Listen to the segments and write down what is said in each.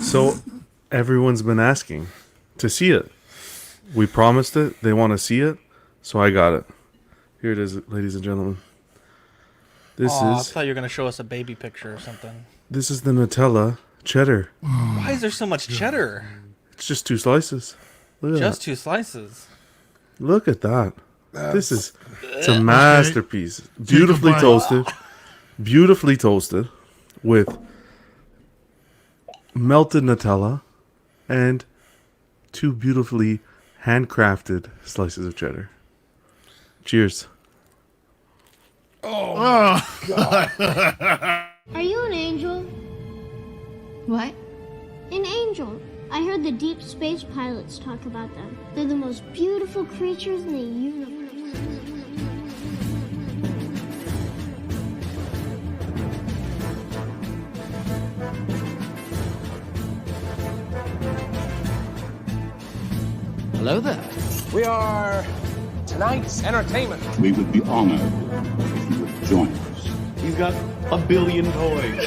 So everyone's been asking to see it. We promised it. They want to see it. So I got it. Here it is, ladies and gentlemen. I thought you were going to show us a baby picture or something. This is the Nutella cheddar. Why is there so much cheddar? It's just 2 slices. Look at Just that. 2 slices. Look at that. It's a masterpiece. Beautifully toasted. Beautifully toasted with melted Nutella and 2 beautifully handcrafted slices of cheddar. Cheers. Oh. Are you an angel? What? An angel. I heard the deep space pilots talk about them. They're the most beautiful creatures in the universe. Hello there. We are tonight's entertainment. We would be honored if you would join us. He's got a billion toys.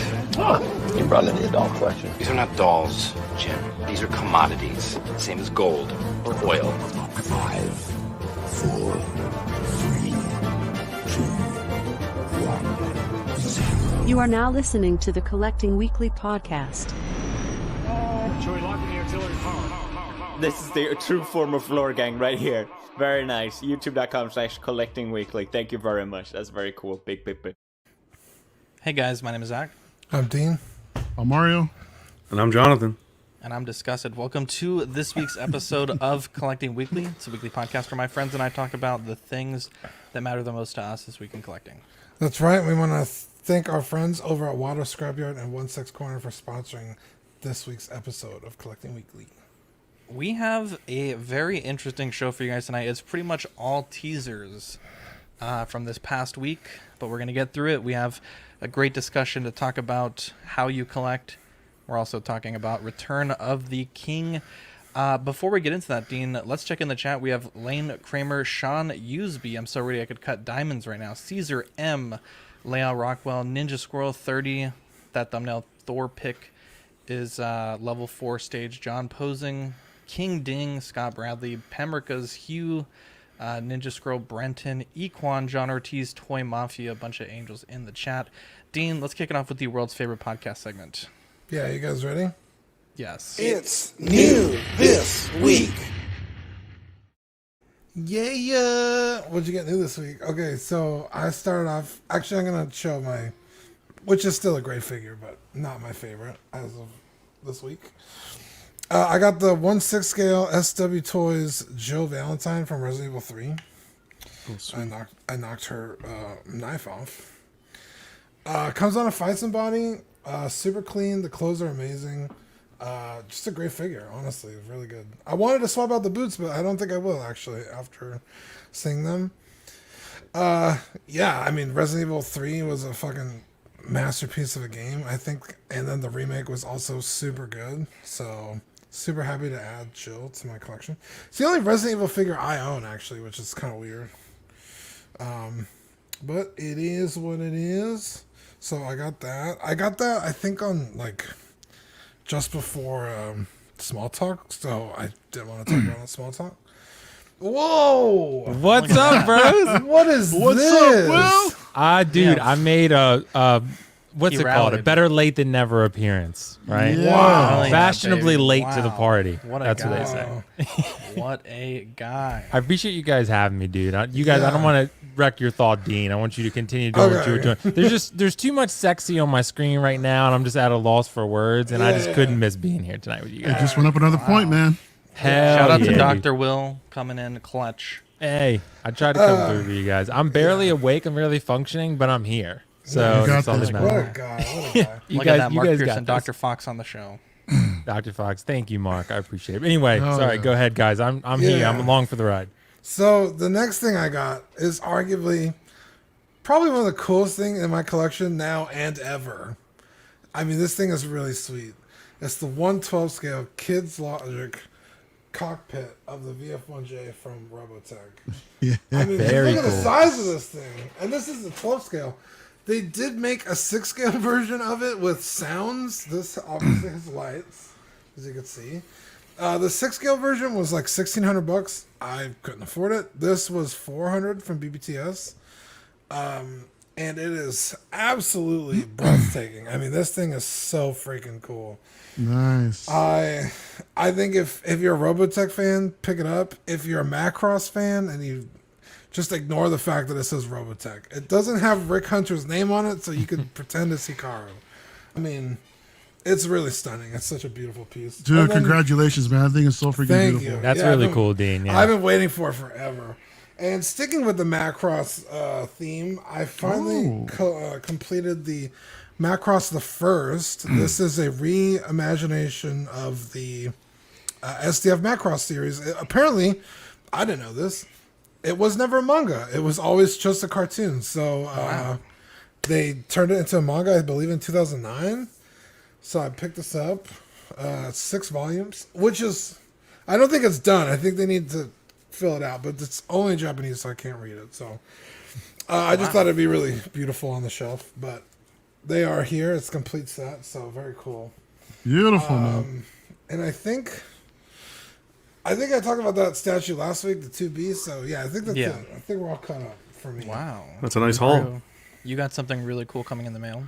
You brought in the doll collection. These are not dolls, Jim. These are commodities. Same as gold or oil. 5, 4, 3, 2, 1, 0. You are now listening to the Collecting Weekly podcast. This is the true form of lore gang right here. Very nice. YouTube.com/collectingweekly. Thank you very much. That's very cool. Big. Hey guys, my name is Zach. I'm Dean. I'm Mario. And I'm Jonathan. And I'm Disgusted. Welcome to this week's episode of Collecting Weekly. It's a weekly podcast where my friends and I talk about the things that matter the most to us this week in collecting. That's right. We want to thank our friends over at Water Scrapyard and 1/6 Corner for sponsoring this week's episode of Collecting Weekly. We have a very interesting show for you guys tonight. It's pretty much all teasers from this past week, but we're going to get through it. We have a great discussion to talk about how you collect. We're also talking about Return of the King. Before we get into that, Dean, let's check in the chat. We have Lane Kramer, Sean Usby. I'm so ready I could cut diamonds right now. Caesar M, Leal Rockwell, Ninja Squirrel 30. That thumbnail Thor pick is level 4 stage. John Posing, King Ding, Scott Bradley, Pemrica's Hugh, Ninja Scroll Brenton, Equan, John Ortiz, Toy Mafia, a bunch of angels in the chat. Dean, let's kick it off with the world's favorite podcast segment. Yeah, you guys ready? Yes. It's new this week. Yeah. What'd you get new this week? Okay, so I started off. Actually, I'm going to show my, which is still a great figure, but not my favorite as of this week. I got the 1/6 scale SW Toys Jill Valentine from Resident Evil 3. Oh, I knocked her knife off. Comes on a Fights body. Super clean. The clothes are amazing. Just a great figure, honestly. Really good. I wanted to swap out the boots, but I don't think I will, actually, after seeing them. Yeah, I mean, Resident Evil 3 was a fucking masterpiece of a game, I think. And then the remake was also super good. So, super happy to add Jill to my collection. It's the only Resident Evil figure I own, actually, which is kind of weird. But it is what it is. So I got that. I think, on, like, just before Small Talk. So I didn't want to talk about Small Talk. Whoa! What's up, bros? What is What's this? up, Will? Dude, I made a what's He it called? A rallied. better late than never appearance, right? Yeah. Wow. Yeah, Fashionably baby. late Wow. to the party. What a That's what guy. they say. What a guy. I appreciate you guys having me, dude. You guys, I don't Yeah. want to wreck your thought, Dean. I want you to continue doing what you were doing. There's too much sexy on my screen right now, and I'm just at a loss for words, and I just couldn't miss being here tonight with you It guys. just went up another point, man. Hell Shout out yeah, to dude. Dr. Will coming in clutch. Hey, I tried to come through for you guys. I'm barely awake. I'm barely functioning, but I'm here. So You got that's all this, that What matters. a guy. What a guy. You Look guys, at that, you Mark guys Pearson, got this. Dr. Fox on the show. Dr. Fox, thank you, Mark. I appreciate it. But anyway, Oh, sorry. yeah. Go ahead, guys. I'm here. Yeah. I'm along for the ride. So the next thing I got is arguably probably one of the coolest things in my collection now and ever. I mean, this thing is really sweet. It's the 1/12 scale Kids Logic cockpit of the VF1J from Robotech. Yeah. I mean, Very look at the cool. size of this thing. And this is the 12 scale. They did make a 6 scale version of it with sounds. This obviously has lights. as you can see. The 6-scale version was like $1,600. I couldn't afford it. This was $400 from BBTS. And it is absolutely breathtaking. I mean, this thing is so freaking cool. Nice. I think if you're a Robotech fan, pick it up. If you're a Macross fan and you just ignore the fact that it says Robotech. It doesn't have Rick Hunter's name on it, so you can pretend it's Hikaru. I mean, it's really stunning. It's such a beautiful piece. Dude, congratulations, man. I think it's so freaking beautiful. You. That's really cool, Dean. Yeah. I've been waiting for it forever. And sticking with the Macross theme, I finally completed the Macross the First. This is a reimagination of the SDF Macross series. Apparently, I didn't know this. It was never a manga. It was always just a cartoon. So they turned it into a manga, I believe, in 2009. So I picked this up. 6 volumes, which is... I don't think it's done. I think they need to fill it out, but it's only in Japanese, so I can't read it. So I just thought it'd be really beautiful on the shelf. But they are here. It's a complete set, so very cool. Beautiful, man. And I think I talked about that statue last week, the 2B. So yeah, I think that's it. I think we're all caught up for me. Wow, that's a nice haul. You got something really cool coming in the mail.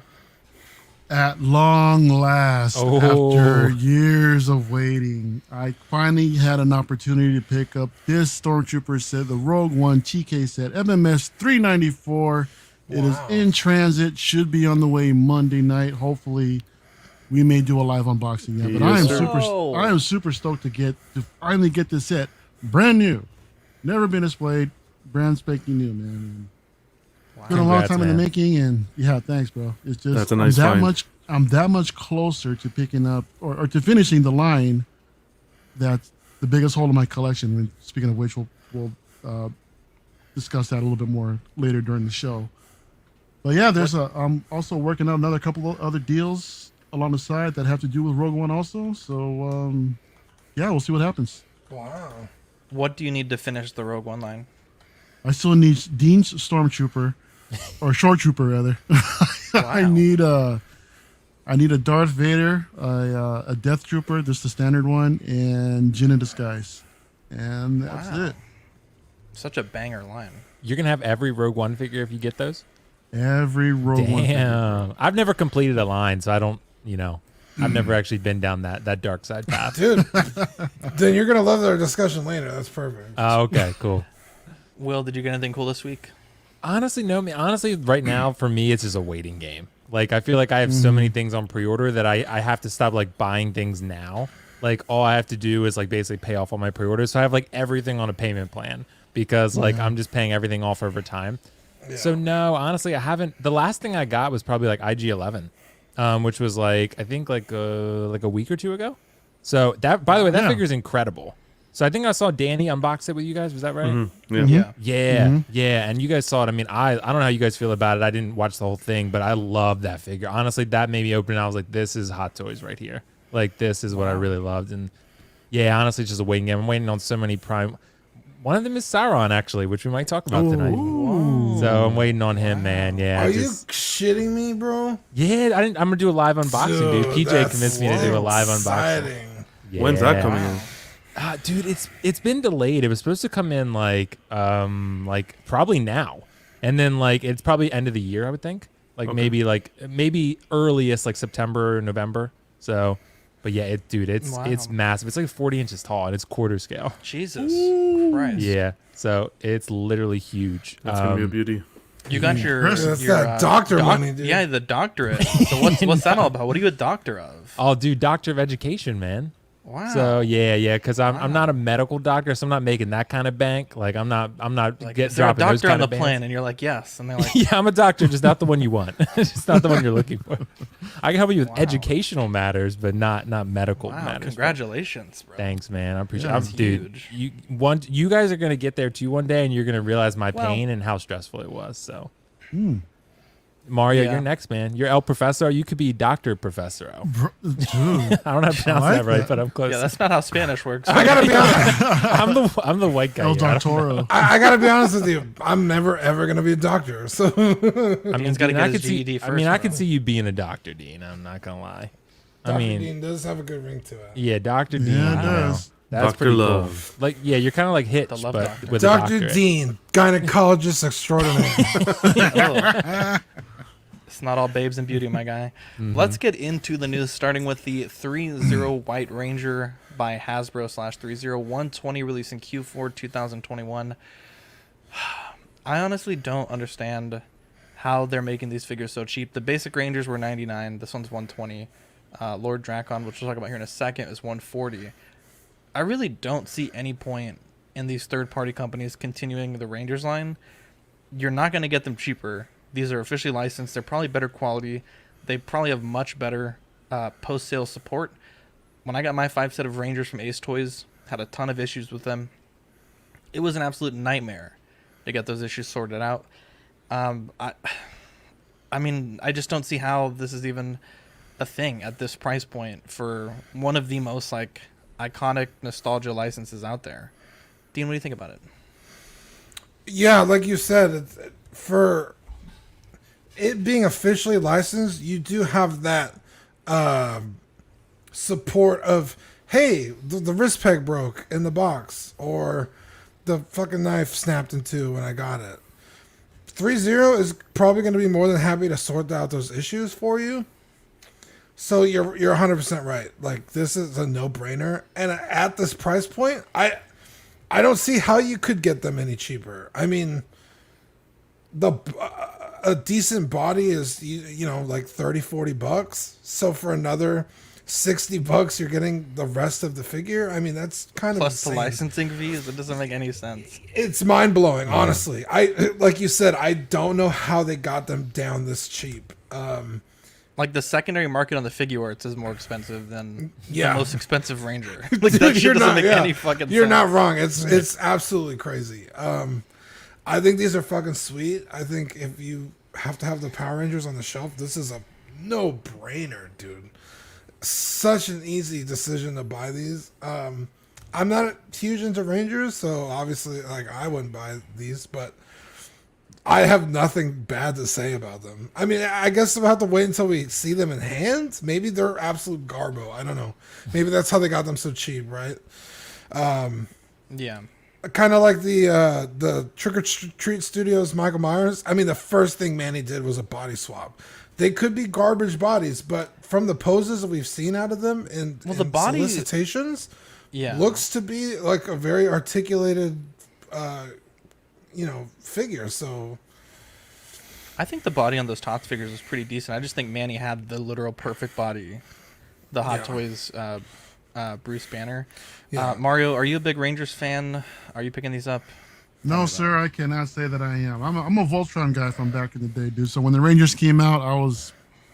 At long last, after years of waiting, I finally had an opportunity to pick up this Stormtrooper set, the Rogue One TK set, MMS 394. It is in transit, should be on the way Monday night. Hopefully, we may do a live unboxing yet. But I am super stoked to finally get this set, brand new, never been displayed, brand spanking new, man. It's been a long time in the making, and yeah, thanks, bro. It's just that's a nice find. I'm that much closer to picking up or to finishing the line. That's the biggest hole in my collection. And speaking of which, we'll discuss that a little bit more later during the show. But yeah, I'm also working out another couple of other deals along the side that have to do with Rogue One also. So yeah, we'll see what happens. Wow. What do you need to finish the Rogue One line? I still need Dean's Stormtrooper. Or Short Trooper, rather. Wow. I need a Darth Vader, a Death Trooper, just the standard one, and Jin in Disguise. And that's it. Such a banger line. You're going to have every Rogue One figure if you get those? Every Rogue One figure. Damn. I've never completed a line, so I don't, I've never actually been down that dark side path. Dude, then you're going to love our discussion later. That's perfect. Oh, okay, cool. Will, did you get anything cool this week? Honestly, no. Honestly, right now, for me, it's just a waiting game. Like, I feel like I have so many things on pre-order that I have to stop, like, buying things now. Like, all I have to do is, like, basically pay off all my pre-orders. So I have, like, everything on a payment plan because, like, I'm just paying everything off over time. Yeah. So, no, honestly, I haven't. The last thing I got was probably, like, IG-11, which was, like, I think, like a week or two ago. So, that, by the way, that figure is incredible. So I think I saw Danny unbox it with you guys. Was that right? Mm-hmm. Yeah. And you guys saw it. I mean, I don't know how you guys feel about it. I didn't watch the whole thing, but I love that figure. Honestly, that made me open it. I was like, this is Hot Toys right here. Like, this is what I really loved. And yeah, honestly, it's just a waiting game. I'm waiting on so many Prime. One of them is Sauron, actually, which we might talk about tonight. So I'm waiting on him, man. Yeah. Are you shitting me, bro? Yeah, I'm gonna do a live unboxing, dude. PJ convinced me to do a live unboxing. Yeah. When's that coming in? Dude, it's been delayed. It was supposed to come in like probably now, and then like it's probably end of the year, I would think. Like maybe earliest like September, November. So, but yeah, it's massive. It's like 40 inches tall and it's quarter scale. Jesus Christ. Yeah, so it's literally huge. That's gonna be a beauty. You got your that doctor money, dude. Yeah, the doctorate. So what's that all about? What are you a doctor of? Oh, dude, doctor of education, man. Wow. So yeah, because I'm not a medical doctor, so I'm not making that kind of bank. Like I'm not like, dropping a doctor those kind on the of bands. plan, and you're like, yes, and they're like, yeah, I'm a doctor, just not the one you want. Just not the one you're looking for. I can help you with educational matters, but not medical matters. Congratulations, bro. Thanks, man. I appreciate it. Dude, you guys are gonna get there too one day, and you're gonna realize my pain and how stressful it was. So. Mario, you're next, man. You're El Professor. You could be Dr. Professor. Dude, I don't know how to pronounce that right, but I'm close. Yeah, that's not how Spanish works. I gotta be honest. I'm the white guy. El Doctoro. I gotta be honest with you. I'm never ever gonna be a doctor. So I mean, he's gotta get his GED first. I mean, I could see you being a doctor, Dean. I'm not gonna lie. Dr. I mean, Dean does have a good ring to it. yeah, Dr. Dean. Yeah, it you know, does. That's Dr. pretty Love. cool. Like, yeah, you're kind of like Hitch, The Love but Doctor. with a Dr. doctorate. Dean, gynecologist extraordinaire. It's not all babes and beauty, my guy. Let's get into the news, starting with the 3-0 White Ranger by Hasbro / 3-0 120 release in Q4 2021. I honestly don't understand how they're making these figures so cheap. The basic Rangers were $99. This one's $120. Lord Drakon, which we'll talk about here in a second, is $140. I really don't see any point in these third-party companies continuing the Rangers line. You're not going to get them cheaper. These are officially licensed. They're probably better quality. They probably have much better post-sale support. When I got my 5 set of Rangers from Ace Toys, had a ton of issues with them. It was an absolute nightmare to get those issues sorted out. I mean, I just don't see how this is even a thing at this price point for one of the most like iconic nostalgia licenses out there. Dean, what do you think about it? Yeah, like you said, for it being officially licensed, you do have that support of, hey, the wrist peg broke in the box, or the fucking knife snapped in two when I got it. 3-0 is probably going to be more than happy to sort out those issues for you. So you're 100% right. Like, this is a no-brainer. And at this price point, I don't see how you could get them any cheaper. I mean, a decent body is, you know, like $30-$40. So for another $60, you're getting the rest of the figure. I mean, that's kind of plus insane. the licensing fees. It doesn't make any sense. It's mind blowing, honestly. Like you said, I don't know how they got them down this cheap. Like, the secondary market on the Figuarts is more expensive than the Yeah. most expensive Ranger. Like, that shit doesn't make any fucking sense. You're not wrong. It's absolutely crazy. I think these are fucking sweet. I think if you have to have the Power Rangers on the shelf, this is a no-brainer, dude. Such an easy decision to buy these. I'm not huge into Rangers, so obviously, like, I wouldn't buy these, but I have nothing bad to say about them. I mean, I guess we'll have to wait until we see them in hand. Maybe they're absolute garbo. I don't know. Maybe that's how they got them so cheap, right? Yeah. Kind of like the Trick or Treat Studios Michael Myers. I mean, the first thing Manny did was a body swap. They could be garbage bodies, but from the poses that we've seen out of them in the body solicitations, yeah, looks to be like a very articulated, figure. So I think the body on those Tots figures is pretty decent. I just think Manny had the literal perfect body. The Hot Toys Bruce Banner. Yeah. Mario, are you a big Rangers fan? Are you picking these up? No, sir, I cannot say that I am. I'm a Voltron guy from back in the day, dude. So when the Rangers came out,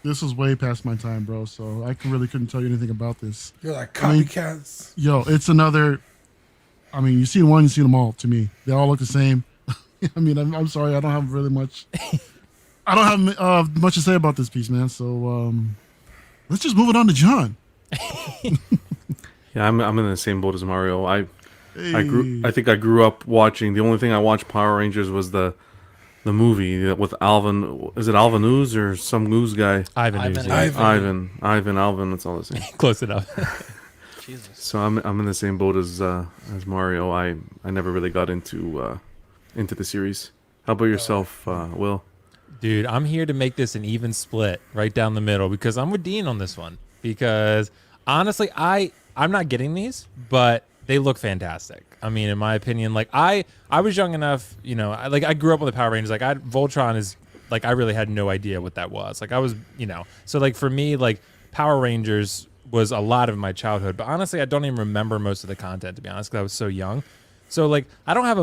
this was way past my time, bro. So I really couldn't tell you anything about this. You're like copycats. It's another. I mean, you see one, you see them all. To me, they all look the same. I mean, I'm sorry, I don't have really much. I don't have much to say about this piece, man. So let's just move it on to John. Yeah, I'm in the same boat as Mario. I think I grew up watching. The only thing I watched Power Rangers was the movie with Alvin. Is it Alvin Ooze or some Ooze guy? Ivan Ooze. Alvin. That's all the same. Close enough. Jesus. So I'm in the same boat as Mario. I never really got into the series. How about yourself, Will? Dude, I'm here to make this an even split right down the middle because I'm with Dean on this one. Because honestly, I'm not getting these, but they look fantastic. I mean, in my opinion, like I was young enough, I grew up with the Power Rangers. Like Voltron is like, I really had no idea what that was. Like I was, so like for me, like Power Rangers was a lot of my childhood, but honestly, I don't even remember most of the content, to be honest, because I was so young. So like, I don't have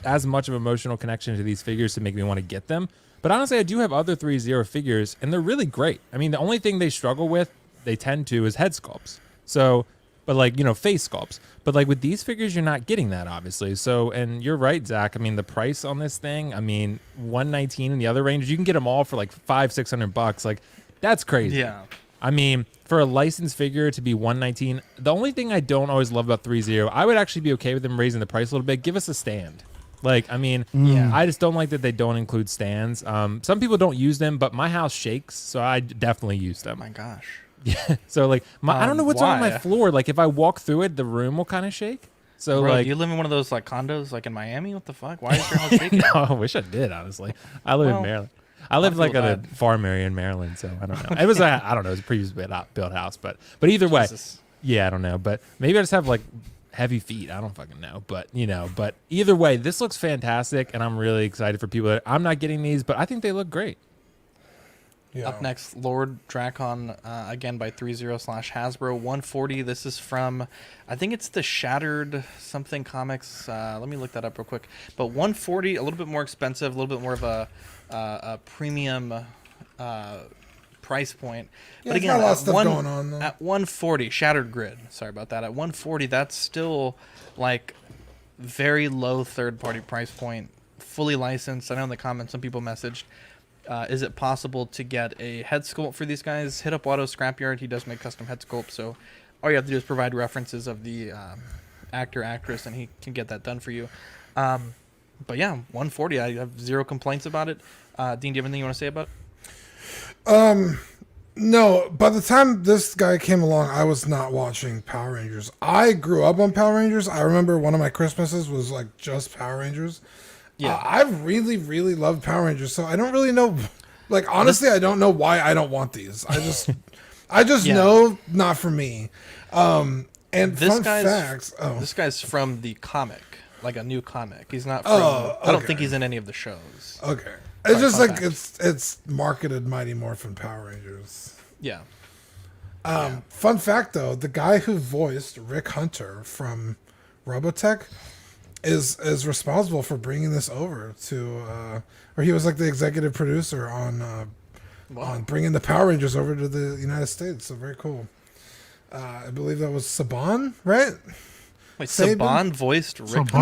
as much of an emotional connection to these figures to make me want to get them. But honestly, I do have other 3-0 figures, and they're really great. I mean, the only thing they struggle with, they tend to, is head sculpts. So, but like, face sculpts. But like with these figures, you're not getting that, obviously. So, and you're right, Zach. I mean, the price on this thing, I mean, $119 in the other range, you can get them all for like $500-$600. Like, that's crazy. Yeah. I mean, for a licensed figure to be $119, the only thing I don't always love about 3-0, I would actually be okay with them raising the price a little bit. Give us a stand. Like, I mean, I just don't like that they don't include stands. Some people don't use them, but my house shakes, so I definitely use them. Oh my gosh. Yeah. So like I don't know what's on my why? floor. Like if I walk through it, the room will kind of shake. So Bro, like do you live in one of those like condos like in Miami? What the fuck? Why is your house shaking? no, I wish I did. Honestly, I live in Maryland. I live like at a farm area in Maryland, so I don't know. It was I don't know. It was a previously built house, but either way, yeah, I don't know. But maybe I just have like heavy feet. I don't fucking know. But but either way, this looks fantastic, and I'm really excited for people that I'm not getting these, but I think they look great. Yeah. Up next, Lord Dracon, again by ThreeZero/Hasbro 140. This is from, I think it's the Shattered something comics. Let me look that up real quick. But 140, a little bit more expensive, a little bit more of a premium price point. Yeah, but again, got a lot of stuff going on, though. At 140, Shattered Grid. Sorry about that. At 140, that's still like very low third-party price point, fully licensed. I know in the comments some people messaged. Is it possible to get a head sculpt for these guys? Hit up Watto Scrapyard. He does make custom head sculpts. So all you have to do is provide references of the actor, actress, and he can get that done for you. But yeah, 140. I have zero complaints about it. Dean, do you have anything you want to say about it? No. By the time this guy came along, I was not watching Power Rangers. I grew up on Power Rangers. I remember one of my Christmases was like just Power Rangers. Yeah, I really, really love Power Rangers, so I don't really know. Like, honestly, I don't know why I don't want these. I just know not for me. And this fun facts. This guy's from the comic, like a new comic. He's not from. I don't think he's in any of the shows. Okay, it's just like it's marketed Mighty Morphin Power Rangers. Yeah. Fun fact though, the guy who voiced Rick Hunter from Robotech is responsible for bringing this over to, or he was like the executive producer on bringing the Power Rangers over to the United States. So very cool. I believe that was Saban, right? Wait, Saban voiced Rick?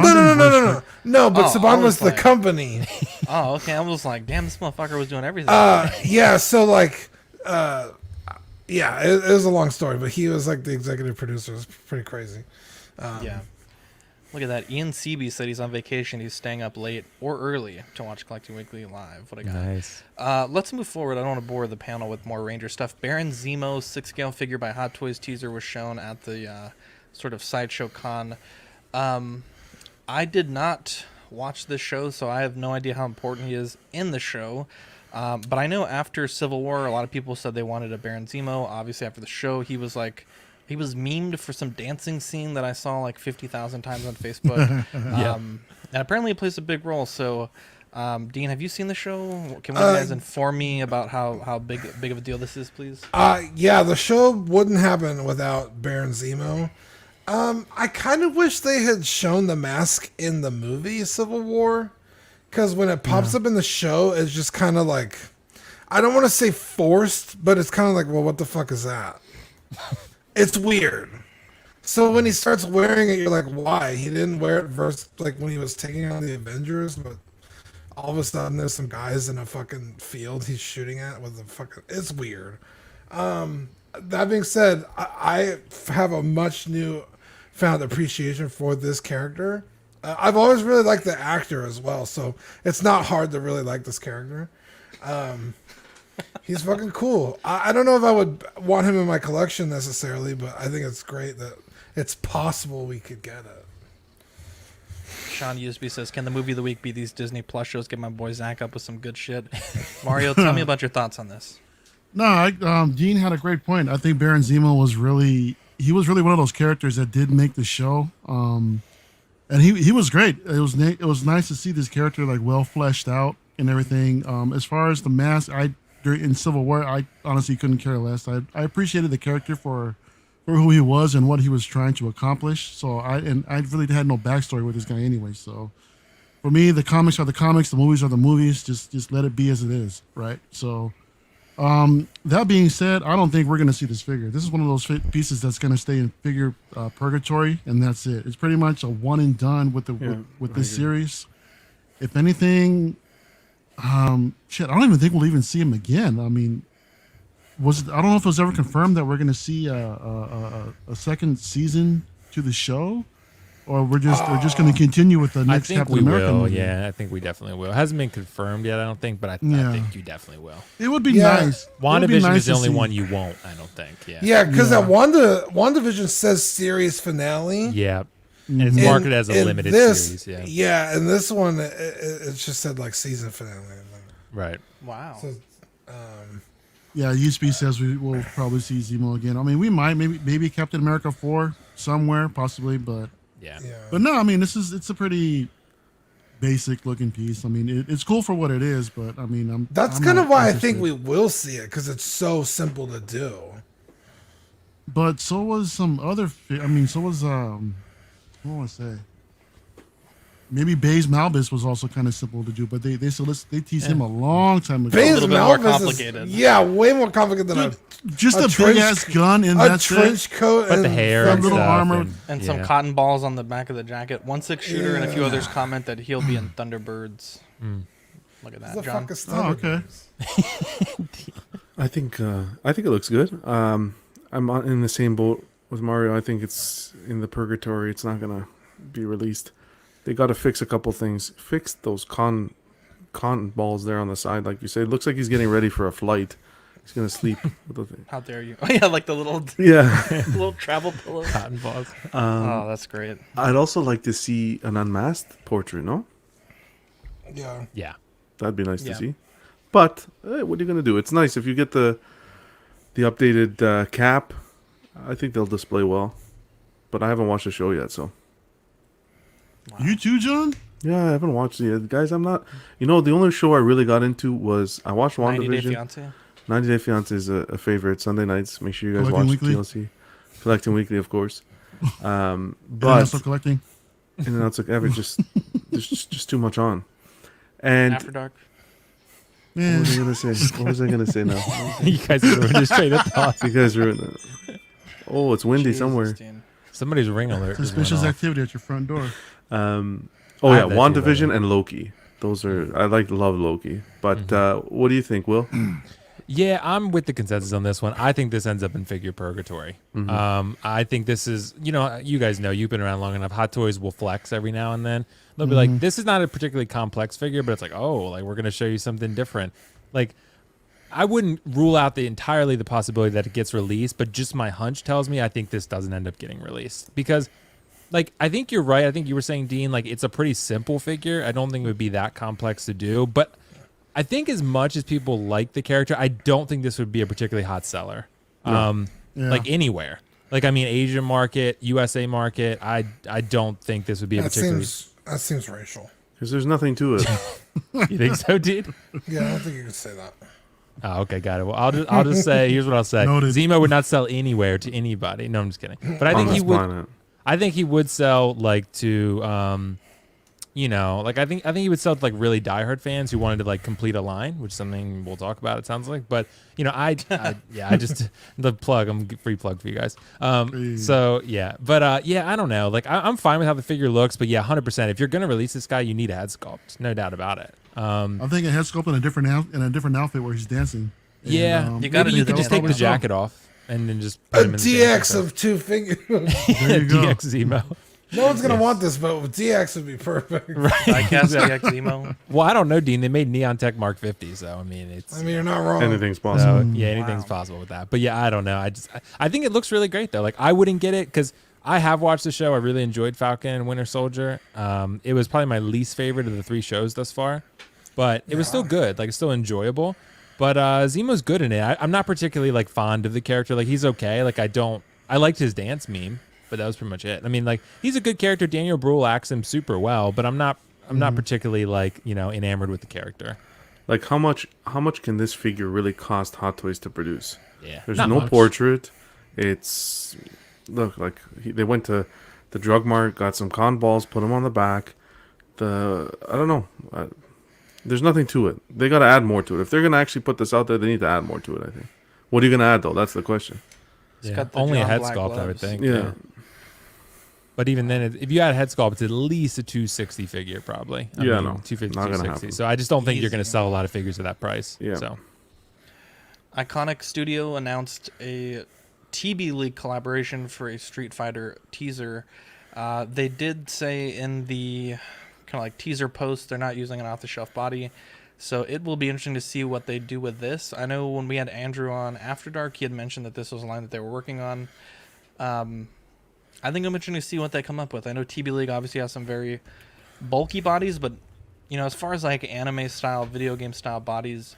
No, but Saban was the company. Oh, okay. I was like, damn, this motherfucker was doing everything. Yeah. So like, yeah, it was a long story, but he was like the executive producer. It's pretty crazy. Yeah. Look at that. Ian Seaby said he's on vacation. He's staying up late or early to watch Collecting Weekly live. What a guy. Nice. Let's move forward. I don't want to bore the panel with more Ranger stuff. Baron Zemo 6-scale figure by Hot Toys teaser was shown at the sort of Sideshow Con. I did not watch this show, so I have no idea how important he is in the show. But I know after Civil War, a lot of people said they wanted a Baron Zemo. Obviously, after the show, he was memed for some dancing scene that I saw like 50,000 times on Facebook. And apparently it plays a big role. So, Dean, have you seen the show? Can one of you guys inform me about how big of a deal this is, please? Yeah, the show wouldn't happen without Baron Zemo. I kind of wish they had shown the mask in the movie Civil War, because when it pops up in the show, it's just kind of like, I don't want to say forced, but it's kind of like, well, what the fuck is that? It's weird. So when he starts wearing it, you're like, why? He didn't wear it versus like when he was taking on the Avengers, but all of a sudden there's some guys in a fucking field he's shooting at with a fucking. It's weird. That being said, I have a much new found appreciation for this character. I've always really liked the actor as well, so it's not hard to really like this character. He's fucking cool. I don't know if I would want him in my collection necessarily, but I think it's great that it's possible we could get it. Sean Usby says, can the movie of the week be these Disney Plus shows? Get my boy Zach up with some good shit. Mario, tell me about your thoughts on this. No, Dean had a great point. I think Baron Zemo was really one of those characters that did make the show. And he was great. It was nice to see this character like well fleshed out and everything. As far as the mask, in Civil War, I honestly couldn't care less. I appreciated the character for who he was and what he was trying to accomplish. So I really had no backstory with this guy anyway. So for me, the comics are the comics, the movies are the movies. Just let it be as it is, right? So that being said, I don't think we're gonna see this figure. This is one of those pieces that's gonna stay in figure purgatory, and that's it. It's pretty much a one and done with this series. If anything. Shit, I don't even think we'll even see him again. I mean, I don't know if it was ever confirmed that we're going to see a second season to the show, or we're just going to continue with the I next think Captain we America will. movie? Yeah, I think we definitely will. It hasn't been confirmed yet, I don't think, but I think you definitely will. It would be nice. WandaVision is the only one you won't, I don't think. Yeah. Yeah, because that WandaVision says series finale. Yeah. And it's marketed as a limited series. Yeah. Yeah, and this one, it just said like season finale. Right. Wow. So, yeah, USP says we will probably see Zemo again. I mean, we might maybe Captain America 4 somewhere possibly, but but no, I mean it's a pretty basic looking piece. I mean, it's cool for what it is, but I mean, that's kind of why I think we will see it because it's so simple to do. But so was some other. I mean, so was what do I want to say? Maybe Baze Malbus was also kind of simple to do, but they teased him a long time ago. Baze a little bit more complicated. Way more complicated than just a big ass gun in that trench coat, but the hair, and little armor, and some cotton balls on the back of the jacket. 1/6 shooter, and a few others comment that he'll be in Thunderbirds. Look at that, John. Oh, okay. I think it looks good. I'm in the same boat with Mario. I think it's in the purgatory. It's not gonna be released. They got to fix a couple things. Fix those cotton balls there on the side, like you said. It looks like he's getting ready for a flight. He's gonna sleep with the thing. How dare you? Oh yeah, like the little little travel pillows. Cotton balls. Oh, that's great. I'd also like to see an unmasked portrait. No. Yeah. Yeah. That'd be nice to see. But what are you gonna do? It's nice if you get the updated cap. I think they'll display well. But I haven't watched the show yet, so. Wow. You too, John? Yeah, I haven't watched it yet. Guys, I'm not... You know, the only show I really got into was... I watched WandaVision. 90 Day Fiance? 90 Day Fiance is a favorite. Sunday nights. Make sure you guys Collecting watch Weekly? TLC. Collecting Weekly, of course. But... also collecting? And that's like there's just too much on. And... After Dark? What was I going to say? What was I going to say now? You guys ruined his train of thought. You guys ruined it. Oh, it's windy somewhere. Dean. Somebody's ring alert. Suspicious activity at your front door. WandaVision and Loki. Those are love Loki. But what do you think, Will? Yeah, I'm with the consensus on this one. I think this ends up in figure purgatory. I think this is, you guys know, you've been around long enough. Hot Toys will flex every now and then. They'll be like, this is not a particularly complex figure, but it's like, we're going to show you something different. Like, I wouldn't rule out entirely the possibility that it gets released, but just my hunch tells me I think this doesn't end up getting released because, like, I think you're right. I think you were saying, Dean, like, it's a pretty simple figure. I don't think it would be that complex to do, but I think as much as people like the character, I don't think this would be a particularly hot seller. Like anywhere. Like, I mean, Asian market, USA market, I don't think this would be a particularly... That seems racial. Because there's nothing to it. You think so, dude? Yeah, I don't think you could say that. Oh, okay, got it. Well, I'll just say, here's what I'll say. Noted. Zemo would not sell anywhere to anybody. No, I'm just kidding. But I think he would. I think he would sell like to, like I think he would sell to like really diehard fans who wanted to like complete a line, which is something we'll talk about. It sounds like, but I just the plug. I'm free plug for you guys. So yeah, but I don't know. Like I'm fine with how the figure looks, but yeah, 100%. If you're gonna release this guy, you need a head sculpt, no doubt about it. I'm thinking head sculpt in a different outfit where he's dancing. Yeah, you gotta you could just take the jacket off and then just put him in DX of two fingers. There you go. DX Zemo. No one's gonna want this, but with DX would be perfect. Right. I cast DX Zemo. Well, I don't know, Dean. They made Neon Tech Mark 50, so I mean, you're not wrong. Anything's possible. So, yeah, anything's possible with that. But yeah, I don't know. I think it looks really great though. Like I wouldn't get it because I have watched the show. I really enjoyed Falcon and Winter Soldier. It was probably my least favorite of the 3 shows thus far, but it was still good. Like it's still enjoyable. But Zemo's good in it. I'm not particularly like fond of the character. Like he's okay. Like I liked his dance meme, but that was pretty much it. I mean, like he's a good character. Daniel Bruhl acts him super well, but I'm not particularly like enamored with the character. Like how much can this figure really cost Hot Toys to produce? Yeah, there's no portrait. It's they went to the drug mart, got some con balls, put them on the back. I don't know. There's nothing to it. They got to add more to it. If they're going to actually put this out there, they need to add more to it, I think. What are you going to add, though? That's the question. Yeah. Only a head sculpt, I would think. Yeah. But even then, if you add a head sculpt, it's at least a 260 figure, probably. I mean, 250, 260. So I just don't think you're going to sell a lot of figures at that price. Yeah. So. Iconic Studio announced a TB League collaboration for a Street Fighter teaser. They did say in the kind of like teaser post they're not using an off-the-shelf body, so it will be interesting to see what they do with this. I know when we had Andrew on After Dark, he had mentioned that this was a line that they were working on. I think I'm interested to see what they come up with. I know TB League obviously has some very bulky bodies, but as far as like anime style, video game style bodies,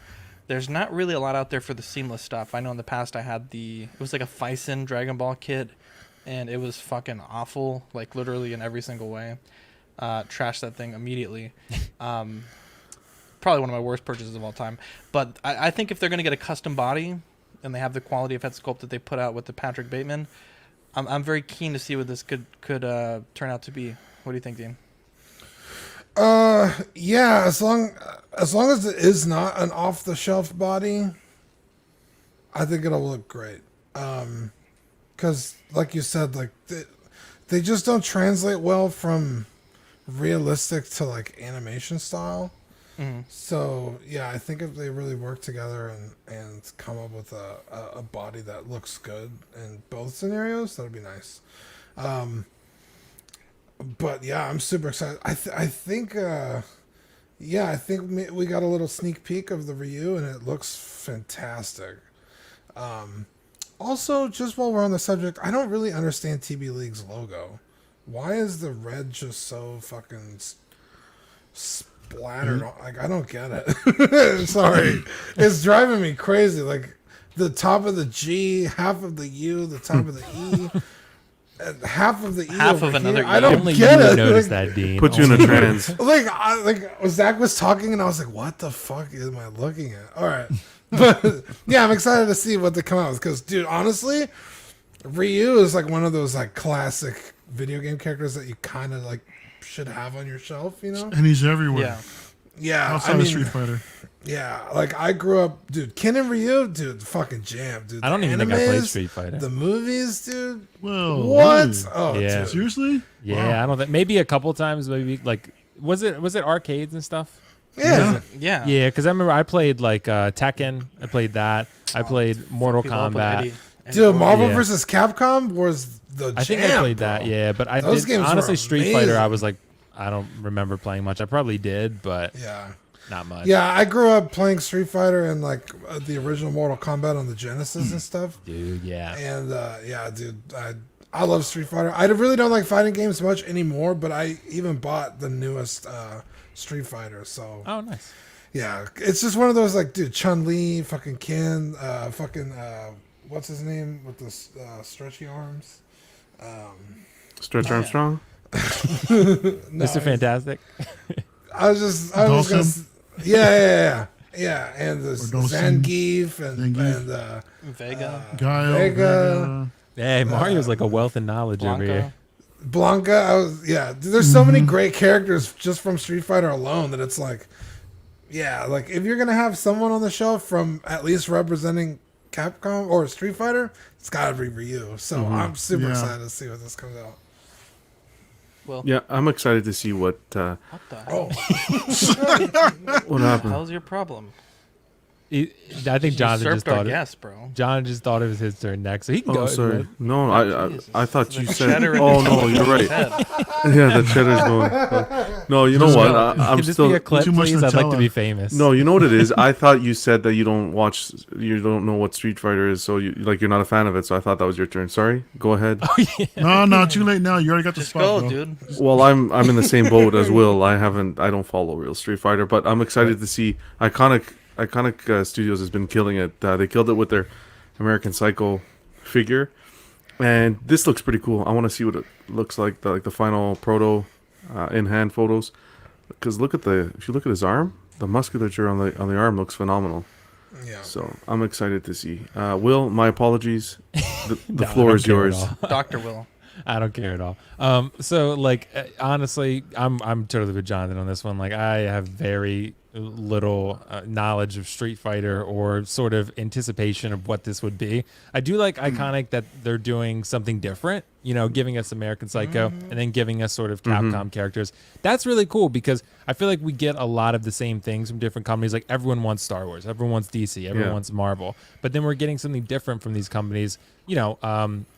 there's not really a lot out there for the seamless stuff. I know in the past I had it was like a Phison Dragon Ball kit, and it was fucking awful, like literally in every single way. Trashed that thing immediately. Probably one of my worst purchases of all time. But I think if they're going to get a custom body and they have the quality of head sculpt that they put out with the Patrick Bateman, I'm very keen to see what this could turn out to be. What do you think, Dean? Yeah, as long as it is not an off the shelf body, I think it'll look great. Because like you said, like they just don't translate well from realistic to like animation style. Mm-hmm. So yeah, I think if they really work together and come up with a body that looks good in both scenarios, that'd be nice. But yeah, I'm super excited. I think we got a little sneak peek of the Ryu, and it looks fantastic. Also, just while we're on the subject, I don't really understand TB League's logo. Why is the red just so fucking splattered? Like, I don't get it. Sorry. It's driving me crazy. Like, the top of the G, half of the U, the top of the E, and half of the E. Half over of another here. E. I don't Only get you it. noticed Like, that, Dean. Put you in a trance. Zach was talking, and I was like, what the fuck am I looking at? All right. But yeah, I'm excited to see what they come out with, because, dude, honestly, Ryu is like one of those like classic video game characters that you kind of like should have on your shelf, And he's everywhere. Yeah, Outside of Street Fighter. Yeah, like I grew up, dude. Ken and Ryu, dude, fucking jam, dude. I don't even think I played Street Fighter. The movies, dude. Well, what? really? Oh, Yeah. dude. Seriously? Yeah, Wow. I don't think maybe a couple times, maybe like was it arcades and stuff? Yeah. Yeah. Yeah, because I remember I played like Tekken. I played that. I played Mortal People up with Kombat. Eddie and Dude, Gordon. Marvel Yeah. vs. Capcom was the jam. I think I played bro. that. Yeah, but I Those did, games were honestly Street Fighter. I amazing. was like, I don't remember playing much. I probably did, but Yeah. not much. Yeah, I grew up playing Street Fighter and like the original Mortal Kombat on the Genesis and stuff. Dude, yeah. And yeah, dude, I love Street Fighter. I really don't like fighting games much anymore, but I even bought the newest Street Fighter. So Oh, nice. yeah, it's just one of those like, dude, Chun-Li, fucking Ken, what's his name with the stretchy arms? Stretch Armstrong. Mr. Fantastic. I was gonna, yeah, and the Dawson. Zangief and Vega. Guile, Vega. Hey, Mario's like a wealth of knowledge over here. Blanca. Blanca. There's so many great characters just from Street Fighter alone that it's like, yeah, like if you're gonna have someone on the shelf from at least representing Capcom or Street Fighter, it's gotta be Ryu. So I'm super excited to see what this comes out. Well, Yeah, I'm excited to see what what the hell? what happened. How's your problem? I think John just Usurped our thought guest, bro. John just thought it was his turn next, so he can go. Oh, sorry. man. No, Jesus. I thought The you said. cheddar in Oh the no, top of you're right. his head. Yeah, the cheddar's going. No, you know Just what? go. I'm Can this still. be a clip, Too much please? I'd like to Nutella. be famous. No, you know what it is. I thought you said that you don't watch, you don't know what Street Fighter is, so you're not a fan of it. So I thought that was your turn. Sorry, go ahead. No, too late now. You already got the Just spot, go, bro. dude. Well, I'm in the same boat as Will. I don't follow real Street Fighter, but I'm excited to see Iconic Studios has been killing it. They killed it with their American Psycho figure, and this looks pretty cool. I want to see what it looks like, the final proto in hand photos. Because if you look at his arm, the musculature on the arm looks phenomenal. Yeah. So I'm excited to see. Will, my apologies. The No, I floor don't is care at yours. all. Dr. Will. I don't care at all. So like honestly, I'm totally with Jonathan on this one. Like I have very little knowledge of Street Fighter or sort of anticipation of what this would be. I do like Iconic that they're doing something different. giving us American Psycho and then giving us sort of Capcom characters. That's really cool because I feel like we get a lot of the same things from different companies. Like everyone wants Star Wars, everyone wants DC, everyone wants Marvel, but then we're getting something different from these companies,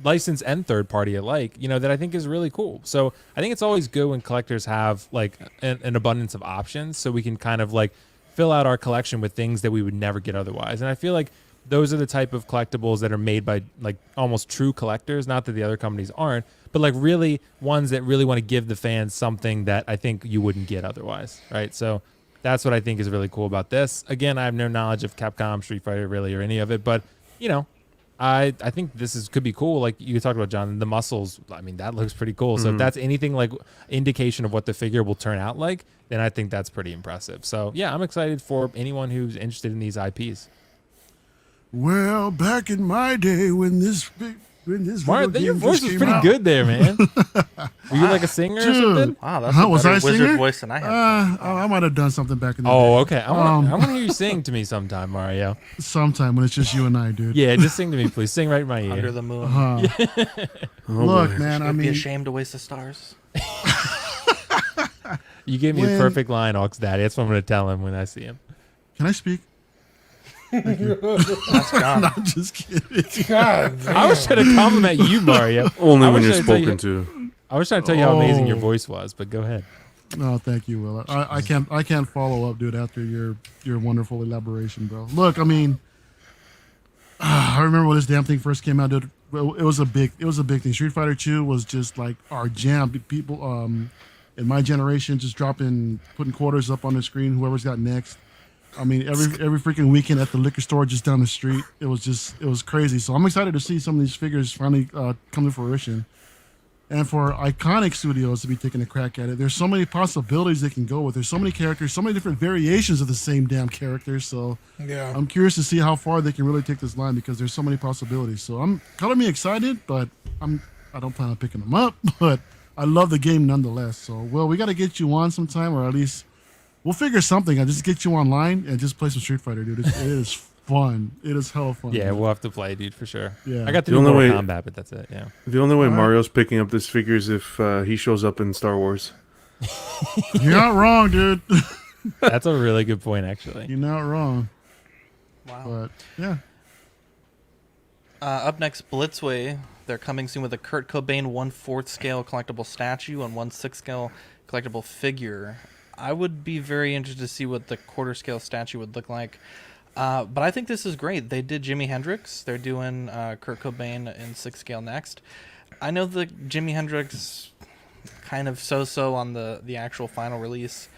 licensed and third party alike, that I think is really cool. So I think it's always good when collectors have like an abundance of options so we can kind of like fill out our collection with things that we would never get otherwise. And I feel like those are the type of collectibles that are made by like almost true collectors, not that the other companies aren't, but like really ones that really want to give the fans something that I think you wouldn't get otherwise, right? So that's what I think is really cool about this. Again, I have no knowledge of Capcom, Street Fighter really, or any of it, but I think this could be cool. Like you talked about, John, the muscles. I mean, that looks pretty cool. So if that's anything like indication of what the figure will turn out like, then I think that's pretty impressive. So yeah, I'm excited for anyone who's interested in these IPs. Well, back in my day when this Mark, your voice was pretty good there, man. Were you like a singer or something? Wow, that's a better wizard singer? voice than I had. I might have done something back in the day. Oh, okay. I want to hear you sing to me sometime, Mario. Sometime when it's just you and I, dude. Yeah, just sing to me, please. Sing right in my ear. Under the moon. Look, man, I Should be mean, ashamed to waste the stars. You gave me the perfect line, Ox Daddy. That's what I'm going to tell him when I see him. Can I speak? That's gone. No, I'm just kidding. God, I was trying to compliment you, Mario. Only when you're spoken to. I was trying to tell you how amazing your voice was, but go ahead. No, thank you, Will. I can't follow up, dude, after your wonderful elaboration, bro. Look, I mean, I remember when this damn thing first came out, dude. It was a big thing. Street Fighter 2 was just like our jam. People in my generation just putting quarters up on the screen, whoever's got next. I mean, every freaking weekend at the liquor store just down the street, it was crazy. So I'm excited to see some of these figures finally come to fruition, and for Iconic Studios to be taking a crack at it. There's so many possibilities they can go with. There's so many characters, so many different variations of the same damn character. So Yeah. I'm curious to see how far they can really take this line because there's so many possibilities. So I'm color me excited, but I don't plan on picking them up. But I love the game nonetheless. So we got to get you on sometime, or at least. We'll figure something. I'll just get you online and just play some Street Fighter, dude. It is fun. It is hella fun. Yeah, dude. we'll have to play, dude, for sure. Yeah. I got The the only Mortal way- Kombat, but that's it. Yeah. The only way Mario's picking up this figure is if he shows up in Star Wars. You're not wrong, dude. That's a really good point, actually. You're not wrong. Wow. But yeah. Up next, Blitzway. They're coming soon with a Kurt Cobain 1/4 scale collectible statue and 1/6 scale collectible figure. I would be very interested to see what the quarter scale statue would look like. But I think this is great. They did Jimi Hendrix. They're doing Kurt Cobain in 6 scale next. I know the Jimi Hendrix kind of so-so on the actual final release.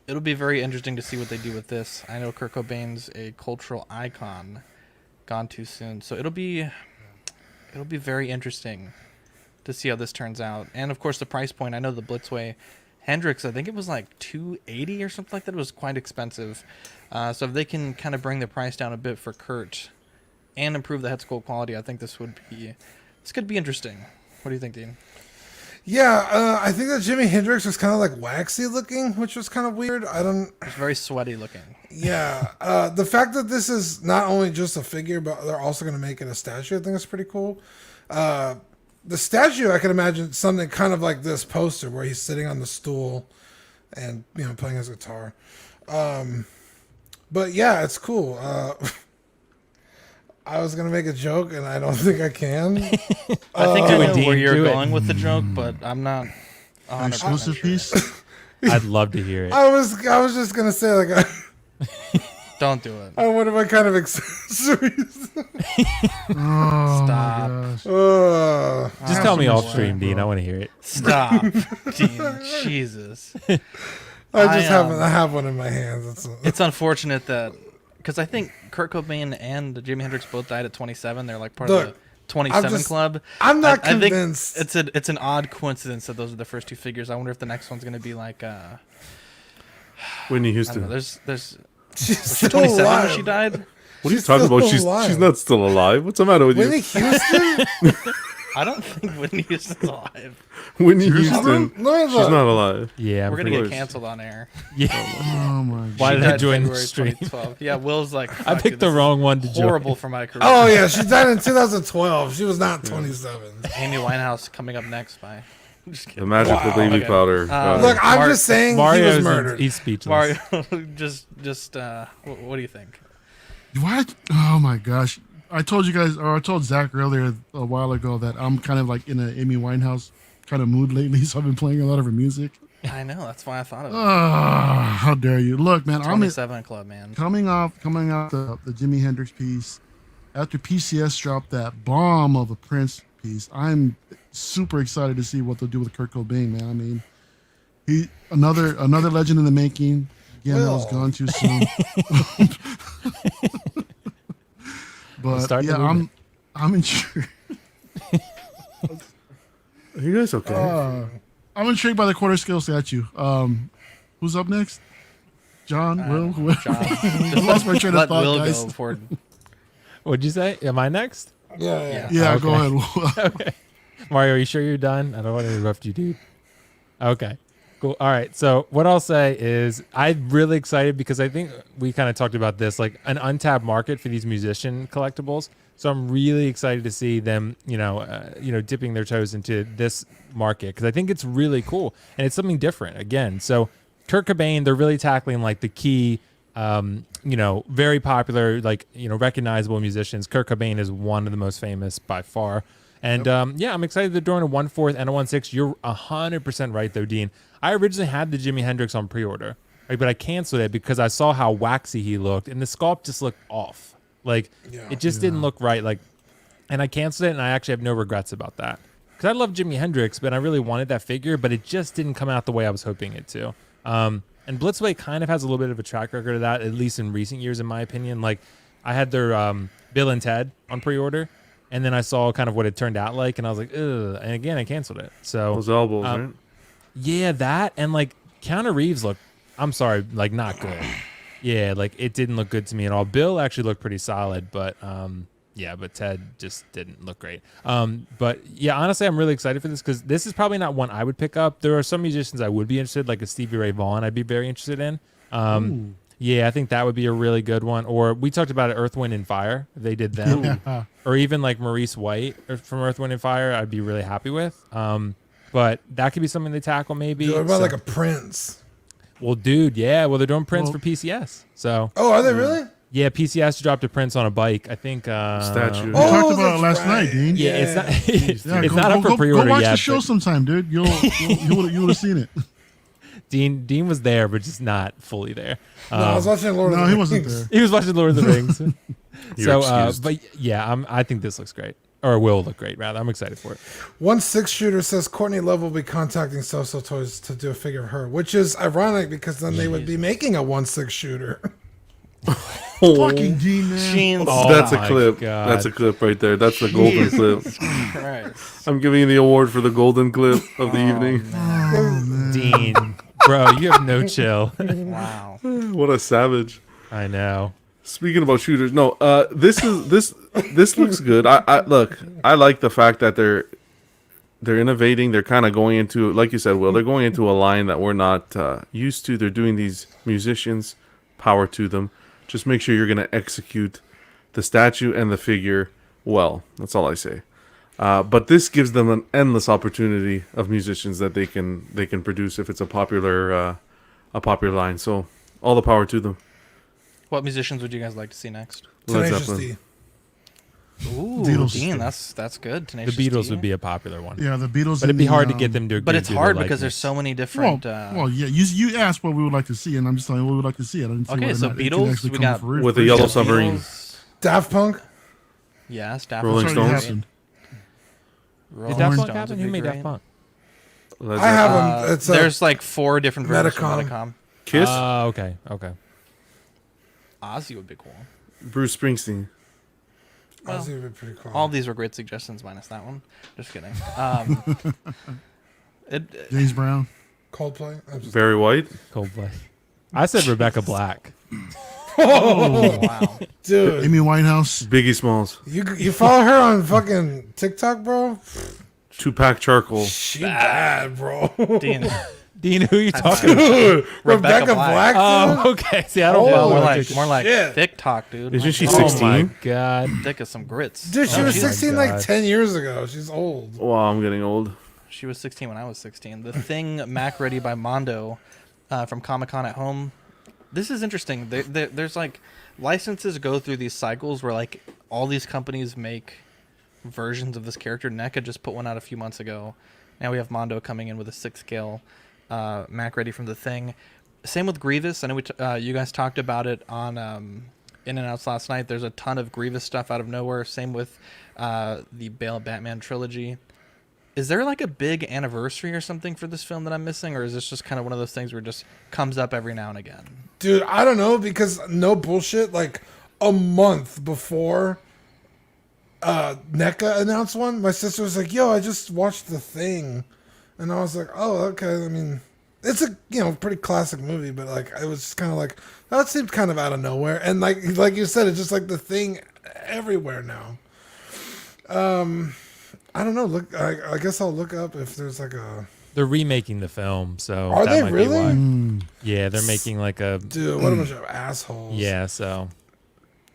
It'll be very interesting to see what they do with this. I know Kurt Cobain's a cultural icon, gone too soon. So it'll be very interesting to see how this turns out. And of course the price point. I know the Blitzway Hendrix, I think it was like $280 or something like that. It was quite expensive. So if they can kind of bring the price down a bit for Kurt and improve the head sculpt quality, I think this could be interesting. What do you think, Dean? Yeah, I think that Jimi Hendrix was kind of like waxy looking, which was kind of weird. It's very sweaty looking. Yeah, the fact that this is not only just a figure, but they're also going to make it a statue, I think is pretty cool. The statue, I can imagine something kind of like this poster where he's sitting on the stool and, playing his guitar. But yeah, it's cool. I was going to make a joke and I don't think I can. I think I know where you're going with the joke, but I'm not 100% exclusive sure. piece? I'd love to hear it. I was just going to say, like, Don't do it. I wonder what kind of accessories. Stop. Just tell me off stream, Dean. I want to hear it. Stop, Dean. Jesus. I have one in my hands. It's unfortunate that, because I think Kurt Cobain and Jimi Hendrix both died at 27. They're like part of the 27 club. I'm not I convinced. think it's an odd coincidence that those are the first two figures. I wonder if the next one's going to be like Whitney I Houston. don't know, there's She's was she still 27 when alive. she died? What are you talking about? She's not still alive. What's the matter with Whitney you? Houston? I don't think Whitney Houston's alive. Whitney Seriously? Houston, No, she's not alive. Yeah, We're I'm gonna pretty- get canceled on air. Yeah. Oh my Why god. did I Died join the February stream? 2012. Yeah, Will's like, I "Fuck, picked dude, the this wrong is one to join. horrible for my career. Oh yeah, she died in 2012. She was not 27. Amy Winehouse coming up next by. Just kidding. The magical baby Okay. powder. Look, I'm just saying he Mario's was murdered. he's speechless. Mario, what do you think? What? Oh my gosh. I told you guys, or I told Zach earlier a while ago that I'm kind of like in an Amy Winehouse kind of mood lately, so I've been playing a lot of her music. I know, that's why I thought of it. How dare you? Look, man, I'm 27 Club, man. coming off the Jimi Hendrix piece. After PCS dropped that bomb of a Prince piece, I'm super excited to see what they'll do with Kurt Cobain, man. I mean, he another legend in the making. Again, that was gone too soon. But yeah, I'm intrigued. Are you guys okay? I'm intrigued by the quarter scale statue. Who's up next? John, Will, whoever. John. I lost my train of Let thought, Will guys. go before. What'd you say? Am I next? Yeah. Yeah, Okay. go ahead. Okay. Mario, are you sure you're done? I don't want to interrupt you, dude. Okay. Cool. All right. So what I'll say is I'm really excited because I think we kind of talked about this, like an untapped market for these musician collectibles. So I'm really excited to see them, dipping their toes into this market because I think it's really cool and it's something different again. So Kurt Cobain, they're really tackling like the key, very popular, recognizable musicians. Kurt Cobain is one of the most famous by far. And I'm excited they're doing a 1/4 and a 1/6. You're 100% right though, Dean. I originally had the Jimi Hendrix on pre-order, right, but I canceled it because I saw how waxy he looked and the sculpt just looked off. It just didn't look right. And I canceled it, and I actually have no regrets about that because I love Jimi Hendrix, but I really wanted that figure, but it just didn't come out the way I was hoping it to. And Blitzway kind of has a little bit of a track record of that, at least in recent years, in my opinion. Like I had their Bill and Ted on pre-order, and then I saw kind of what it turned out like, and I was like, ugh. And again, I canceled it. So Those elbows, right? Yeah, that and Keanu Reeves looked. I'm sorry, not good. Yeah, it didn't look good to me at all. Bill actually looked pretty solid, but but Ted just didn't look great. But yeah, honestly, I'm really excited for this because this is probably not one I would pick up. There are some musicians I would be interested, like a Stevie Ray Vaughan. I'd be very interested in. Yeah, I think that would be a really good one. Or we talked about it, Earth, Wind, and Fire. If they did them, or even like Maurice White from Earth, Wind, and Fire. I'd be really happy with. But that could be something they tackle maybe. What about like a Prince? Well, dude, yeah. Well, they're doing Prince for PCS. So. Oh, are they really? Yeah, PCS dropped a Prince on a bike. I think. Statue. We talked about it last night, Dean. Yeah, it's not. It's go, not up go, for pre-order go watch yet. the show sometime, dude. You would have seen it. Dean was there, but just not fully there. No, I was watching Lord of the Rings. he wasn't there. He was watching Lord of the Rings. You're So, excused. but yeah, I think this looks great, or will look great. Rather, I'm excited for it. 1/6 shooter says Courtney Love will be contacting So Toys to do a figure of her, which is ironic because then they would be making a 1/6 shooter. Fucking Dean, man. That's a my clip. God. That's a clip right there. That's the golden clip. Christ. I'm giving you the award for the golden clip of the evening. Dean, bro, you have no chill. Wow. What a savage. I know. Speaking about shooters, no, this looks good. I like the fact that they're innovating. They're kind of going into, like you said, Will, they're going into a line that we're not used to. They're doing these musicians, power to them. Just make sure you're going to execute the statue and the figure well. That's all I say. But this gives them an endless opportunity of musicians that they can produce if it's a popular line. So all the power to them. What musicians would you guys like to see next? Led Tenacious Zeppelin. D. Ooh, Beatles. Dean, that's good. The Tenacious Beatles D. would be a popular one. Yeah, the Beatles. But it'd and be the, hard to get them to. But it's do the hard because likeness. there's so many different. Well, yeah. You asked what we would like to see, and I'm just telling you what we would like to see. I didn't see Okay, whether or so not it can Beatles, actually we come got- for With the fruition. Yellow Submarine. Daft Punk. Yeah, Daft Rolling It's already Stones? happened. Did Daft Punk happen? Who made Daft Punk? Led I have Zeppelin. them. It's There's like 4 different versions Metacom. of Metacom. Kiss, Okay. Ozzy would be cool. Bruce Springsteen. Ozzy would be pretty cool. All these were great suggestions, minus that one. Just kidding. James Brown. Coldplay. I'm just- Barry White. Coldplay. I said Rebecca Black. Oh, wow. dude. Amy Winehouse. Biggie Smalls. You follow her on fucking TikTok, bro? 2-pack charcoal. She bad, bro. Dean, who you talking about? Dude, Rebecca Black. Dude. Oh, okay. See, I don't well, know. more like shit. thick talk, dude. Isn't she Oh 16? my god. Thick as some grits. Dude, she Oh, was she's- 16 like God. 10 years ago. She's old. Wow, I'm getting old. She was 16 when I was 16. The Thing Mac Ready by Mondo from Comic Con at Home. This is interesting. There's like licenses go through these cycles where like all these companies make versions of this character. NECA just put one out a few months ago. Now we have Mondo coming in with a 6-scale Mac Ready from The Thing. Same with Grievous. I know you guys talked about it on In and Outs last night. There's a ton of Grievous stuff out of nowhere. Same with the Bale Batman trilogy. Is there like a big anniversary or something for this film that I'm missing, or is this just kind of one of those things where it just comes up every now and again? Dude, I don't know, because no bullshit, like a month before NECA announced one, my sister was like, yo, I just watched The Thing. And I was like, oh, okay. I mean, it's a pretty classic movie, but like it was just kind of like, that seemed kind of out of nowhere. And like you said, it's just like The Thing everywhere now. I don't know. Look, I guess I'll look up if there's like a. They're remaking the film, so Are that they might be really? why. Yeah, they're making like a. Dude, what a bunch of assholes. Yeah, so.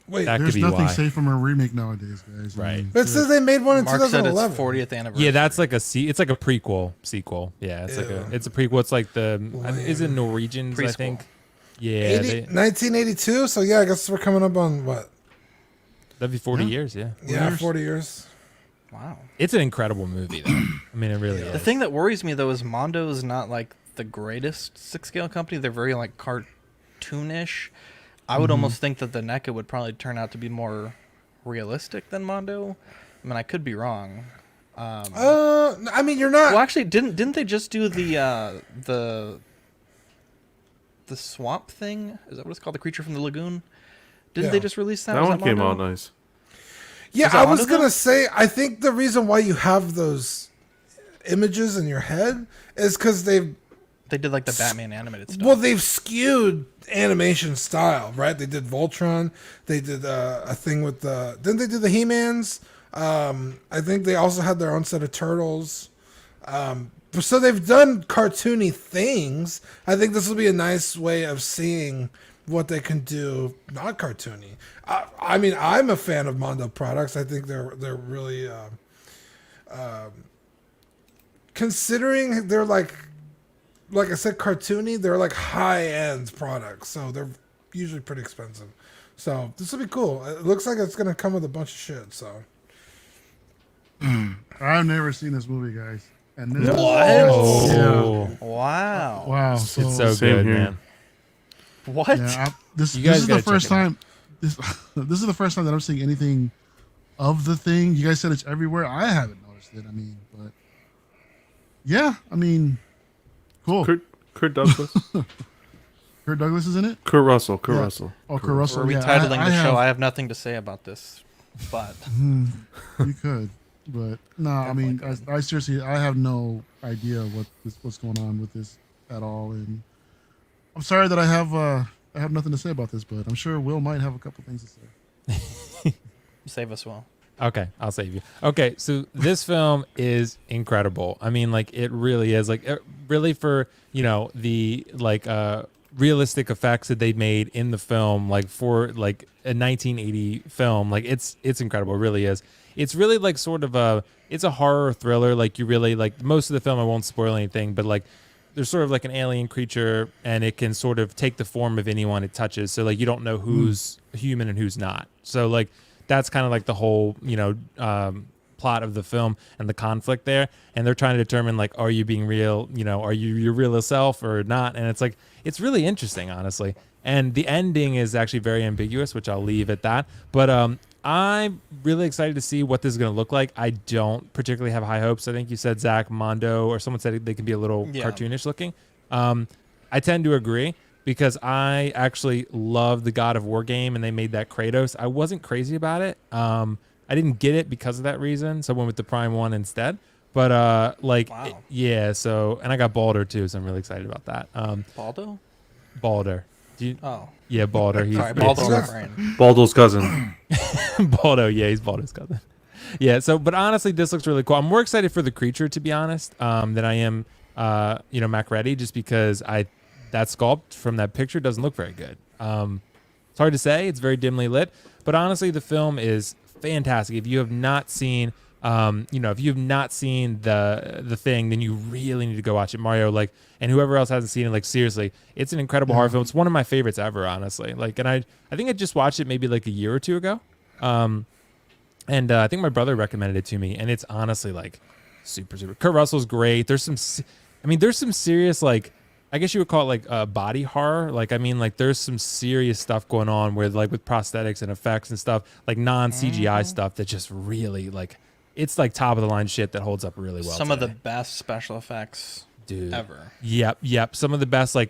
Wait, that There's could be nothing why. safe from a remake nowadays, guys. I Right. mean, But it says they made one in Mark said 2011. it's 40th anniversary. Yeah, that's like it's like a prequel sequel. Yeah, it's like it's a prequel. It's like is it Norwegians? I Preschool. think. Yeah, 1982. So yeah, I guess we're coming up on what? that'd be 40 years. Yeah. Yeah, 40 years. Wow. It's an incredible movie, though. I mean, it really is. The thing that worries me though is Mondo is not like the greatest 6-scale company. They're very like cartoonish. I would almost think that the NECA would probably turn out to be more realistic than Mondo. I mean, I could be wrong. I mean, you're not. Well, actually, didn't they just do the swamp thing? Is that what it's called? The creature from the lagoon? Didn't they just release that? That Was one came Mondo? out nice. Yeah, Was that I was Mondo, though? gonna say. I think the reason why you have those images in your head is because they've. They did like the Batman animated stuff. Well, they've skewed animation style, right? They did Voltron. They did a thing with the. Didn't they do the He-Mans? I think they also had their own set of Turtles. So they've done cartoony things. I think this will be a nice way of seeing what they can do not cartoony. I mean, I'm a fan of Mondo products. I think they're really considering they're like I said, cartoony. They're like high end products, so they're usually pretty expensive. So this will be cool. It looks like it's gonna come with a bunch of shit. So I've never seen this movie, guys. And this Oh. Wow. Wow. It's so Same good, here. man. What? Yeah, this You guys is the gotta check first it out. time. This is the first time that I'm seeing anything of The Thing. You guys said it's everywhere. I haven't noticed it. I mean, but yeah, I mean, cool. Kurt Douglas. Kurt Douglas is in it. Kurt Russell. Yeah. Russell. Oh, Kurt Russell. We're Yeah, retitling I the show. have- I have nothing to say about this, but You could, but no. I mean, I seriously, I have no idea what's going on with this at all, and I'm sorry that I have nothing to say about this, but I'm sure Will might have a couple things to say. save us, Will. Okay, I'll save you. Okay, so this film is incredible. I mean, like it really is. Like really for the like realistic effects that they made in the film, like for like a 1980 film, like it's incredible. It really is. It's really like sort of it's a horror thriller. Like you really like most of the film. I won't spoil anything, but like there's sort of like an alien creature, and it can sort of take the form of anyone it touches. So like you don't know who's human and who's not. So like that's kind of like the whole plot of the film and the conflict there. And they're trying to determine like, are you being real? Are you your real self or not? And it's like it's really interesting, honestly. And the ending is actually very ambiguous, which I'll leave at that. But I'm really excited to see what this is going to look like. I don't particularly have high hopes. I think you said Zach Mondo, or someone said they can be a little cartoonish looking. I tend to agree because I actually love the God of War game, and they made that Kratos. I wasn't crazy about it. I didn't get it because of that reason, so I went with the Prime one instead. But yeah. So, and I got Baldur too, so I'm really excited about that. Baldo? Baldur. Yeah, Balder. He's Sorry, Baldo on my brain. Baldo's cousin. Baldo, yeah, he's Baldo's cousin. Yeah, but honestly, this looks really cool. I'm more excited for the creature, to be honest, than I am, Macready, just because that sculpt from that picture doesn't look very good. It's hard to say. It's very dimly lit, but honestly, the film is fantastic. If you have not seen, if you have not seen the Thing, then you really need to go watch it, Mario. And whoever else hasn't seen it, seriously, it's an incredible horror film. It's one of my favorites ever, honestly. And I think I just watched it maybe a year or two ago. And I think my brother recommended it to me, and it's honestly super, super. Kurt Russell's great. There's some serious I guess you would call it body horror. There's some serious stuff going on with prosthetics and effects and stuff, non CGI stuff that just really it's top of the line shit that holds up really well. Some of the best special effects, dude, ever. Yep. Some of the best non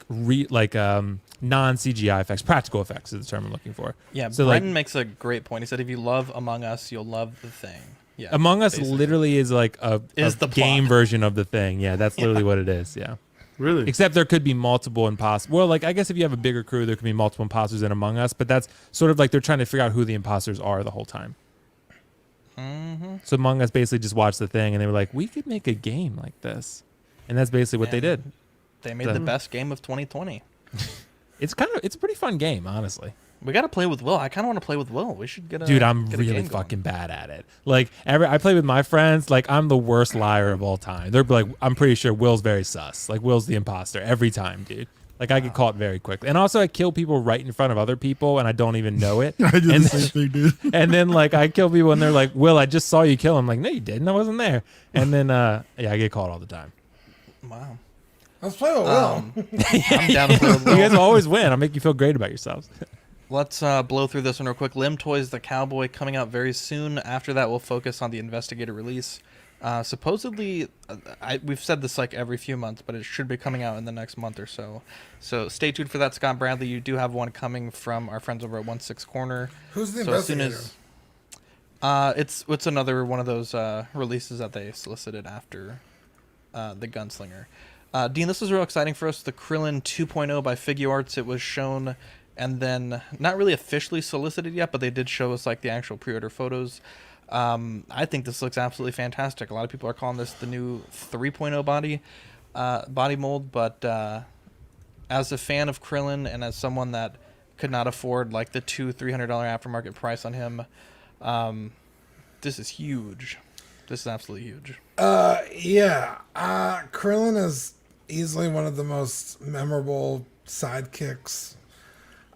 CGI effects, practical effects is the term I'm looking for. Yeah, so Brendan makes a great point. He said, if you love Among Us, you'll love The Thing. Yeah, Among Us literally is a the game version of The Thing. Yeah, that's literally what it is. Yeah. Really? Except there could be multiple imposters. Well, I guess if you have a bigger crew, there could be multiple imposters in Among Us, but that's sort of they're trying to figure out who the imposters are the whole time. Mm-hmm. So Among Us basically just watched The Thing, and they were like, we could make a game like this. And that's basically what they did. They made the best game of 2020. It's a pretty fun game, honestly. We got to play with Will. I kind of want to play with Will. We should get a Dude, I'm really fucking bad at it. I play with my friends. I'm the worst liar of all time. They're I'm pretty sure Will's very sus. Will's the imposter every time, dude. I get caught very quickly. And also, I kill people right in front of other people, and I don't even know it. I do the same thing, dude. And then, I kill people, and they're like, Will, I just saw you kill him. I'm like, no, you didn't. I wasn't there. And then, I get caught all the time. Wow. Let's play with Will. I'm down to play with Will. You guys always win. I'll make you feel great about yourselves. Let's blow through this one real quick. Lim Toys The Cowboy coming out very soon. After that, we'll focus on the Investigator release. Supposedly, we've said this every few months, but it should be coming out in the next month or so. So stay tuned for that, Scott Bradley. You do have one coming from our friends over at 1/6 Corner. Who's the Investigator? It's another one of those releases that they solicited after the Gunslinger. Dean, this is real exciting for us. The Krillin 2.0 by Figuarts. It was shown and then not really officially solicited yet, but they did show us the actual pre-order photos. I think this looks absolutely fantastic. A lot of people are calling this the new 3.0 body mold, but as a fan of Krillin and as someone that could not afford the $200-300 aftermarket price on him, this is huge. This is absolutely huge. Krillin is easily one of the most memorable sidekicks.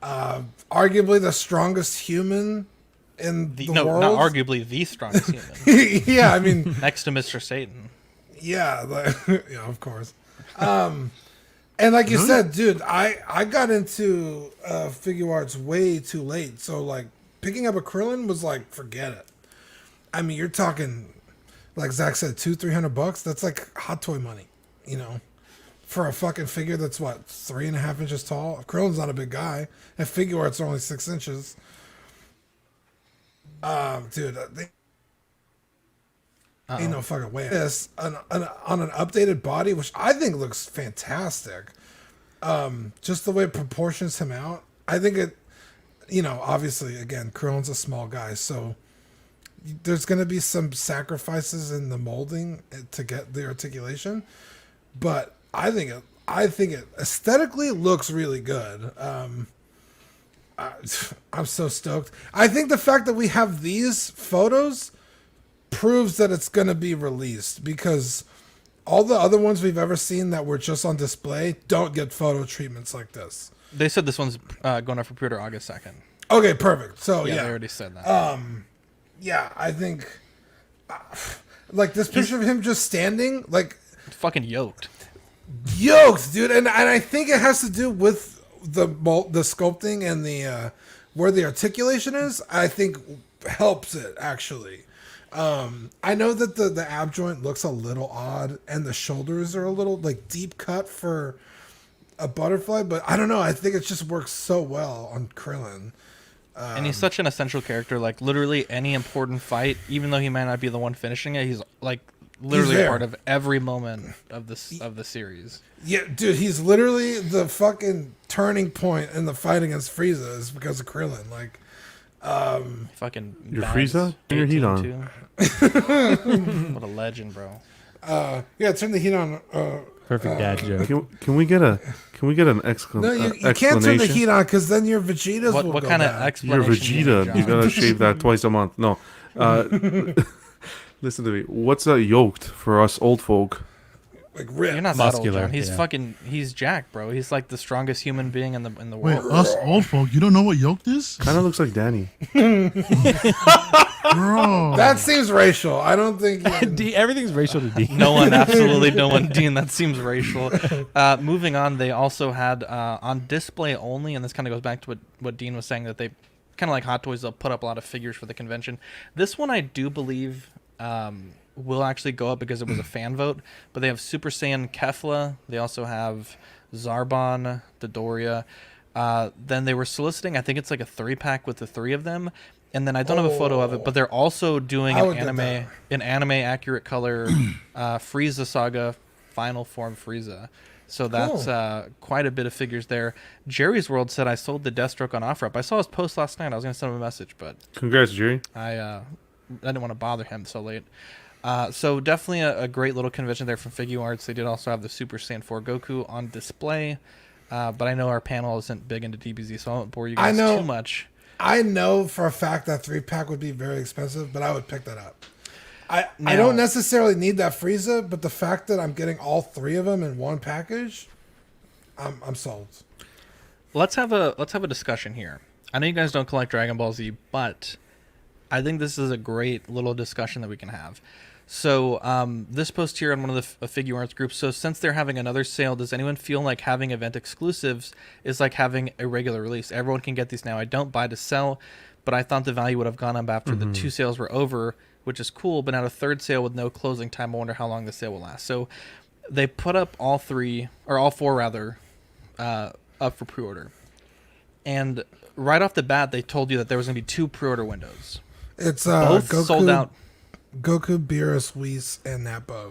Arguably the strongest human in the world. Not arguably the strongest human. Yeah, I mean, next to Mr. Satan. Yeah, yeah, of course. And like you said, dude, I got into Figuarts way too late. So picking up a Krillin was forget it. I mean, you're talking, like Zach said, $200-300. That's hot toy money, for a fucking figure that's 3.5 inches tall. Krillin's not a big guy, and Figuarts are only 6 inches. Dude, ain't no fucking way. This on an updated body, which I think looks fantastic. Just the way it proportions him out, I think it. Obviously, again, Krillin's a small guy, so there's going to be some sacrifices in the molding to get the articulation, but I think it aesthetically looks really good. I'm so stoked. I think the fact that we have these photos proves that it's going to be released, because all the other ones we've ever seen that were just on display don't get photo treatments like this. They said this one's going up for pre-order August 2nd. Okay, perfect. So yeah, they already said that. Yeah, I think this picture of him just standing, fucking yoked, dude, and I think it has to do with the sculpting and the where the articulation is. I think helps it actually. I know that the ab joint looks a little odd and the shoulders are a little deep cut for a butterfly, but I don't know. I think it just works so well on Krillin. And he's such an essential character. Literally any important fight, even though he might not be the one finishing it, he's literally there. part of every moment of the series. Yeah, dude, he's literally the fucking turning point in the fight against Frieza is because of Krillin. Like, fucking Your bags Frieza? Turn your heat on. too. What a legend, bro. yeah, turn the heat on. Perfect dad joke. Can we get an No, explanation? you can't turn the heat on because then your Vegetas will What go kind of bad. Your explanation? do Vegeta, need, you John? gotta shave that twice a month. No, listen to me. What's yoked for us old folk? Like ripped. You're not Muscular, that old, John. yeah. He's Jack, bro. He's like the strongest human being in the Wait, world. us old folk, you don't know what yoked is? Kind of looks like Danny. Bro. That seems racial. I don't think. Everything's racial to D. No one, absolutely no one, Dean. That seems racial. Moving on, they also had on display only, and this kind of goes back to what Dean was saying, that they kind of like Hot Toys, they'll put up a lot of figures for the convention. This one I do believe will actually go up because it was a fan vote, but they have Super Saiyan Kefla. They also have Zarbon, Dodoria. Then they were soliciting, I think it's like a 3-pack with the 3 of them. And then I don't have a photo of it, but they're also doing an anime accurate color Frieza Saga Final Form Frieza. So that's quite a bit of figures there. Jerry's World said, I sold the Deathstroke on OfferUp. I saw his post last night. I was going to send him a message, but Congrats, Jerry. I didn't want to bother him so late. So definitely a great little convention there from Figuarts. They did also have the Super Saiyan 4 Goku on display. But I know our panel isn't big into DBZ, so I won't bore you guys too much. I know for a fact that 3-pack would be very expensive, but I would pick that up. I don't necessarily need that Frieza, but the fact that I'm getting all 3 of them in one package, I'm sold. Let's have a discussion here. I know you guys don't collect Dragon Ball Z, but I think this is a great little discussion that we can have. So this post here on one of the Figuarts groups. So since they're having another sale, does anyone feel like having event exclusives is like having a regular release? Everyone can get these now. I don't buy to sell, but I thought the value would have gone up after the 2 sales were over, which is cool. But now a 3rd sale with no closing time, I wonder how long the sale will last. So they put up all 4 rather, up for pre-order. And right off the bat, they told you that there was going to be 2 pre-order windows. It's both Goku, sold out. Goku, Beerus, Whis, and Nappa.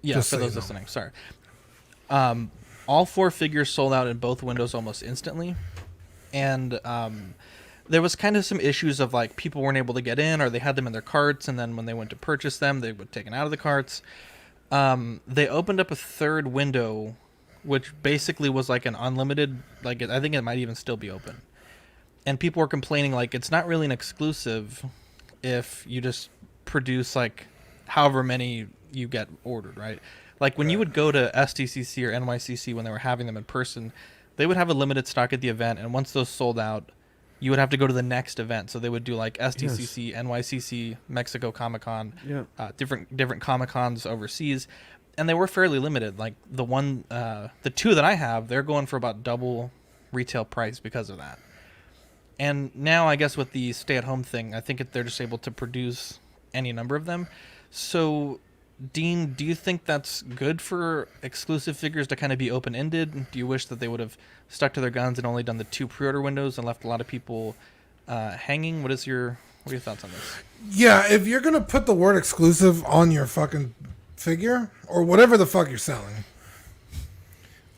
Yeah, Just for so those you know. listening. Sorry. All 4 figures sold out in both windows almost instantly. And there was kind of some issues of like people weren't able to get in, or they had them in their carts, and then when they went to purchase them, they were taken out of the carts. They opened up a 3rd window, which basically was like an unlimited, like I think it might even still be open. And people were complaining like it's not really an exclusive if you just produce like however many you get ordered, right? Like when you would go to STCC or NYCC when they were having them in person, they would have a limited stock at the event, and once those sold out, you would have to go to the next event. So they would do like STCC, NYCC, Mexico Comic Con, different Comic Cons overseas, and they were fairly limited. Like the 2 that I have, they're going for about double retail price because of that. And now I guess with the stay-at-home thing, I think they're just able to produce any number of them. So, Dean, do you think that's good for exclusive figures to kind of be open-ended? Do you wish that they would have stuck to their guns and only done the 2 pre-order windows and left a lot of people hanging? What are your thoughts on this? Yeah, if you're gonna put the word exclusive on your fucking figure or whatever the fuck you're selling,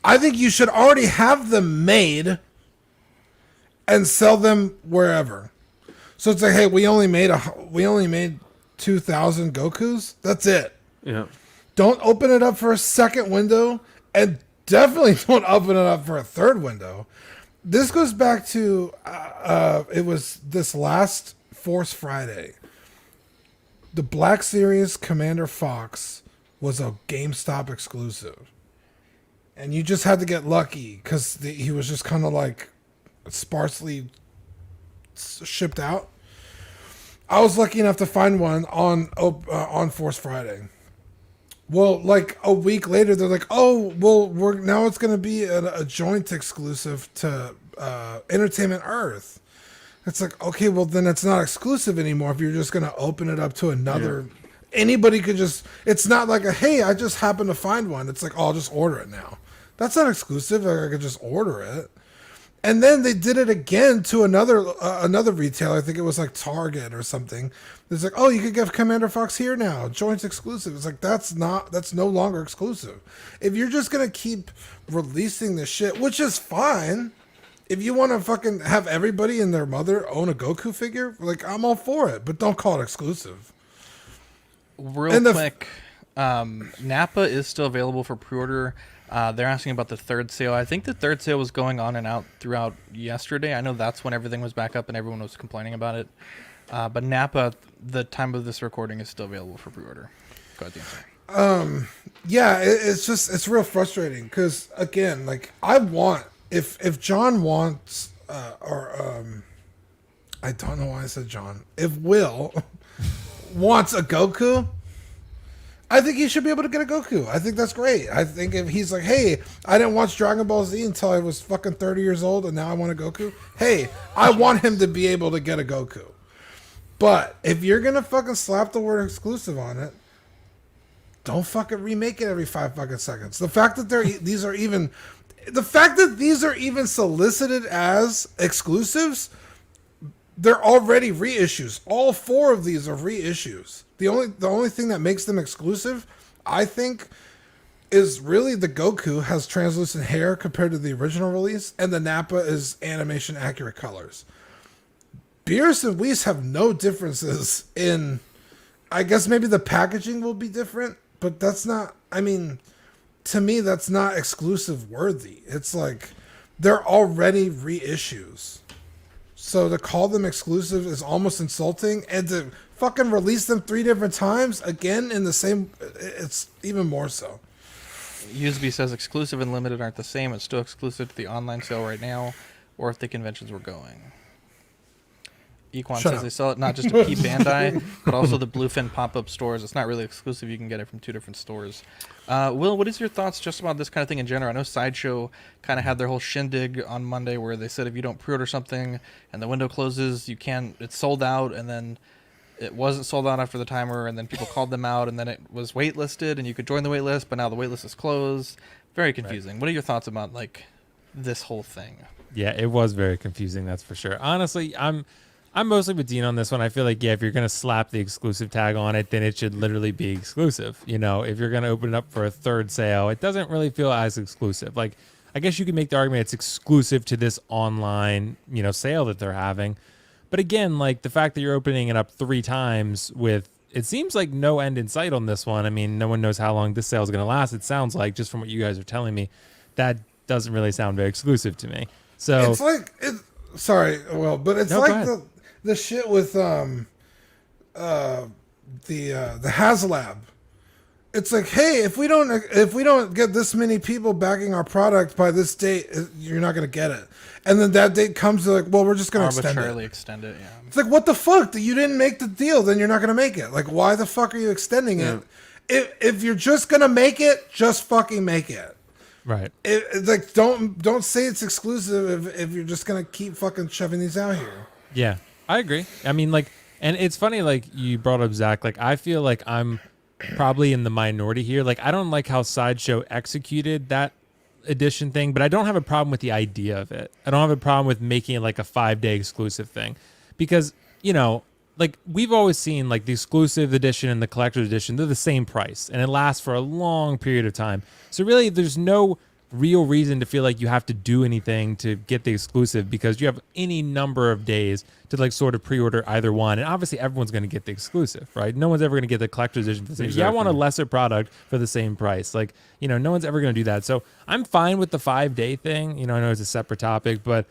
I think you should already have them made and sell them wherever. So it's like, hey, we only made 2,000 Gokus. That's it. Yeah. Don't open it up for a 2nd window, and definitely don't open it up for a 3rd window. This goes back to it was this last Force Friday. The Black Series Commander Fox was a GameStop exclusive, and you just had to get lucky because he was just kind of like sparsely shipped out. I was lucky enough to find one on Force Friday. Well, like a week later, they're like, "Oh, well, now it's going to be a joint exclusive to Entertainment Earth." It's like, okay, well then it's not exclusive anymore. If you're just going to open it up to another, anybody could just. It's not like hey, I just happened to find one. It's like, oh, I'll just order it now. That's not exclusive. I could just order it. And then they did it again to another retailer. I think it was like Target or something. It's like, oh, you could get Commander Fox here now. Joint's exclusive. It's like, that's no longer exclusive. If you're just going to keep releasing this shit, which is fine. If you want to fucking have everybody and their mother own a Goku figure, like, I'm all for it. But don't call it exclusive. Real quick, Nappa is still available for pre-order. They're asking about the third sale. I think the third sale was going on and out throughout yesterday. I know that's when everything was back up and everyone was complaining about it. But Nappa, the time of this recording, is still available for pre-order. Go ahead, yeah, it's real frustrating because, again, like, I want, if John wants, I don't know why I said John. If Will wants a Goku, I think he should be able to get a Goku. I think that's great. I think if he's like, hey, I didn't watch Dragon Ball Z until I was fucking 30 years old and now I want a Goku. Hey, I want him to be able to get a Goku. But if you're going to fucking slap the word exclusive on it, don't fucking remake it every 5 fucking seconds. The fact that these are even solicited as exclusives, they're already reissues. All 4 of these are reissues. The only thing that makes them exclusive, I think, is really the Goku has translucent hair compared to the original release, and the Nappa is animation accurate colors. Beerus and Whis have no differences in, I guess maybe the packaging will be different, but that's not, I mean, to me, that's not exclusive worthy. It's like, they're already reissues. So to call them exclusive is almost insulting, and to fucking release them 3 different times again in the same, it's even more so. USB says exclusive and limited aren't the same. It's still exclusive to the online sale right now, or if the conventions were going. Equan says they sell it not just to Pete Bandai, but also the Bluefin pop-up stores. It's not really exclusive. You can get it from 2 different stores. Will, what is your thoughts just about this kind of thing in general? I know Sideshow kind of had their whole shindig on Monday where they said if you don't pre-order something and the window closes, it's sold out, and then it wasn't sold out after the timer, and then people called them out, and then it was waitlisted, and you could join the waitlist, but now the waitlist is closed. Very confusing. Right. What are your thoughts about like this whole thing? Yeah, it was very confusing. That's for sure. Honestly, I'm mostly with Dean on this one. I feel like, yeah, if you're going to slap the exclusive tag on it, then it should literally be exclusive. You know, if you're going to open it up for a third sale, it doesn't really feel as exclusive. Like, I guess you could make the argument it's exclusive to this online, sale that they're having. But again, like the fact that you're opening it up 3 times with, it seems like no end in sight on this one. I mean, no one knows how long this sale is going to last. It sounds like, just from what you guys are telling me, that doesn't really sound very exclusive to me. So it's like, sorry, Will, but it's like the shit with the HasLab. It's like, hey, if we don't get this many people backing our product by this date, you're not gonna get it. And then that date comes, they're like, well, we're just gonna arbitrarily extend it. Yeah. It's like, what the fuck? You didn't make the deal, then you're not gonna make it. Like, why the fuck are you extending it? If you're just gonna make it, just fucking make it. Right. It's like, don't say it's exclusive if you're just gonna keep fucking shoving these out here. Yeah, I agree. I mean, like, and it's funny, like you brought up Zach. Like, I feel like I'm probably in the minority here. Like, I don't like how Sideshow executed that edition thing, but I don't have a problem with the idea of it. I don't have a problem with making it like a 5-day exclusive thing, because like we've always seen, like the exclusive edition and the collector's edition, they're the same price and it lasts for a long period of time. So really, there's no real reason to feel like you have to do anything to get the exclusive, because you have any number of days to like sort of pre-order either one, and obviously everyone's going to get the exclusive, right? No one's ever going to get the collector's edition for the same. Exactly. Yeah, I want a lesser product for the same price. Like, no one's ever going to do that. So I'm fine with the 5-day thing. I know it's a separate topic, but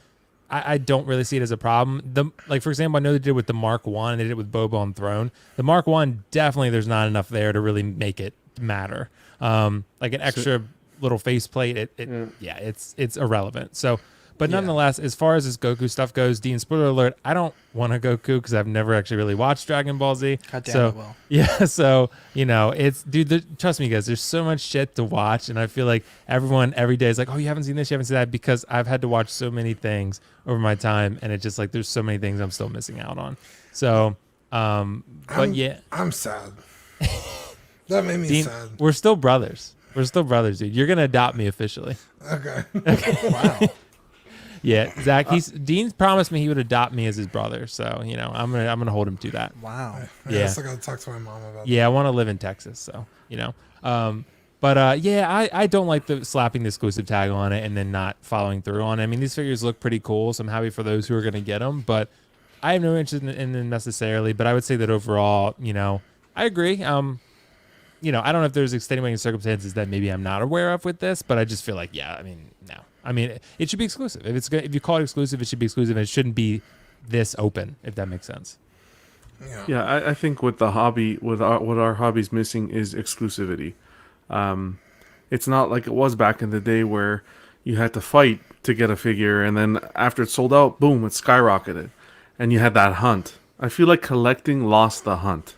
I don't really see it as a problem. Like, for example, I know they did it with the Mark 1, they did it with Boba on Throne. The Mark 1, definitely there's not enough there to really make it matter. Like an extra little faceplate, it's irrelevant. So, but nonetheless, as far as this Goku stuff goes, Dean, spoiler alert, I don't want a Goku because I've never actually really watched Dragon Ball Z. God damn it, Will. Yeah, so, it's, dude, trust me, guys, there's so much shit to watch, and I feel like everyone every day is like, oh, you haven't seen this, you haven't seen that, because I've had to watch so many things over my time, and it's just like, there's so many things I'm still missing out on. So, I'm sad. That made me Dean, sad. We're still brothers. We're still brothers, dude. You're going to adopt me officially. Okay. Wow. Yeah, Zach. Dean's promised me he would adopt me as his brother, so I'm gonna hold him to that. Wow. I still gotta talk to my mom about that. Yeah, I want to live in Texas, so I don't like the slapping the exclusive tag on it and then not following through on it. I mean, these figures look pretty cool, so I'm happy for those who are gonna get them, but I have no interest in them necessarily. But I would say that overall, I agree. I don't know if there's extenuating circumstances that maybe I'm not aware of with this, but I just feel like, no. I mean, it should be exclusive. If you call it exclusive, it should be exclusive. And it shouldn't be this open, if that makes sense. Yeah, I think with the hobby, what our hobby's missing is exclusivity. It's not like it was back in the day where you had to fight to get a figure, and then after it sold out, boom, it skyrocketed, and you had that hunt. I feel like collecting lost the hunt.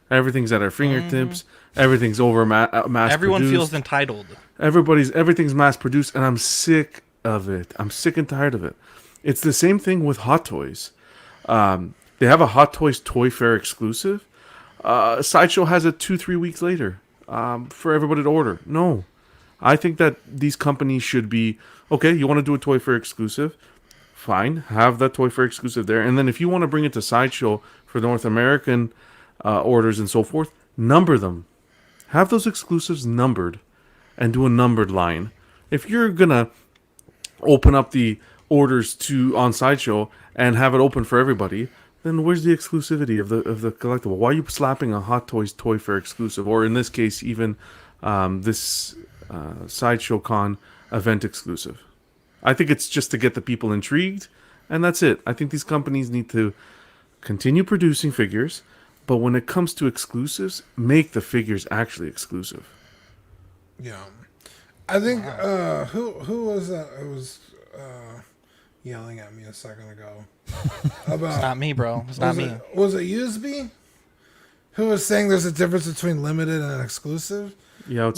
Everything's at our fingertips. Everything's over mass Everyone produced. feels entitled. Everything's mass produced, and I'm sick of it. I'm sick and tired of it. It's the same thing with Hot Toys. They have a Hot Toys Toy Fair exclusive. Sideshow has it 2-3 weeks later for everybody to order. No, I think that these companies should be okay. You want to do a Toy Fair exclusive? Fine, have that Toy Fair exclusive there, and then if you want to bring it to Sideshow for North American orders and so forth, number them. Have those exclusives numbered and do a numbered line. If you're gonna open up the orders on Sideshow and have it open for everybody, then where's the exclusivity of the collectible? Why are you slapping a Hot Toys Toy Fair exclusive, or in this case, even this Sideshow Con event exclusive? I think it's just to get the people intrigued, and that's it. I think these companies need to continue producing figures, but when it comes to exclusives, make the figures actually exclusive. Yeah, I think who was that? It was yelling at me a second ago about. It's not me, bro. It's not me. Was it Usby who was saying there's a difference between limited and exclusive? Yeah,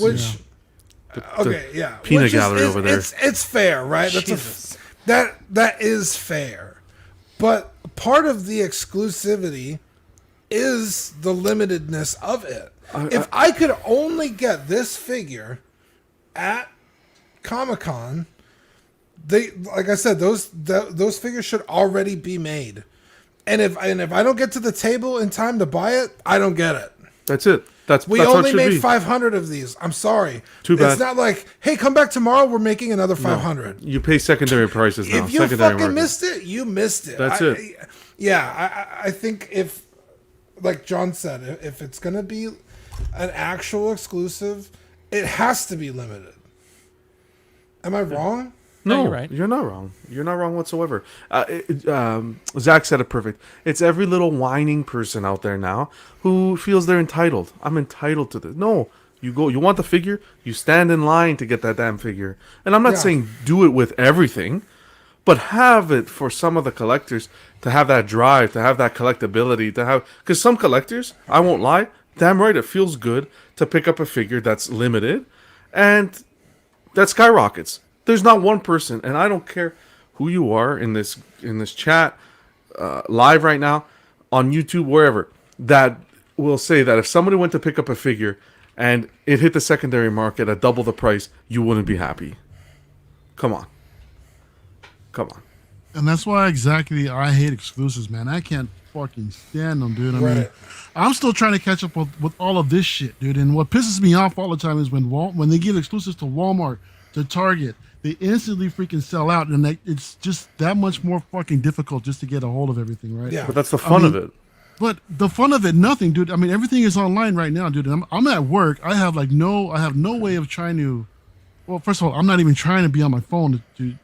yeah. Peanut gallery over there. It's fair, right? That is fair, but part of the exclusivity is the limitedness of it. If I could only get this figure at Comic-Con, like I said, those figures should already be made. And if I don't get to the table in time to buy it, I don't get it. That's it. We only made 500 of these. I'm sorry. Too bad. It's not like, hey, come back tomorrow. We're making another 500. No, you pay secondary prices now. If you missed it, you missed it. That's it. I think if, like John said, if it's going to be an actual exclusive, it has to be limited. Am I wrong? No, you're right. You're not wrong. You're not wrong whatsoever. Zach said it perfect. It's every little whining person out there now who feels they're entitled. I'm entitled to this. No, you want the figure, you stand in line to get that damn figure. And I'm not saying do it with everything, but have it for some of the collectors to have that drive, to have that collectability, because some collectors, I won't lie, damn right, it feels good to pick up a figure that's limited and that skyrockets. There's not one person, and I don't care who you are in this chat, live right now, on YouTube, wherever, that will say that if somebody went to pick up a figure and it hit the secondary market at double the price, you wouldn't be happy. Come on. And that's why I hate exclusives, man. I can't fucking stand them, dude. I mean, I'm still trying to catch up with all of this shit, dude. And what pisses me off all the time is when they give exclusives to Walmart, to Target, they instantly freaking sell out, and it's just that much more fucking difficult just to get a hold of everything, right? Yeah. But that's the fun of it. But the fun of it, nothing, dude. I mean, everything is online right now, dude. I'm at work. I have no way of trying to. Well, first of all, I'm not even trying to be on my phone to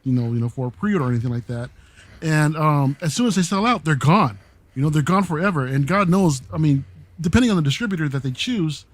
for a pre-order or anything like that. And as soon as they sell out, they're gone. They're gone forever. And God knows, I mean, depending on the distributor that they choose,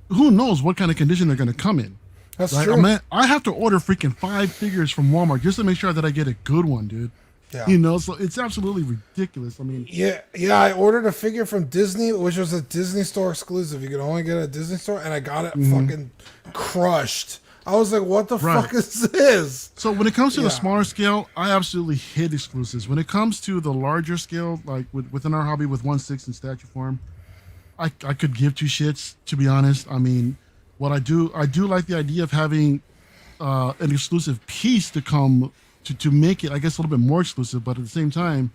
who knows what kind of condition they're going to come in. That's true. I have to order freaking 5 figures from Walmart just to make sure that I get a good one, dude. Yeah. So it's absolutely ridiculous. I mean, yeah. I ordered a figure from Disney, which was a Disney Store exclusive. You could only get it at Disney Store, and I got it fucking crushed. I was like, what the fuck is this? So when it comes to the smaller scale, I absolutely hate exclusives. When it comes to the larger scale, like within our hobby with 1/6 in statue form, I could give two shits, to be honest. I mean, what I do like the idea of having an exclusive piece to come to make it, I guess, a little bit more exclusive. But at the same time,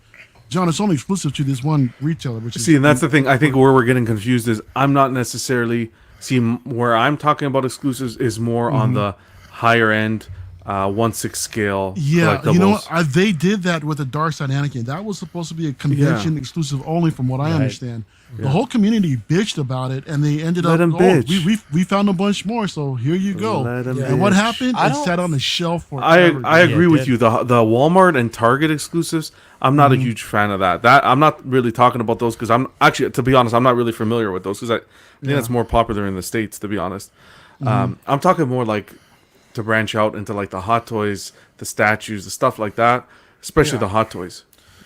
John, it's only exclusive to this one retailer. Which is and that's the thing. I think where we're getting confused is I'm not necessarily where I'm talking about exclusives is more on the higher end 1/6 scale. Yeah, you know what? They did that with the Dark Side Anakin. That was supposed to be a convention exclusive only, from what I understand. The whole community bitched about it, and they ended up. We found a bunch more, so here you go. And what happened? It sat on the shelf for. I agree with you. The Walmart and Target exclusives, I'm not a huge fan of that. I'm not really talking about those because I'm actually, to be honest, I'm not really familiar with those because I think that's more popular in the States, to be honest. I'm talking more like to branch out into like the Hot Toys, the statues, the stuff like that, especially the Hot Toys.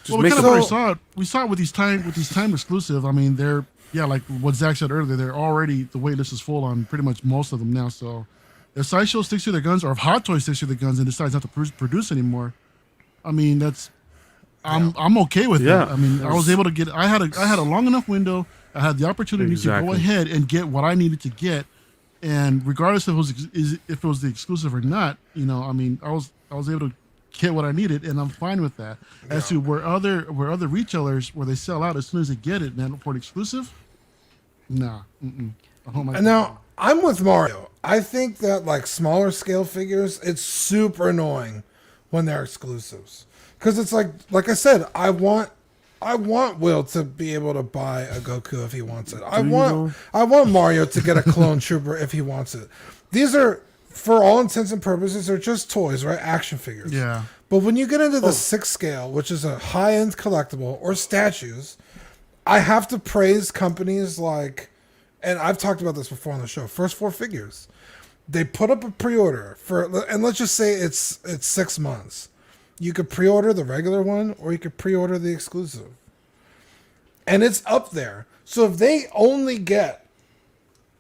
Well, we kind of already saw it. We saw it with these time exclusive. I mean, they're like what Zach said earlier. They're already, the wait list is full on pretty much most of them now. So if Sideshow sticks to their guns, or if Hot Toys sticks to their guns and decides not to produce anymore, I mean, I'm okay with it. I mean, I was able to get. I had a long enough window. I had the opportunity to go ahead and get what I needed to get, and regardless if it was the exclusive or not, you know, I mean, I was able to get what I needed, and I'm fine with that. As to where other retailers where they sell out as soon as they get it, man, for an exclusive, nah. And now I'm with Mario. I think that like smaller scale figures, it's super annoying when they're exclusives, because it's like I said, I want Will to be able to buy a Goku if he wants it. I want Mario to get a clone trooper if he wants it. These are, for all intents and purposes, they're just toys, right? Action figures. Yeah. But when you get into the 6 scale, which is a high-end collectible, or statues, I have to praise companies like, and I've talked about this before on the show, First 4 Figures. They put up a pre-order for, and let's just say it's 6 months. You could pre-order the regular one, or you could pre-order the exclusive. And it's up there. So if they only get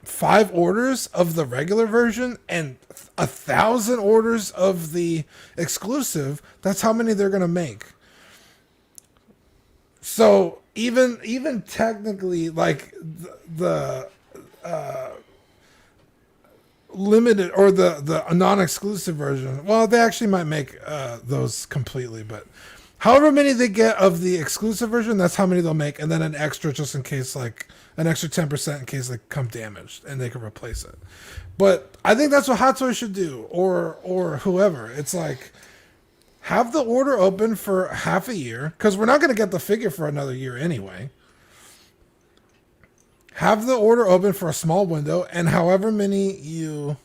5 orders of the regular version and 1,000 orders of the exclusive, that's how many they're gonna make. So even technically, like the limited or the non-exclusive version, well, they actually might make those completely, but however many they get of the exclusive version, that's how many they'll make, and then an extra just in case, like an extra 10% in case they come damaged and they can replace it. But I think that's what Hot Toys should do, or whoever. It's like, have the order open for half a year, because we're not going to get the figure for another year anyway. Have the order open for a small window, and however many you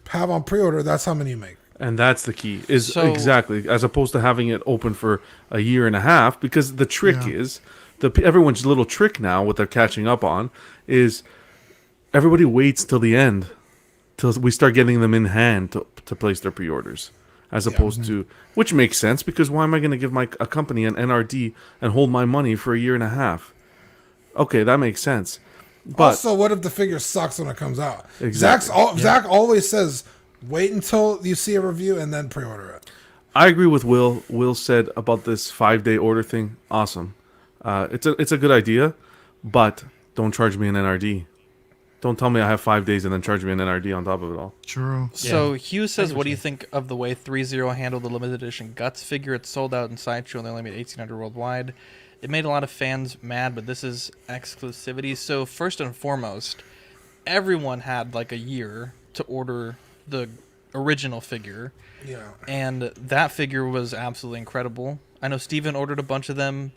have on pre-order, that's how many you make. And that's the key, exactly, as opposed to having it open for a year and a half, because the trick is, everyone's little trick now, what they're catching up on, is everybody waits till the end, till we start getting them in hand to place their pre-orders, as opposed to, which makes sense, because why am I going to give a company an NRD and hold my money for a year and a half? Okay, that makes sense. But also, what if the figure sucks when it comes out? Exactly. Zach always says, wait until you see a review and then pre-order it. I agree with Will. Will said about this 5-day order thing. Awesome. It's a good idea, but don't charge me an NRD. Don't tell me I have 5 days and then charge me an NRD on top of it all. True. So Hugh says, what do you think of the way ThreeZero handled the limited edition Guts figure? It's sold out in Sideshow and they only made 1,800 worldwide. It made a lot of fans mad, but this is exclusivity. So first and foremost, everyone had like a year to order the original figure. Yeah. And that figure was absolutely incredible. I know Steven ordered a bunch of them.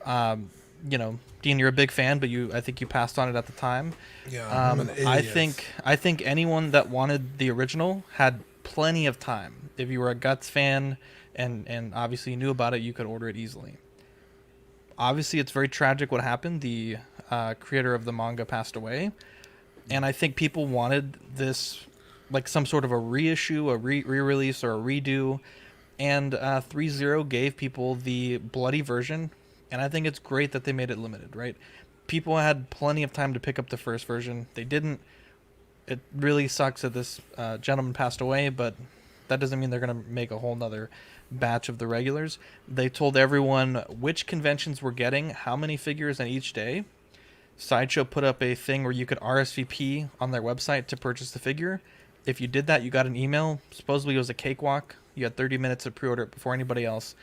You know, Dean, you're a big fan, but I think you passed on it at the time. Yeah, I'm an idiot. I think anyone that wanted the original had plenty of time. If you were a Guts fan and obviously you knew about it, you could order it easily. Obviously, it's very tragic what happened. The creator of the manga passed away, and I think people wanted this, like some sort of a reissue, a re-release, or a redo, and ThreeZero gave people the bloody version, and I think it's great that they made it limited, right? People had plenty of time to pick up the first version. They didn't. It really sucks that this gentleman passed away, but that doesn't mean they're going to make a whole nother batch of the regulars. They told everyone which conventions were getting how many figures on each day. Sideshow put up a thing where you could RSVP on their website to purchase the figure. If you did that, you got an email. Supposedly it was a cakewalk. You had 30 minutes to pre-order it before anybody else.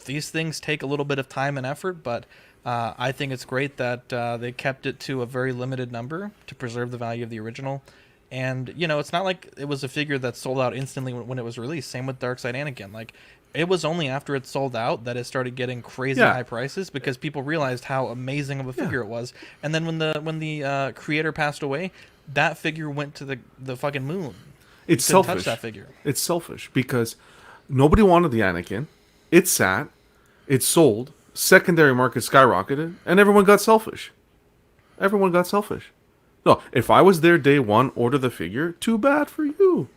These things take a little bit of time and effort, but I think it's great that they kept it to a very limited number to preserve the value of the original. And, you know, it's not like it was a figure that sold out instantly when it was released. Same with Darkseid Anakin. Like, it was only after it sold out that it started getting crazy high prices because people realized how amazing of a figure it was. And then when the creator passed away, that figure went to the fucking moon. It's Couldn't selfish. touch that figure. It's selfish because nobody wanted the Anakin. It sat. It sold. Secondary market skyrocketed, and everyone got selfish. Everyone got selfish. No, if I was there day one, order the figure. Too bad for you,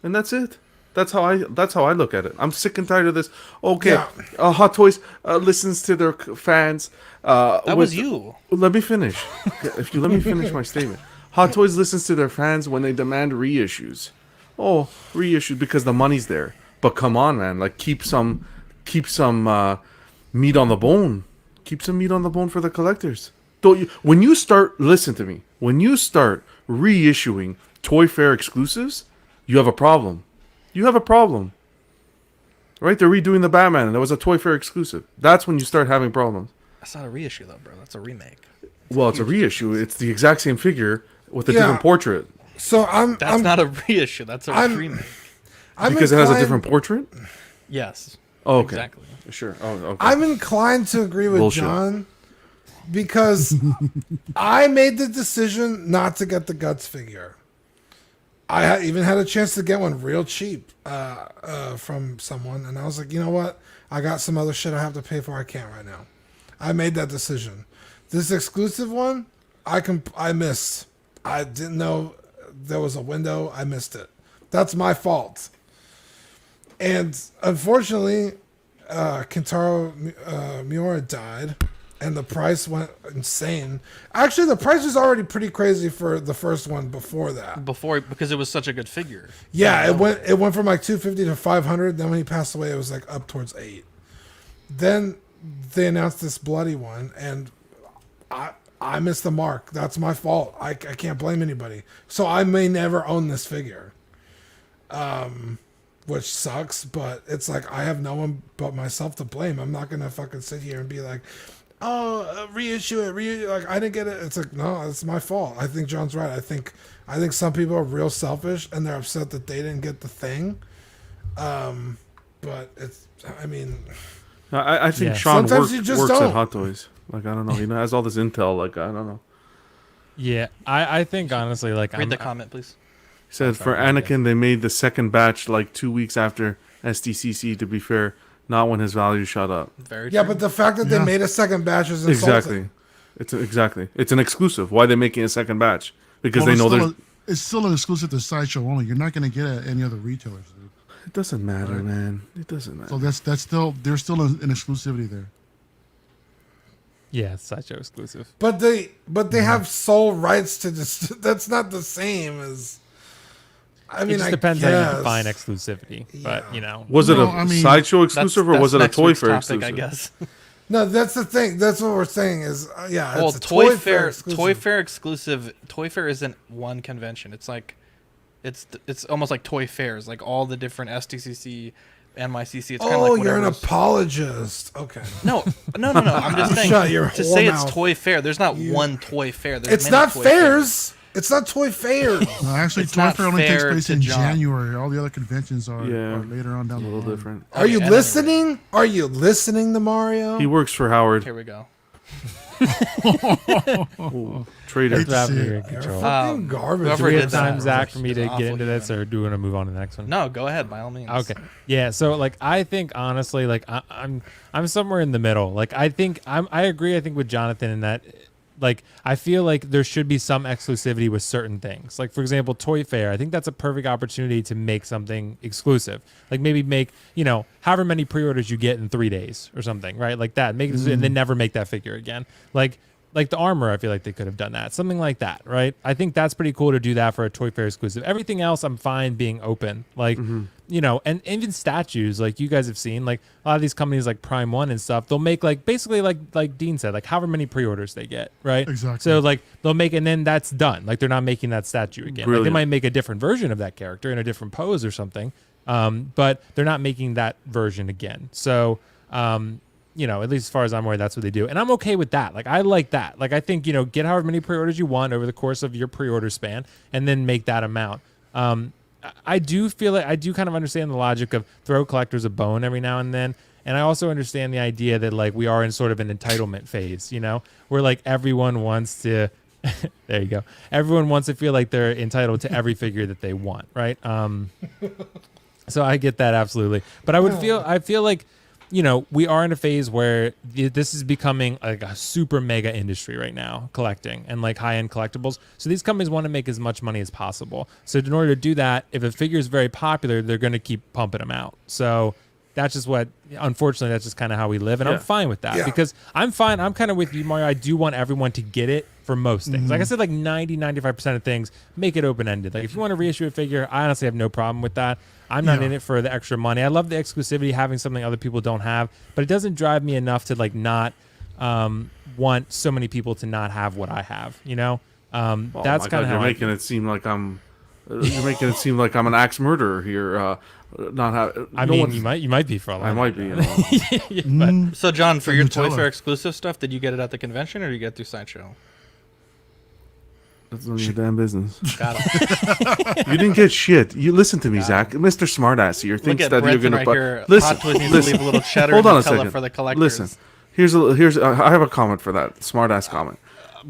and that's it. That's how I look at it. I'm sick and tired of this. Okay, Hot Toys listens to their fans. That was you. Let me finish. If you let me finish my statement. Hot Toys listens to their fans when they demand reissues. Oh, reissues because the money's there. But come on, man. Like keep some meat on the bone. Keep some meat on the bone for the collectors. Don't you? Listen to me. When you start reissuing Toy Fair exclusives, you have a problem. You have a problem. Right? They're redoing the Batman, and that was a Toy Fair exclusive. That's when you start having problems. That's not a reissue, though, bro. That's a remake. Well, it's a reissue. It's the exact same figure with a different portrait. So That's not a reissue. That's a remake. Because it has a different portrait? Yes. Oh, okay. Exactly. Sure. Oh, okay. I'm inclined to agree with Bullshit. John because I made the decision not to get the Guts figure. I even had a chance to get one real cheap from someone, and I was like, you know what? I got some other shit I have to pay for. I can't right now. I made that decision. This exclusive one, I missed. I didn't know there was a window. I missed it. That's my fault. And unfortunately, Kentaro Miura died, and the price went insane. Actually, the price was already pretty crazy for the first one before that. Because it was such a good figure. Yeah, it went from like 250 to 500. Then when he passed away, it was like up towards 8. Then they announced this bloody one, and I missed the mark. That's my fault. I can't blame anybody. So I may never own this figure. Which sucks, but it's like I have no one but myself to blame. I'm not gonna fucking sit here and be like, "Oh, reissue it, like I didn't get it." It's like, no, it's my fault. I think John's right. I think some people are real selfish and they're upset that they didn't get the thing. But it's, I mean, I think Sean sometimes works at Hot Toys. Like I don't know, he has all this intel. Like I don't know. Yeah, I think honestly, like read the comment, please. He said for Anakin, they made the second batch like 2 weeks after SDCC. To be fair, not when his value shot up. Very yeah, true. but the fact that they made a second batch is insulting. Exactly. It's an exclusive. Why are they making a second batch? Because they know it's still an exclusive to Sideshow only. You're not going to get it at any other retailers, dude. It doesn't matter, man. It doesn't matter. So that's still there's still an exclusivity there. Yeah, Sideshow exclusive. But they have sole rights to this. That's not the same as. I mean, it just depends how you define exclusivity, but you know, was it a Sideshow exclusive or was it a Toy Fair exclusive? I guess. No, that's the thing. That's what we're saying is, well, it's a Toy Fair exclusive. Toy Fair isn't one convention. It's like, it's almost like Toy Fairs, like all the different STCC, NYCC. It's kind of like you're an apologist. Okay. No. I'm just saying. Shut your to say mouth. it's Toy Fair. There's not one Toy Fair. There's It's many not Toy fairs. Fairs. It's not Toy Fairs. No, actually, It's Toy not Fair only takes fair place to in John. January. All the other conventions are later on down the line. A little different. Are you listening? Are you listening to Mario? He works for Howard. Here we go. Trader. Fucking garbage. Do we have time, Zach, for me to get into this, or do you want to move on to the next one? No, go ahead by all means. Okay. Yeah. So like, I think honestly, like I'm somewhere in the middle. Like I think I agree. I think with Jonathan in that. Like, I feel like there should be some exclusivity with certain things. Like, for example, Toy Fair. I think that's a perfect opportunity to make something exclusive. Like, maybe make, however many pre-orders you get in 3 days or something, right? Like that. Make it, and then never make that figure again. Like, like the armor, I feel like they could have done that. Something like that, right? I think that's pretty cool to do that for a Toy Fair exclusive. Everything else, I'm fine being open. Like, you know, and even statues, like you guys have seen, like a lot of these companies like Prime One and stuff, they'll make like basically like Dean said, like however many pre-orders they get, right? Exactly. So like they'll make, and then that's done. Like they're not making that statue again. Like, they might make a different version of that character in a different pose or something, but they're not making that version again. So, you know, at least as far as I'm aware, that's what they do. And I'm okay with that. Like, I like that. Like, I think, you know, get however many pre-orders you want over the course of your pre-order span and then make that amount. I do feel like I do kind of understand the logic of throw collectors a bone every now and then. And I also understand the idea that, like, we are in sort of an entitlement phase, you know, where, like, everyone wants to, there you go. Everyone wants to feel like they're entitled to every figure that they want, right? So I get that absolutely. But I feel like, you know, we are in a phase where this is becoming like a super mega industry right now, collecting and like high-end collectibles. So these companies want to make as much money as possible. So in order to do that, if a figure is very popular, they're going to keep pumping them out. So that's just what, unfortunately, that's just kind of how we live. And I'm fine with that because I'm fine. I'm kind of with you, Mario. I do want everyone to get it for most things. Like I said, like 95% of things, make it open-ended. Like if you want to reissue a figure, I honestly have no problem with that. I'm not in it for the extra money. I love the exclusivity, having something other people don't have, but it doesn't drive me enough to like not want so many people to not have what I have. You know, that's kind of how you're making it seem like I'm. You're making it seem like I'm an axe murderer here. Not have. I mean, you might be for a lot. I might be. You know. So, John, for your Toy Fair exclusive stuff, did you get it at the convention or did you get it through Sideshow? That's none of your damn business. Got it. You didn't get shit. You listen to me, Zach. Mr. Smartass here thinks that you're gonna. Listen, Hot Toys needs to leave a little cheddar. Hold on a second. For the collectors. Listen, here's. I have a comment for that smartass comment.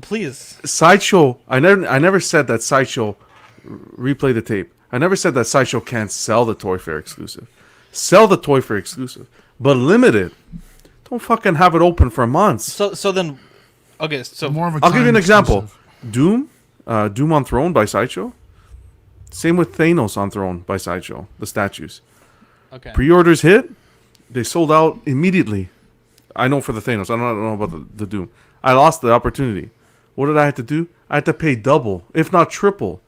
Please. Sideshow. I never said that Sideshow. Replay the tape. I never said that Sideshow can't sell the Toy Fair exclusive. Sell the Toy Fair exclusive, but limit it. Don't fucking have it open for months. So then, okay. So more of a I'll give you an example. exclusive. Doom on Throne by Sideshow. Same with Thanos on Throne by Sideshow. The statues. Okay. Pre-orders hit. They sold out immediately. I know for the Thanos. I don't know about the Doom. I lost the opportunity. What did I have to do? I had to pay double, if not triple,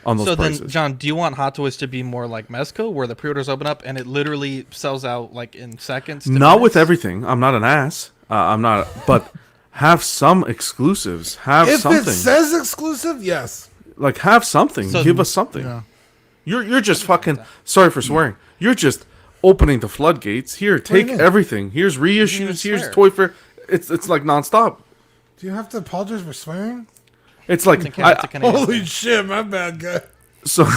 on those prices. Then, John, do you want Hot Toys to be more like Mezco, where the pre-orders open up and it literally sells out like in seconds? Not with everything. I'm not an ass. I'm not. But have some exclusives. Have if something. If it says exclusive, yes. Like have something. So, give us something. Yeah. You're just fucking. Sorry for swearing. You're just opening the floodgates. Here, take everything. Here's reissues. Here's Toy Fair. It's like nonstop. Do you have to apologize for swearing? It's like holy shit, my bad guy. So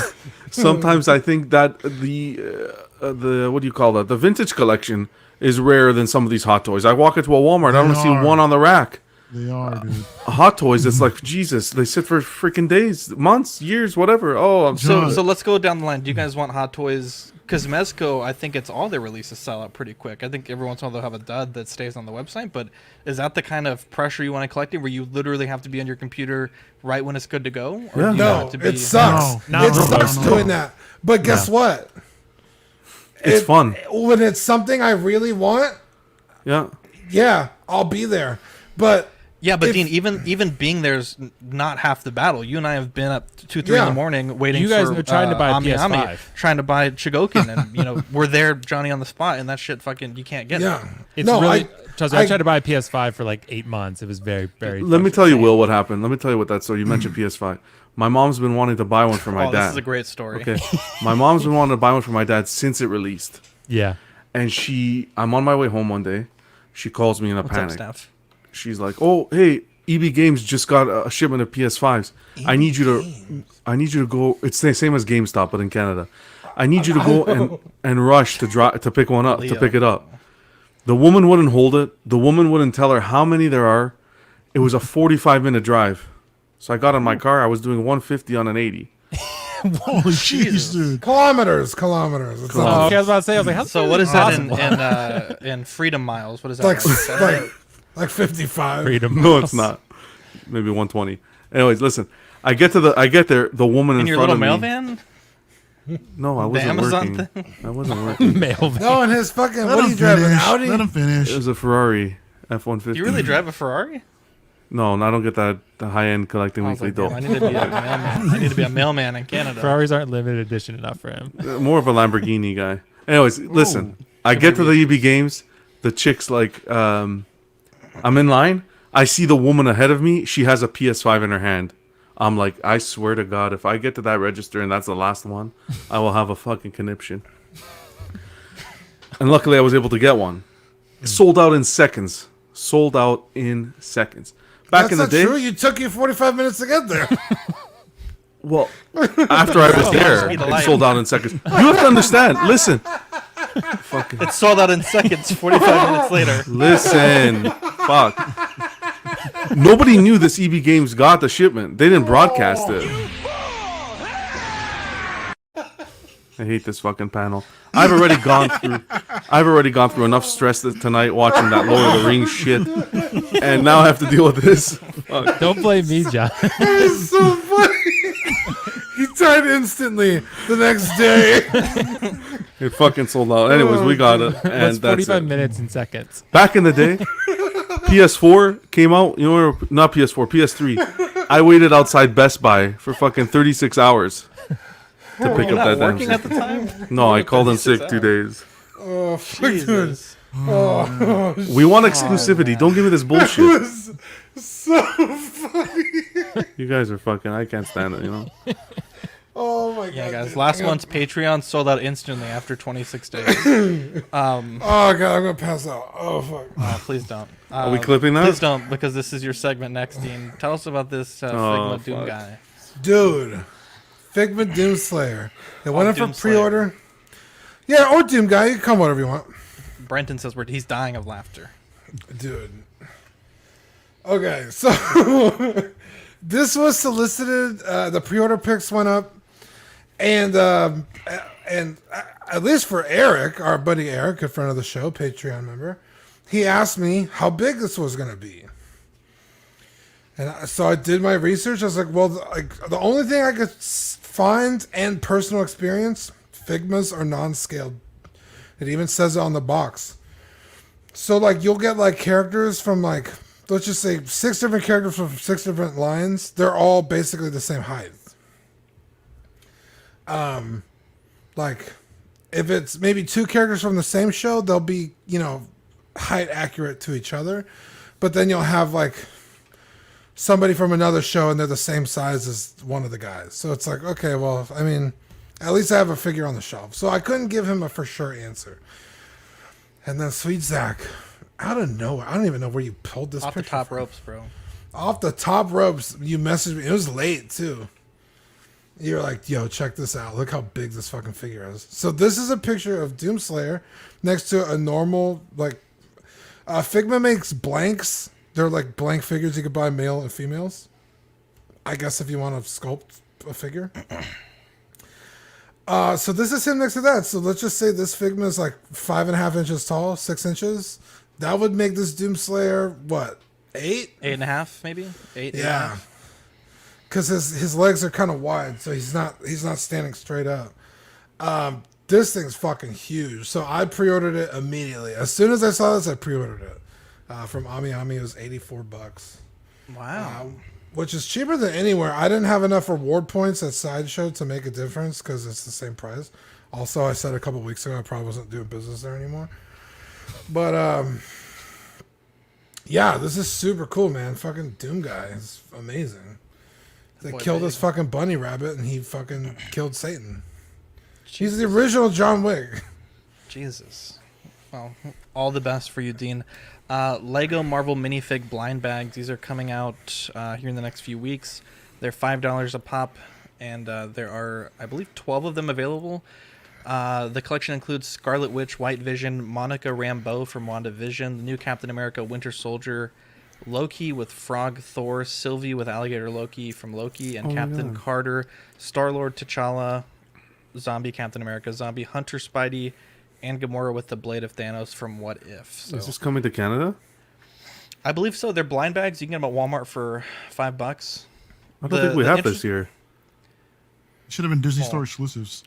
sometimes I think that the what do you call that? The vintage collection is rarer than some of these Hot Toys. I walk into a Walmart, I don't see one on the rack. They are, dude. Hot Toys, it's like Jesus. They sit for freaking days, months, years, whatever. Oh, I'm so let's go down the line. Do you guys want Hot Toys? Because Mezco, I think it's all their releases sell out pretty quick. I think every once in a while they'll have a dud that stays on the website. But is that the kind of pressure you want to collect, where you literally have to be on your computer right when it's good to go? Or yeah. do you No, have to be... it sucks. It sucks doing that. But guess what? It's fun. When it's something I really want, yeah, I'll be there. But yeah, but Dean, even being there's not half the battle. You and I have been up 2-3 in the morning waiting. You guys for, are trying to buy a PS5, Ami, trying to buy Chigokin, and we're there, Johnny on the spot, and that shit fucking you can't get. Yeah, it's really. I tried to buy a PS5 for like 8 months. It was very, very. Let me tell you, Will, what happened. Let me tell you what that. So you mentioned PS5. My mom's been wanting to buy one for my dad. This is a great story. Okay, my mom's been wanting to buy one for my dad since it released. Yeah, and I'm on my way home one day. She calls me in a What's panic. up, Steph? She's like, "Oh, hey, EB Games just got a shipment of PS5s. I need you to go. It's the same as GameStop, but in Canada. I need you to go and rush to pick one up, to pick it up." The woman wouldn't hold it. The woman wouldn't tell her how many there are. It was a 45-minute drive. So I got in my car. I was doing 150 on an 80. Holy jeez, dude! Kilometers. It's okay, I was about to say. I was like, so what is that in freedom miles? What is that? Like 55. Freedom no, it's not. Maybe 120. Anyways, listen. I get there. The woman in your front little of me. mail van. No, I wasn't Amazon working. thing? I wasn't working. Mail van. No, and his fucking. What are you driving? Audi. Let him finish. It was a Ferrari F-150. You really drive a Ferrari? No, I don't get that the high end collecting I was weekly like, doll. damn, I need to be a mailman. I need to be a mailman in Canada. Ferraris aren't limited edition enough for him. More of a Lamborghini guy. Anyways, listen. I get to the EB Games. The chick's like, I'm in line. I see the woman ahead of me. She has a PS5 in her hand. I'm like, I swear to God, if I get to that register and that's the last one, I will have a fucking conniption. And luckily, I was able to get one. Sold out in seconds. Sold out in seconds. Back in the day, true. You took you 45 minutes to get there. well, after I was there, it sold out in seconds. You have to understand. Listen. Fucking. It sold out in seconds, 45 minutes later. Listen. Fuck. Nobody knew this EB Games got the shipment. They didn't broadcast it. I hate this fucking panel. I've already gone through enough stress tonight watching that Lord of the Rings shit, and now I have to deal with this. Fuck. Don't blame me, John. It's so funny. He died instantly the next day. It fucking sold out. Anyways, we got it, and That's 45 that's it. minutes in seconds. Back in the day, PS4 came out. You know, not PS4, PS3. I waited outside Best Buy for fucking 36 hours to pick up that damn working shit. at the time? No, I called in sick 2 days. Oh, fuck, dude. Jesus. Oh, We want exclusivity. Don't give me this it bullshit. was so funny. You guys are fucking. I can't stand it. You know. Oh my god. Yeah, guys. dude. Last I'm gonna- month's Patreon sold out instantly after 26 days. Oh god, I'm gonna pass out. Oh fuck. Oh, please don't. Are we clipping that? Please don't, because this is your segment next, Dean. Tell us about this Figma Doom fuck. guy. Dude, Figma Doomslayer. They went in for Doomslayer. pre-order. Yeah, or Doom guy. You can come whatever you want. Brenton says he's dying of laughter. Dude. Okay, so this was solicited. The pre-order picks went up, and at least for Eric, our buddy Eric, a friend of the show, Patreon member, he asked me how big this was going to be. And so I did my research. I was like, well, the only thing I could find and personal experience, Figmas are non-scaled. It even says it on the box. So like you'll get like characters from like, let's just say 6 different characters from 6 different lines. They're all basically the same height. Like if it's maybe 2 characters from the same show, they'll be, you know, height accurate to each other. But then you'll have like somebody from another show and they're the same size as one of the guys. So it's like, okay, well, I mean, at least I have a figure on the shelf. So I couldn't give him a for sure answer. And then Sweet Zach, out of nowhere, I don't even know where you pulled this Off the picture top from. ropes, bro. Off the top ropes, you messaged me. It was late too. You were like, yo, check this out. Look how big this fucking figure is. So this is a picture of Doomslayer next to a normal, like, Figma makes blanks. They're like blank figures you could buy male and females. I guess if you want to sculpt a figure. So this is him next to that. So let's just say this Figma is like 5.5 inches tall, 6 inches. That would make this Doomslayer, what, 8? 8.5, maybe? 8? Yeah. Because his legs are kind of wide, so he's not standing straight up. This thing's fucking huge. So I pre-ordered it immediately. As soon as I saw this, I pre-ordered it. From Ami Ami, it was $84. Wow. Which is cheaper than anywhere. I didn't have enough reward points at Sideshow to make a difference because it's the same price. Also, I said a couple weeks ago I probably wasn't doing business there anymore. But yeah, this is super cool, man. Fucking Doom guy is amazing. They killed this fucking bunny rabbit and he fucking killed Satan. He's the original John Wick. Jesus. Well, all the best for you, Dean. Lego Marvel minifig blind bags. These are coming out here in the next few weeks. They're $5 a pop, and there are, I believe, 12 of them available. The collection includes Scarlet Witch, White Vision, Monica Rambeau from WandaVision, the new Captain America, Winter Soldier, Loki with Frog Thor, Sylvie with Alligator Loki from Loki, and Captain Carter, Star-Lord T'Challa, Zombie Captain America, Zombie Hunter Spidey, and Gamora with the Blade of Thanos from What If. So, Is this coming to Canada? I believe so. They're blind bags. You can get them at Walmart for $5. I don't think we have this here. Should have been Disney Store exclusives.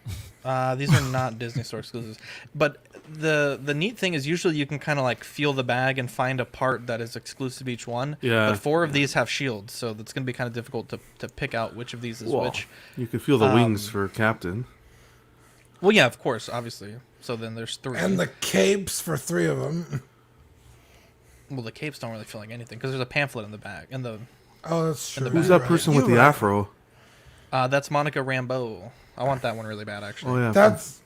These are not Disney Store exclusives. But the neat thing is usually you can kind of like feel the bag and find a part that is exclusive to each one. Yeah. But 4 of these have shields, so it's going to be kind of difficult to pick out which of these is which. You can feel the wings for Captain. Well, yeah, of course, obviously. So then there's 3. And the capes for 3 of them. Well, the capes don't really feel like anything because there's a pamphlet in the bag. Oh, that's true. Who's that person with the afro? That's Monica Rambeau. I want that one really bad, actually. Oh yeah, that's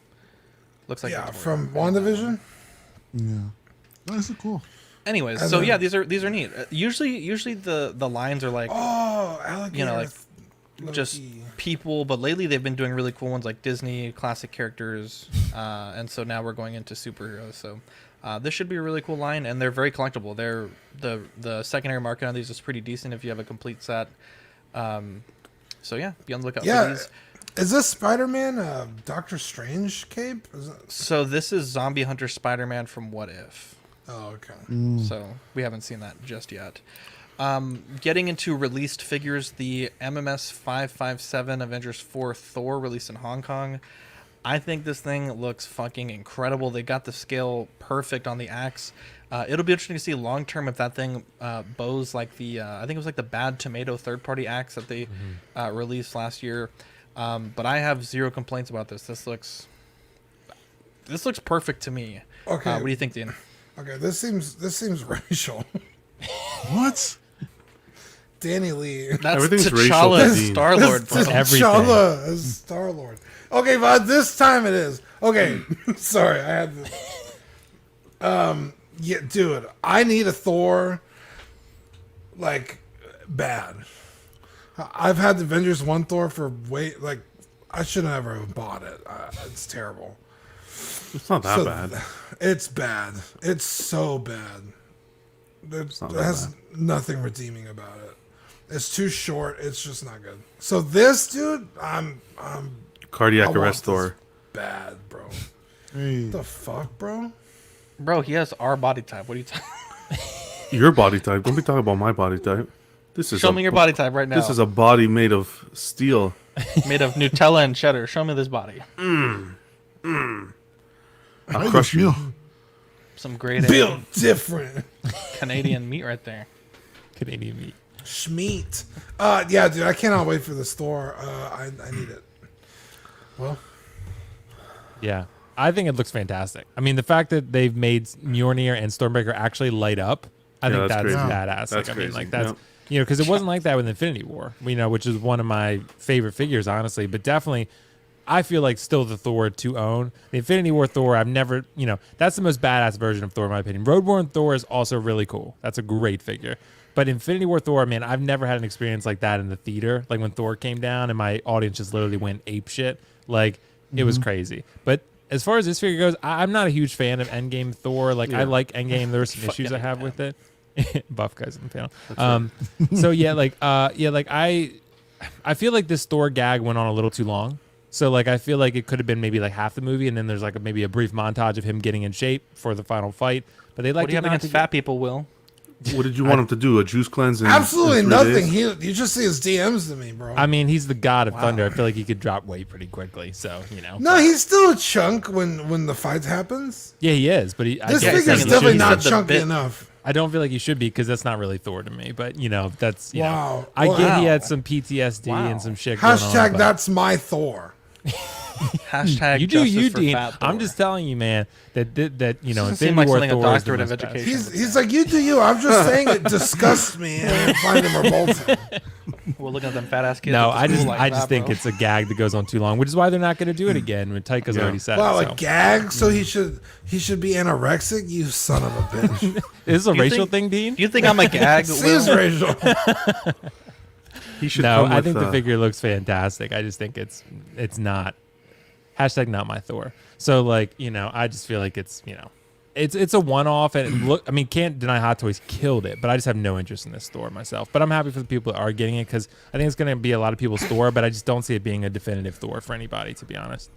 looks like from WandaVision. Yeah, that's cool. Anyways, And so then- yeah, these are neat. Usually the lines are like alligator. you know, like just people, but lately they've been doing really cool ones like Disney classic characters, and so now we're going into superheroes. So this should be a really cool line, and they're very collectible. They're the secondary market on these is pretty decent if you have a complete set. So yeah, be on the lookout for these. Is this Spider-Man Doctor Strange cape? So this is Zombie Hunter Spider-Man from What If. Oh, okay. So we haven't seen that just yet. Getting into released figures, the MMS 557 Avengers 4 Thor released in Hong Kong. I think this thing looks fucking incredible. They got the scale perfect on the axe. It'll be interesting to see long term if that thing bows like the I think it was like the Bad Tomato third party axe that they released last year. But I have zero complaints about this. This looks perfect to me. Okay. What do you think, Dean? Okay, this seems racial. What? Danny Lee. That's Everything's T'Challa racial, as Dean. Star-Lord. That's bro. T'Challa as Star-Lord. Okay, but this time it is. Okay, sorry, I had to... yeah, dude, I need a Thor, like, bad. I've had the Avengers 1 Thor for I should never have bought it. It's terrible. It's not that bad. It's bad. It's so bad. It has nothing redeeming about it. It's too short. It's just not good. So this dude, I'm Cardiac arrest Thor. Bad, bro. Hey. What the fuck, bro? Bro, he has our body type. What are you talking? Your body type. Don't be talking about my body type. This is Show me your body type right now. This is a body made of steel. Made of Nutella and cheddar. Show me this body. I'll crush you. Some great Built different. Canadian meat right there. Canadian meat. Schmeat. Yeah, dude, I cannot wait for the store. I need it. Well, Yeah, I think it looks fantastic. I mean, the fact that they've made Mjolnir and Stormbreaker actually light up, I think that's crazy. badass. That's like, I mean, crazy. like that's Yep. you know, because it wasn't like that with Infinity War, which is one of my favorite figures, honestly. But definitely, I feel like still the Thor to own. The Infinity War Thor, I've never, that's the most badass version of Thor in my opinion. Roadborn Thor is also really cool. That's a great figure. But Infinity War Thor, man, I've never had an experience like that in the theater. Like when Thor came down and my audience just literally went ape shit. Like it was crazy. But as far as this figure goes, I'm not a huge fan of Endgame Thor. Like I like Endgame. There are some issues I have with it. Buff guys in the panel. So I feel like this Thor gag went on a little too long. So like I feel like it could have been maybe like half the movie, and then there's like maybe a brief montage of him getting in shape for the final fight. But they like What do you have against fat people, Will? What did you want him to do? A juice cleanse? absolutely in 3 nothing. days? You just see his DMs to me, bro. I mean, he's the god of thunder. I feel like he could drop weight pretty quickly. So No, he's still a chunk when the fight happens. Yeah, he is. But This figure's definitely not chunky enough. I don't feel like he should be because that's not really Thor to me. But that's Wow. I get he Wow. had some PTSD and some shit. Going on, Hashtag but- that's my Thor. Hashtag you do justice you, for Dean. fat Thor. I'm just telling you, man, that Doesn't seem Infinity like War something a Thor is the doctorate of most badass. education. He's like, you do you. I'm just saying it disgusts me and I find him revolting. We're looking at them fat ass kids. No, at the school like I just that, think bro. it's a gag that goes on too long, which is why they're not going to do it again. When Taika's already said Wow, it. a gag? So he should be anorexic? You son of a bitch. Is this a You racial think- thing, Dean? Do you think I'm a gag? Seems Will? racial. He should No, come I with, think the figure looks fantastic. I just think it's not. Hashtag not my Thor. So I just feel like it's a one-off, and look, I mean, can't deny Hot Toys killed it, but I just have no interest in this store myself. But I'm happy for the people that are getting it because I think it's going to be a lot of people's Thor, but I just don't see it being a definitive Thor for anybody, to be honest.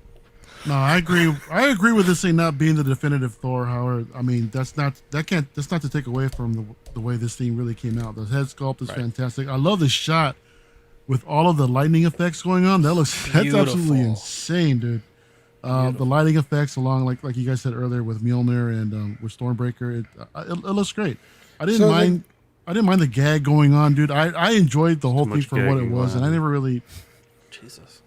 No, I agree. I agree with this thing not being the definitive Thor. However, I mean that's not to take away from the way this thing really came out. The head sculpt is fantastic. I love the shot with all of the lightning effects going on. That's absolutely insane, dude. The lighting effects, along like you guys said earlier with Mjolnir and with Stormbreaker, it looks great. I didn't mind the gag going on, dude. I enjoyed the whole thing for what it was, and I never really. Jesus.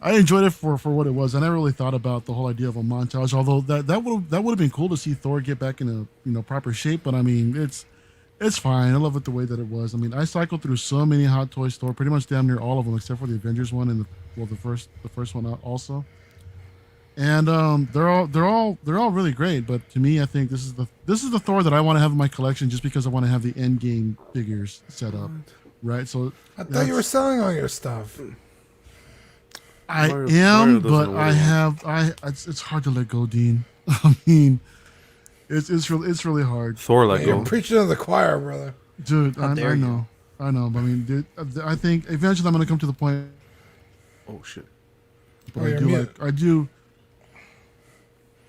I enjoyed it for what it was. I never really thought about the whole idea of a montage. Although that would have been cool to see Thor get back in a proper shape. But I mean, it's fine. I love it the way that it was. I mean, I cycled through so many Hot Toys Thor, pretty much damn near all of them except for the Avengers one and the first one also. And they're all really great. But to me, I think this is the Thor that I want to have in my collection just because I want to have the Endgame figures set up, right? So I thought you were selling all your stuff. I am, but it's hard to let go, Dean. I mean, it's really hard. Thor let go. You're preaching to the choir, brother. Dude, I know. But I mean, dude, I think eventually I'm gonna come to the point. Oh shit! But I do.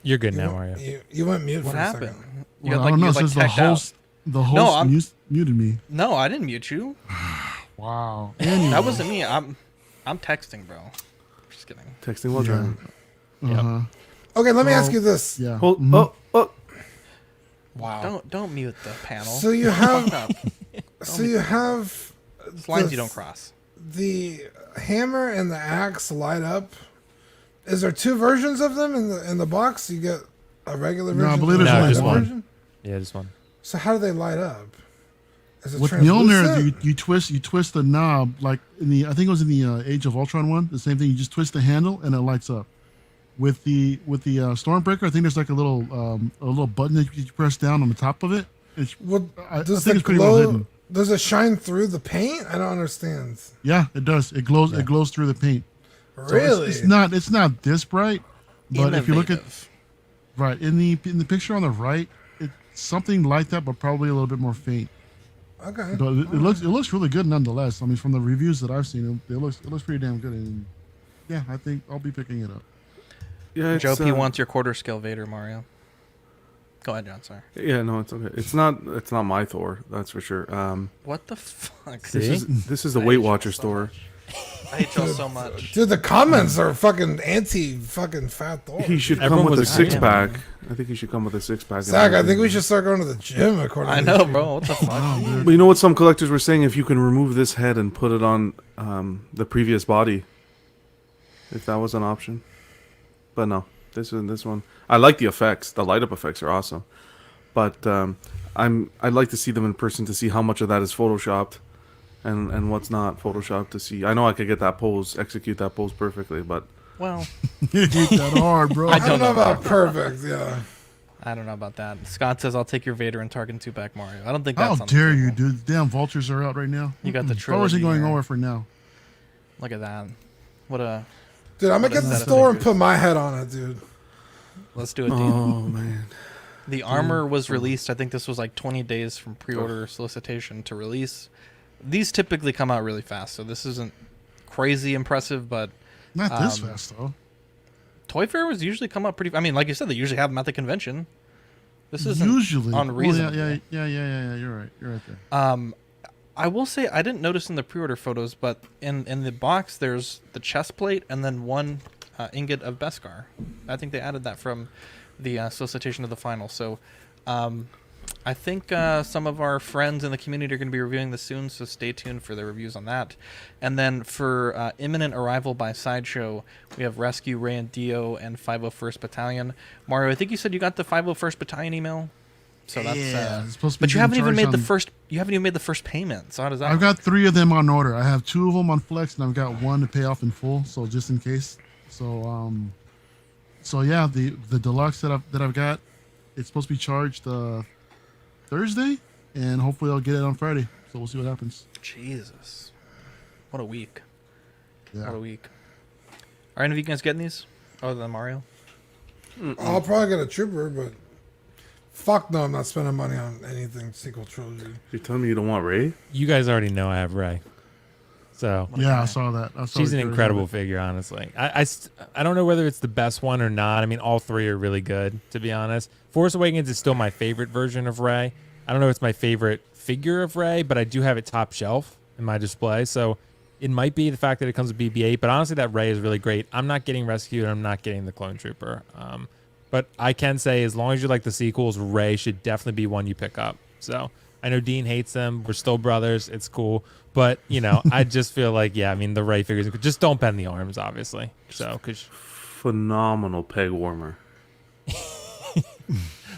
You're good now, Mario. You went mute What for happened? a second. You Well, got, I don't know. you, It says the host muted me. No, I didn't mute you. Wow. That wasn't me. I'm texting, bro. Just kidding. Texting while driving. Okay, let me ask you this. Yeah. Hold. Wow. Don't mute the panel. So you have. You have. It's lines you don't cross. The hammer and the axe light up. Is there two versions of them in the box? You get a regular version. No, I believe there's just one. version? Yeah, just one. So how do they light up? Is it With translucent? Mjolnir, you twist the knob like I think it was in the Age of Ultron one. The same thing. You just twist the handle and it lights up. With the Stormbreaker, I think there's like a little button that you press down on the top of it. I think it's pretty well hidden. Does it shine through the paint? I don't understand. Yeah, it does. It glows. Yeah. It glows through the paint. Really? So it's not this bright, but if you look at in the picture on the right, it's something like that, but probably a little bit more faint. Okay. But it looks really good nonetheless. I mean, from the reviews that I've seen, it looks pretty damn good. And yeah, I think I'll be picking it up. Yeah, Joe P wants your quarter scale Vader, Mario. Go ahead, John. Sorry. Yeah, no, it's okay. It's not my Thor, that's for sure. What the fuck? This is the Weight Watchers Thor. I hate y'all so much. Dude, the comments are fucking anti-fucking fat Thor. He should come with a six-pack. I think he should come with a six-pack. Zach, I think we should start going to the gym. According I to know, bro. What the fuck? But you know what some collectors were saying? If you can remove this head and put it on the previous body, if that was an option. But no, this one. I like the effects. The light-up effects are awesome. But I'd like to see them in person to see how much of that is photoshopped. And what's not photoshopped to see. I know I could execute that pose perfectly, but well, you hit that hard, bro. I don't know about perfect. Yeah, I don't know about that. Scott says I'll take your Vader and Tarkin 2-pack Mario. I don't think that's. How dare you, dude? Damn vultures are out right now. You got the Star Wars trilogy. ain't going nowhere for now. Look at that. What a. Dude, I'm gonna get the store and put my head on it, dude. Let's do it, dude. Oh man. The armor was released. I think this was like 20 days from pre-order solicitation to release. These typically come out really fast, so this isn't crazy impressive, but not this fast though. Toy Fair was usually come out pretty. I mean, like you said, they usually have them at the convention. This isn't usually unreasonable. Yeah. You're right there. I will say I didn't notice in the pre-order photos, but in the box there's the chest plate and then one ingot of Beskar. I think they added that from the solicitation of the final. So. I think some of our friends in the community are going to be reviewing this soon, so stay tuned for the reviews on that. And then for imminent arrival by Sideshow, we have Rescue, Ray and Dio, and 501st Battalion. Mario, I think you said you got the 501st Battalion email. So that's it's supposed to be but you haven't even made on... the first. You haven't even made the first payment. So how does that? I've got 3 of them on order. I have 2 of them on Flex, and I've got 1 to pay off in full. So just in case. So yeah, the deluxe that I've got, it's supposed to be charged Thursday, and hopefully I'll get it on Friday. So we'll see what happens. Jesus, what a week! Yeah. What a week! Are any of you guys getting these other than Mario? I'll probably get a Trooper, but fuck no, I'm not spending money on anything sequel trilogy. You're telling me you don't want Ray? You guys already know I have Ray. So yeah, I saw that. She's an incredible figure, honestly. I don't know whether it's the best one or not. I mean, all 3 are really good, to be honest. Force Awakens is still my favorite version of Rey. I don't know if it's my favorite figure of Rey, but I do have it top shelf in my display. So It might be the fact that it comes with BB-8, but honestly, that Rey is really great. I'm not getting Rescue, and I'm not getting the Clone Trooper. But I can say, as long as you like the sequels, Rey should definitely be one you pick up. So I know Dean hates them. We're still brothers. It's cool. But, I just feel like, the Rey figures, just don't bend the arms, obviously. So, phenomenal peg warmer.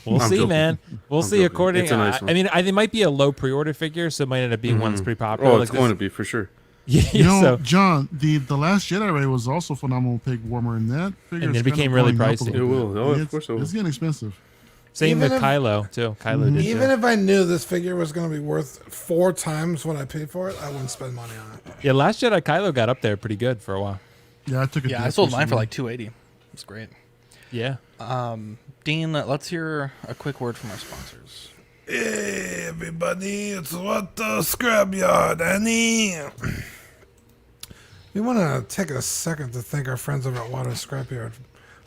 We'll see, man. We'll see. Joking. According, It's a nice one. it might be a low pre-order figure, so it might end up being one that's pretty popular. Oh, it's going to be for sure. Yeah, John, the Last Jedi Ray was also phenomenal pig warmer, and that figure and it became really pricey. It will. Oh, of course it will. It's getting expensive. Same with Kylo too. Kylo did Even too. if I knew this figure was going to be worth 4 times what I paid for it, I wouldn't spend money on it. Yeah, Last Jedi Kylo got up there pretty good for a while. Yeah, I took it. Yeah, I sold mine for like $280. It's great. Yeah. Dean, let's hear a quick word from our sponsors. Hey, everybody, it's What the Scrapyard, Annie. We want to take a second to thank our friends over at Water Scrapyard.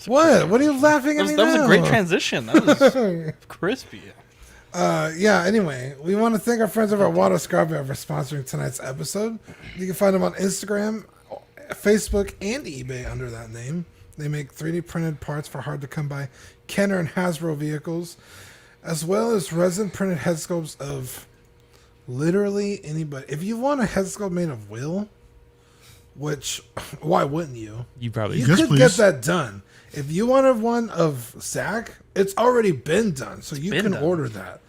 What? What are you laughing at me That was now? a great transition. That was crispy. Anyway, we want to thank our friends over at Water Scrapyard for sponsoring tonight's episode. You can find them on Instagram, Facebook, and eBay under that name. They make 3D printed parts for hard-to-come-by Kenner and Hasbro vehicles, as well as resin printed head sculpts of literally anybody. If you want a head sculpt made of Will, which, why wouldn't you? You probably could get that done. If you wanted one of Zach, it's already been done, so you can order that.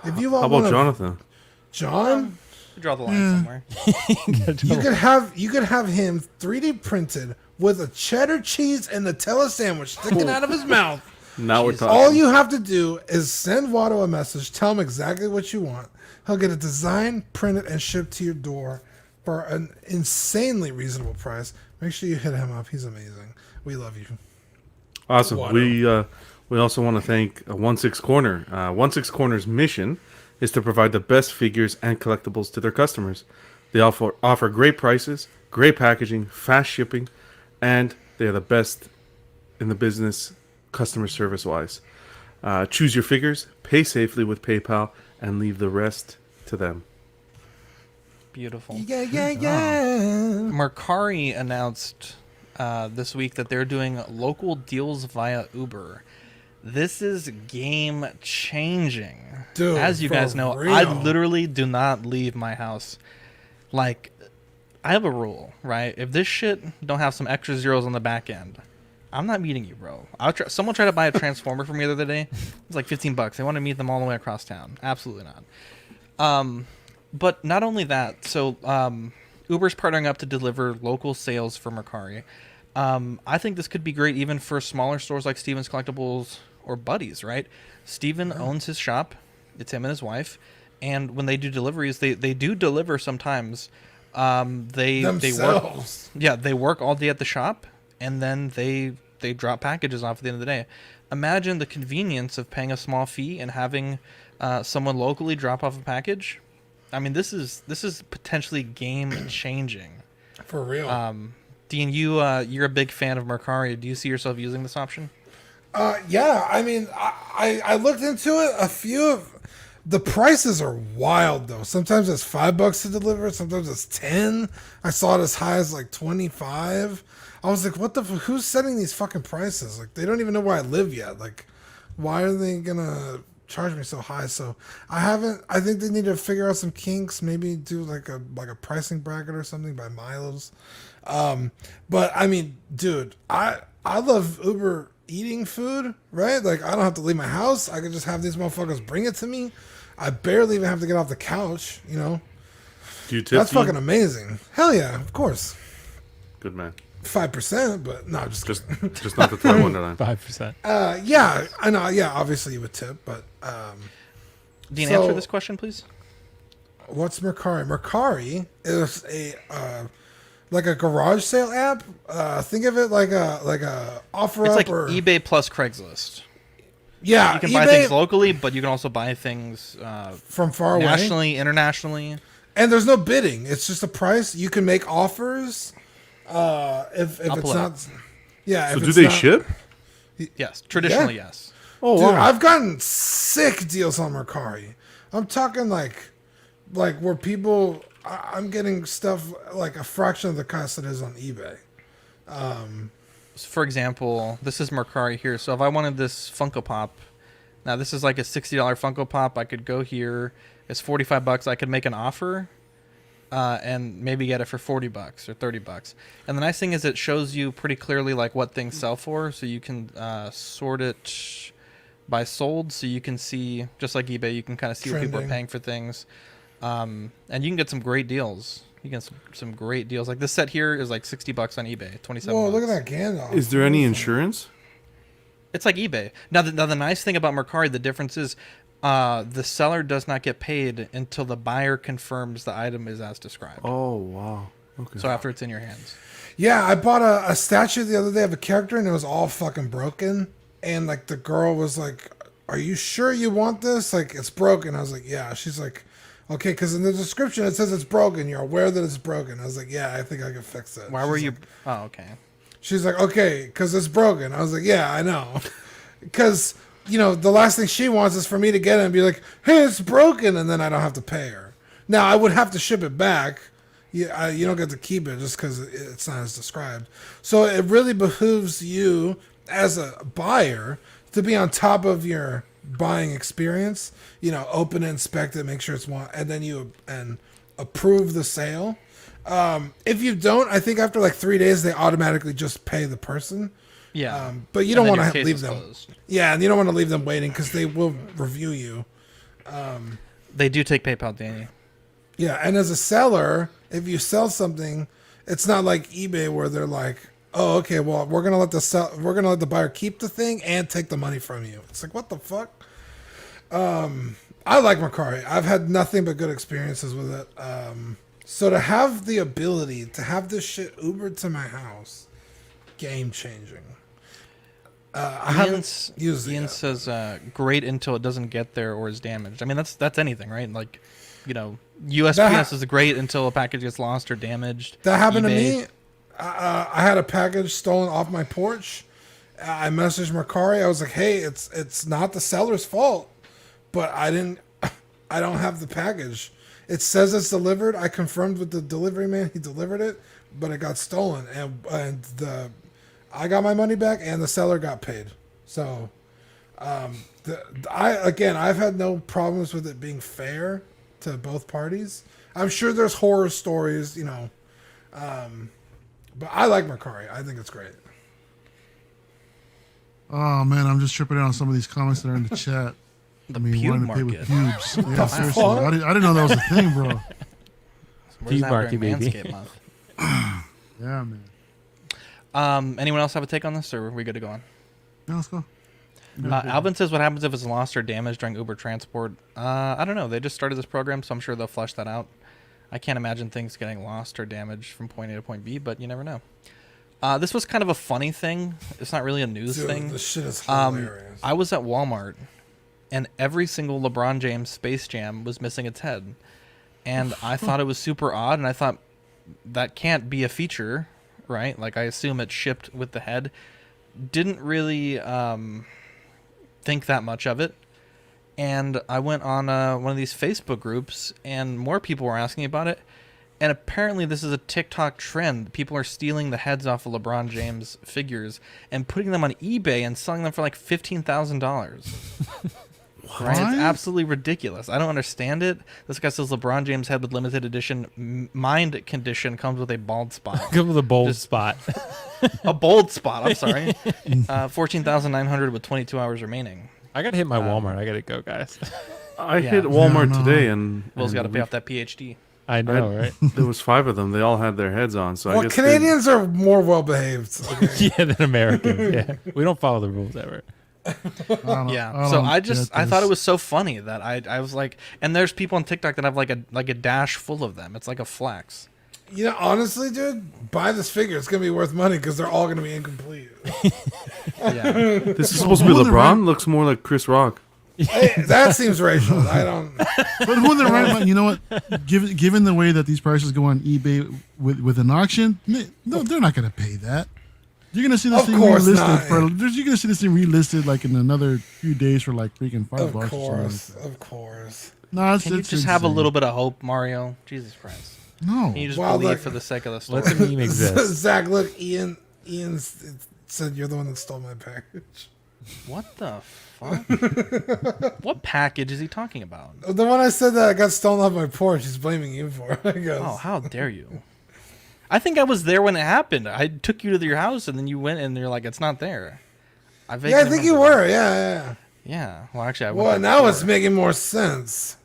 If you want How about one Jonathan? John, draw the line somewhere. you could have him 3D printed with a cheddar cheese and Nutella sandwich sticking out of his mouth. Now we're talking. All you have to do is send Watto a message, tell him exactly what you want. He'll get it designed, printed, and shipped to your door for an insanely reasonable price. Make sure you hit him up. He's amazing. We love you. Awesome. Watto. We also want to thank 16 Corner. 16 Corner's mission is to provide the best figures and collectibles to their customers. They offer great prices, great packaging, fast shipping, and they are the best in the business customer service wise. Choose your figures, pay safely with PayPal, and leave the rest to them. Beautiful. Yeah. Mercari announced this week that they're doing local deals via Uber. This is game changing. Dude, as you for guys know, real. I literally do not leave my house. Like, I have a rule, right? If this shit don't have some extra zeros on the back end, I'm not meeting you, bro. Someone tried to buy a Transformer from me the other day. It was like $15. They want to meet them all the way across town. Absolutely not. But not only that, so Uber's partnering up to deliver local sales for Mercari. I think this could be great even for smaller stores like Steven's Collectibles or Buddy's, right? Steven owns his shop. It's him and his wife. And when they do deliveries, they do deliver sometimes. They work all day at the shop, and then they drop packages off at the end of the day. Imagine the convenience of paying a small fee and having someone locally drop off a package. I mean, this is potentially game changing. For real. Dean, you're a big fan of Mercari. Do you see yourself using this option? Yeah. I mean, I looked into it. A few of the prices are wild though. Sometimes it's $5 to deliver. Sometimes it's 10. I saw it as high as like 25. I was like, what the? Who's setting these fucking prices? Like, they don't even know where I live yet. Like, why are they gonna charge me so high? So I think they need to figure out some kinks. Maybe do like a pricing bracket or something by miles. But I mean, dude, I love Uber eating food, right? Like, I don't have to leave my house. I can just have these motherfuckers bring it to me. I barely even have to get off the couch, you know? Do you tip? That's fucking amazing. Hell yeah, of course. Good man. 5%, but no, just not the 12 5%. Yeah, I know. Yeah, obviously you would tip, but Dean, answer this question, please. What's Mercari? Mercari is like a garage sale app. Think of it like a offer It's up like or eBay plus Craigslist. Yeah, you can buy things locally, but you can also buy things from far away, nationally, internationally. And there's no bidding; it's just a price. You can make offers. If it's not, yeah. So do they ship? Yes, traditionally, yes. Oh, dude, wow. I've gotten sick deals on Mercari. I'm talking like where people. I'm getting stuff like a fraction of the cost it is on eBay. For example, this is Mercari here. So if I wanted this Funko Pop, now this is like a $60 Funko Pop. I could go here. It's $45. I could make an offer, and maybe get it for $40 or $30. And the nice thing is it shows you pretty clearly like what things sell for, so you can sort it by sold, so you can see, just like eBay, you can kind of see what people are paying for things, and you can get some great deals. You get some great deals. Like this set here is like $60 on eBay, 27. Whoa, look at that Gandalf. Is there any insurance? It's like eBay. Now the nice thing about Mercari, the difference is the seller does not get paid until the buyer confirms the item is as described. Oh, wow. Okay. So after it's in your hands. Yeah, I bought a statue the other day of a character, and it was all fucking broken. And like the girl was like, "Are you sure you want this? Like it's broken." I was like, "Yeah." She's like, "Okay," because in the description it says it's broken. You're aware that it's broken. I was like, "Yeah, I think I can fix it." Why were you? Oh, okay. She's like, "Okay, because it's broken." I was like, "Yeah, I know," because the last thing she wants is for me to get it and be like, "Hey, it's broken," and then I don't have to pay her. Now I would have to ship it back. You don't get to keep it just because it's not as described. So it really behooves you as a buyer to be on top of your buying experience. Open it, inspect it, make sure it's and then you approve the sale. If you don't, I think after like 3 days they automatically just pay the person. Yeah. But you don't want to leave them. Closed. Yeah, and you don't want to leave them waiting because they will review you. They do take PayPal, Danny. Yeah, and as a seller, if you sell something, it's not like eBay where they're like, "Oh, okay, well, we're gonna let the buyer keep the thing and take the money from you." It's like, what the fuck? I like Mercari. I've had nothing but good experiences with it. So to have the ability to have this shit Ubered to my house, game changing. I haven't used it. Ian yet. says, "Great until it doesn't get there or is damaged." I mean, that's anything, right? Like, USPS is great until a package gets lost or damaged. That happened eBay. to me. I had a package stolen off my porch. I messaged Mercari. I was like, "Hey, it's not the seller's fault, but I don't have the package. It says it's delivered. I confirmed with the delivery man. He delivered it, but it got stolen, and I got my money back, and the seller got paid. So, I've had no problems with it being fair to both parties. I'm sure there's horror stories, but I like Mercari. I think it's great. Oh man, I'm just tripping out on some of these comments that are in the chat. pube wanting to pay with market. pubes. Yeah, seriously. I didn't know that was a thing, bro. Where's that market, during baby. Manscaped month? Yeah, man. Anyone else have a take on this, or are we good to go on? Yeah, let's go. Alvin says, "What happens if it's lost or damaged during Uber transport?" I don't know. They just started this program, so I'm sure they'll flesh that out. I can't imagine things getting lost or damaged from point A to point B, but you never know. This was kind of a funny thing. It's not really a news thing. This shit is hilarious. I was at Walmart, and every single LeBron James Space Jam was missing its head. And I thought it was super odd, and I thought that can't be a feature, right? Like, I assume it's shipped with the head. Didn't really think that much of it. And I went on one of these Facebook groups, and more people were asking about it. And apparently this is a TikTok trend. People are stealing the heads off of LeBron James figures and putting them on eBay and selling them for like $15,000. Right? It's absolutely ridiculous. I don't understand it. This guy says LeBron James head with limited edition mind condition comes with a bald spot. Comes with a bold spot. A bold spot, I'm sorry. 14,900 with 22 hours remaining. I got to hit my Walmart. I got to go, guys. I hit Walmart today, and Will's got to pay off that PhD. I know, right? There was 5 of them. They all had their heads on. So I guess Canadians are more well behaved. Okay. Yeah, than Americans. Yeah, we don't follow the rules ever. Yeah. So I thought it was so funny that I was like, and there's people on TikTok that have like a dash full of them. It's like a flex. Honestly, dude, buy this figure. It's gonna be worth money because they're all gonna be incomplete. Yeah. This is supposed to be LeBron. Looks more like Chris Rock. Hey, that seems racial. I don't. But who in the right mind? You know what? Given the way that these prices go on eBay with an auction, no, they're not gonna pay that. You're gonna see this thing relisted you're gonna see this thing relisted like in another few days for like freaking $5 or something. Of course. No, Can you just have a little bit of hope, Mario? Jesus Christ. No. You just Wow, believe look. for the sake of the story. Let the meme exist. Zach, look, Ian said you're the one that stole my package. What the fuck? What package is he talking about? The one I said that I got stolen off my porch, he's blaming you for. I guess. Oh, how dare you! I think I was there when it happened. I took you to your house, and then you went, and you're like, "It's not there." I think you were. Yeah. Yeah. Well, actually, I. Well, now it's making more sense.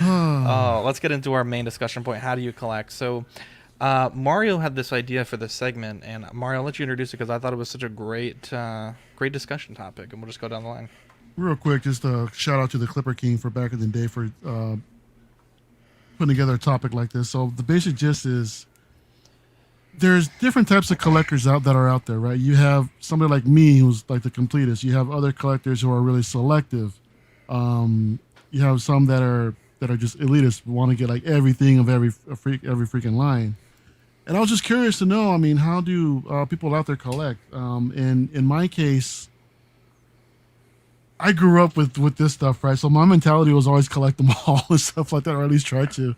Oh, let's get into our main discussion point. How do you collect? So, Mario had this idea for this segment, and Mario, I'll let you introduce it because I thought it was such a great discussion topic, and we'll just go down the line. Real quick, just a shout out to the Clipper King for back in the day for putting together a topic like this. So the basic gist is there's different types of collectors that are out there, right? You have somebody like me who's like the completist. You have other collectors who are really selective. You have some that are just elitists, want to get like everything of every freaking line. And I was just curious to know, I mean, how do people out there collect? And in my case, I grew up with this stuff, right? So my mentality was always collect them all and stuff like that, or at least try to.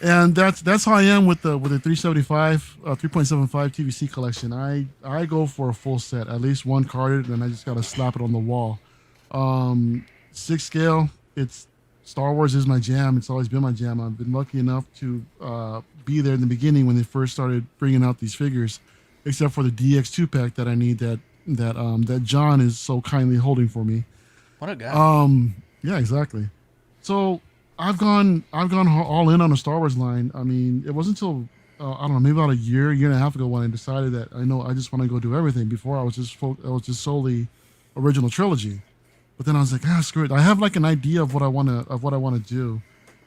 And that's how I am with the 375, 3.75 TVC collection. I go for a full set, at least one carded, and I just gotta slap it on the wall. 6 scale, it's Star Wars is my jam. It's always been my jam. I've been lucky enough to be there in the beginning when they first started bringing out these figures, except for the DX2 pack that I need that John is so kindly holding for me. What a guy. Yeah, exactly. So I've gone all in on the Star Wars line. I mean, it wasn't until I don't know, maybe about a year and a half ago when I decided that I just want to go do everything. Before I was just solely original trilogy. But then I was like, screw it. I have like an idea of what I want to do.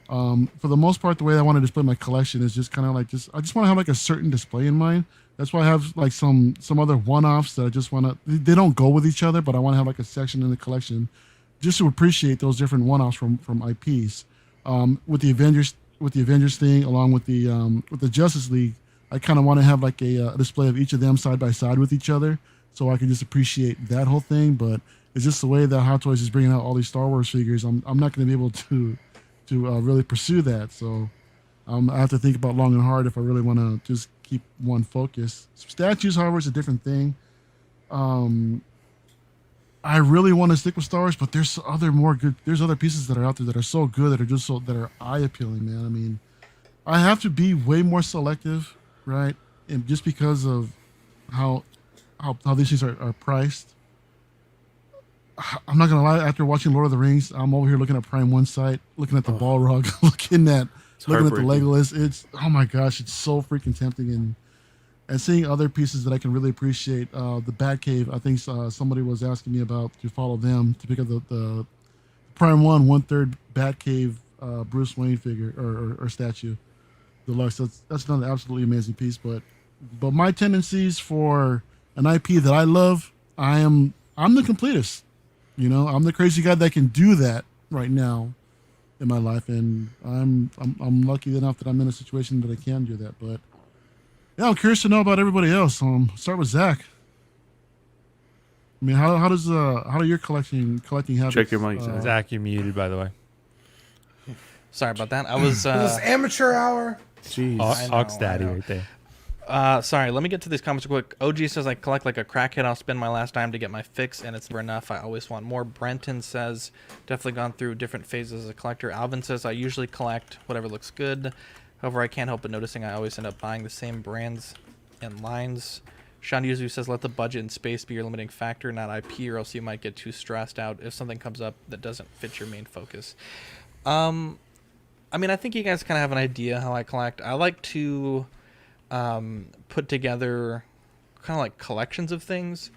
For the most part, the way I want to display my collection is just kind of like I just want to have like a certain display in mind. That's why I have like some other one-offs that I just want to. They don't go with each other, but I want to have like a section in the collection just to appreciate those different one-offs from IPs. With the Avengers thing, along with the Justice League, I kind of want to have like a display of each of them side by side with each other, so I can just appreciate that whole thing. But it's just the way that Hot Toys is bringing out all these Star Wars figures. I'm not going to be able to really pursue that. So I have to think about long and hard if I really want to just keep one focus. Statues, however, is a different thing. I really want to stick with Star Wars, but there's other pieces that are out there that are so good that are eye appealing, man. I mean, I have to be way more selective, right? And just because of how these things are priced. I'm not gonna lie. After watching Lord of the Rings, I'm over here looking at Prime 1 site, looking at the Balrog, looking at the Legolas. It's oh my gosh, it's so freaking tempting, and seeing other pieces that I can really appreciate. The Batcave, I think somebody was asking me about to follow them to pick up the Prime 1/3 Batcave Bruce Wayne figure or statue, deluxe. That's another absolutely amazing piece. But my tendencies for an IP that I love, I'm the completist. I'm the crazy guy that can do that right now in my life, and I'm lucky enough that I'm in a situation that I can do that. But yeah, I'm curious to know about everybody else. Start with Zach. I mean, how do your collecting habits? Check your mic, Zach. Zach, you're muted, by the way. Sorry about that. I was this amateur hour. Jeez, Ox Daddy right there. Sorry, let me get to these comments real quick. OG says, I collect like a crackhead. I'll spend my last dime to get my fix, and it's never enough. I always want more. Brenton says, definitely gone through different phases as a collector. Alvin says, I usually collect whatever looks good. However, I can't help but noticing I always end up buying the same brands and lines. Sean Yuzu says, let the budget and space be your limiting factor, not IP, or else you might get too stressed out if something comes up that doesn't fit your main focus. I mean, I think you guys kind of have an idea how I collect. I like to put together kind of like collections of things,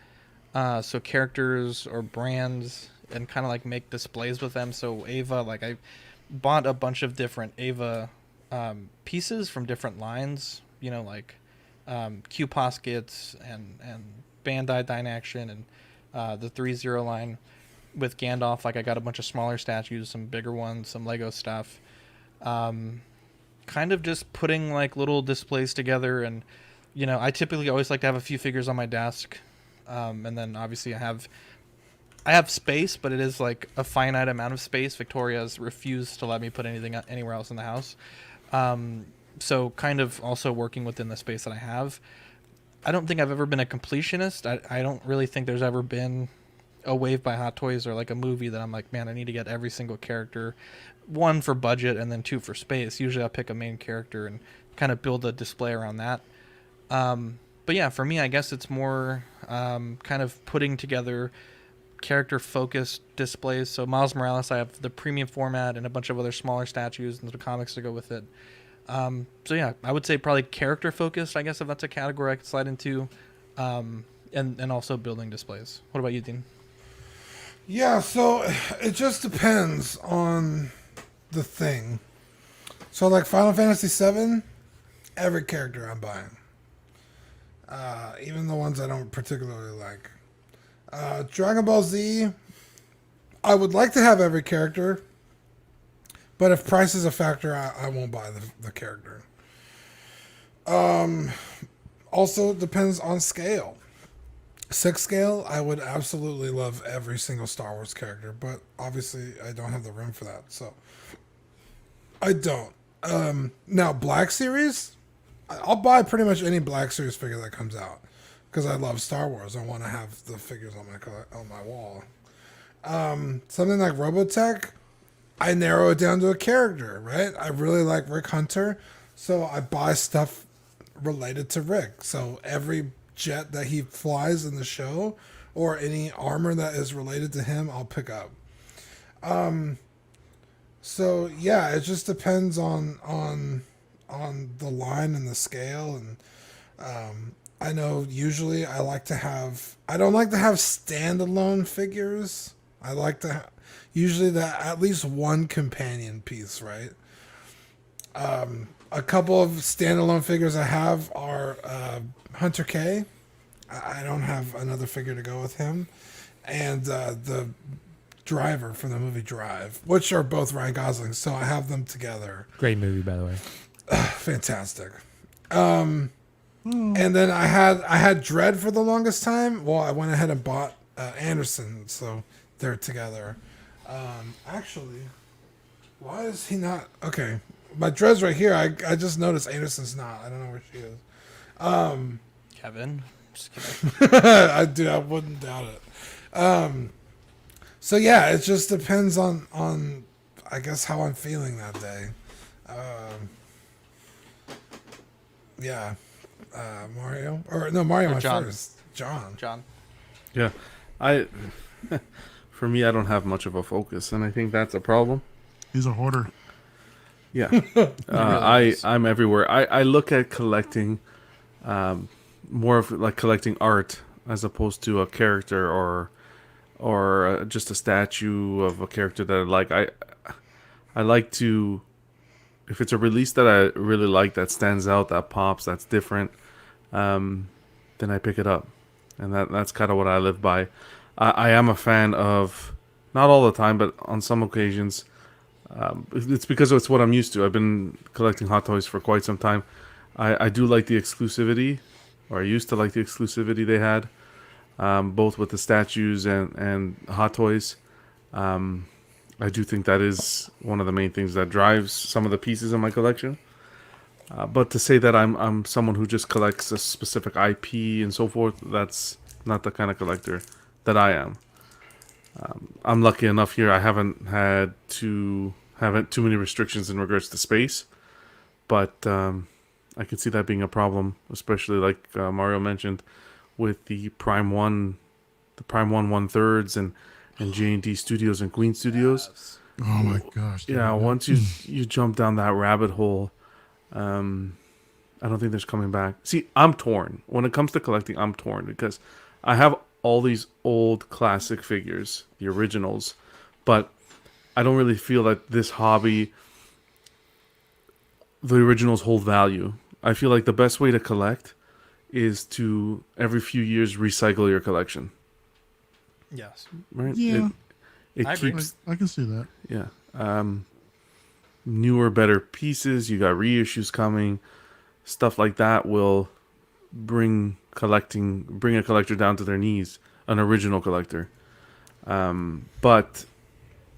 so characters or brands, and kind of like make displays with them. So Ava, like I bought a bunch of different Ava pieces from different lines, like Q Poskets and Bandai Dynaction and the ThreeZero line with Gandalf. Like I got a bunch of smaller statues, some bigger ones, some Lego stuff. Kind of just putting like little displays together, and I typically always like to have a few figures on my desk, and then obviously I have space, but it is like a finite amount of space. Victoria's refused to let me put anything anywhere else in the house, So kind of also working within the space that I have. I don't think I've ever been a completionist. I don't really think there's ever been a wave by Hot Toys or like a movie that I'm like, man, I need to get every single character, one for budget and then two for space. Usually I'll pick a main character and kind of build a display around that. But yeah, for me, I guess it's more kind of putting together character-focused displays. So Miles Morales, I have the premium format and a bunch of other smaller statues and the comics to go with it. So yeah, I would say probably character-focused, I guess, if that's a category I could slide into, and also building displays. What about you, Dean? Yeah, so it just depends on the thing. So like Final Fantasy VII, every character I'm buying. Even the ones I don't particularly like. Dragon Ball Z, I would like to have every character, but if price is a factor, I won't buy the character. Also, it depends on scale. 6 scale, I would absolutely love every single Star Wars character, but obviously I don't have the room for that, so I don't. Now, Black Series, I'll buy pretty much any Black Series figure that comes out because I love Star Wars. I want to have the figures on my wall. Something like Robotech, I narrow it down to a character, right? I really like Rick Hunter, so I buy stuff related to Rick. So every jet that he flies in the show or any armor that is related to him, I'll pick up. So yeah, it just depends on the line and the scale, and I know usually I don't like to have standalone figures. I like to usually that at least one companion piece, right? A couple of standalone figures I have are Hunter K. I don't have another figure to go with him, and the driver from the movie Drive, which are both Ryan Gosling, so I have them together. Great movie, by the way. Fantastic. And then I had Dredd for the longest time. Well, I went ahead and bought Anderson, so they're together. Actually, why is he not? Okay, my Dredd's right here. I just noticed Anderson's not. I don't know where she is. Kevin? Just kidding. I wouldn't doubt it. So yeah, it just depends on I guess how I'm feeling that day. Yeah. Mario? Mario Or went John. first. John. Yeah, for me, I don't have much of a focus, and I think that's a problem. He's a hoarder. Yeah, I'm everywhere. I look at collecting more of like collecting art as opposed to a character or just a statue of a character that I like. I like to, if it's a release that I really like, that stands out, that pops, that's different, then I pick it up. And that's kind of what I live by. I am a fan of, not all the time, but on some occasions, it's because it's what I'm used to. I've been collecting Hot Toys for quite some time. I do like the exclusivity, or I used to like the exclusivity they had, both with the statues and Hot Toys. I do think that is one of the main things that drives some of the pieces in my collection. But to say that I'm someone who just collects a specific IP and so forth, that's not the kind of collector that I am. I'm lucky enough here. I haven't too many restrictions in regards to space, but I can see that being a problem, especially like Mario mentioned with the Prime 1 1/3 and J&D Studios and Queen Studios. Yes. Oh my gosh. Yeah, once you jump down that rabbit hole, I don't think there's coming back. See, I'm torn. When it comes to collecting, I'm torn because I have all these old classic figures, the originals, but I don't really feel that this hobby, the originals hold value. I feel like the best way to collect is to, every few years, recycle your collection. Yes. Right? Yeah. It I agree. keeps... I can see that. Yeah. Newer, better pieces. You got reissues coming. Stuff like that will bring a collector down to their knees. An original collector. But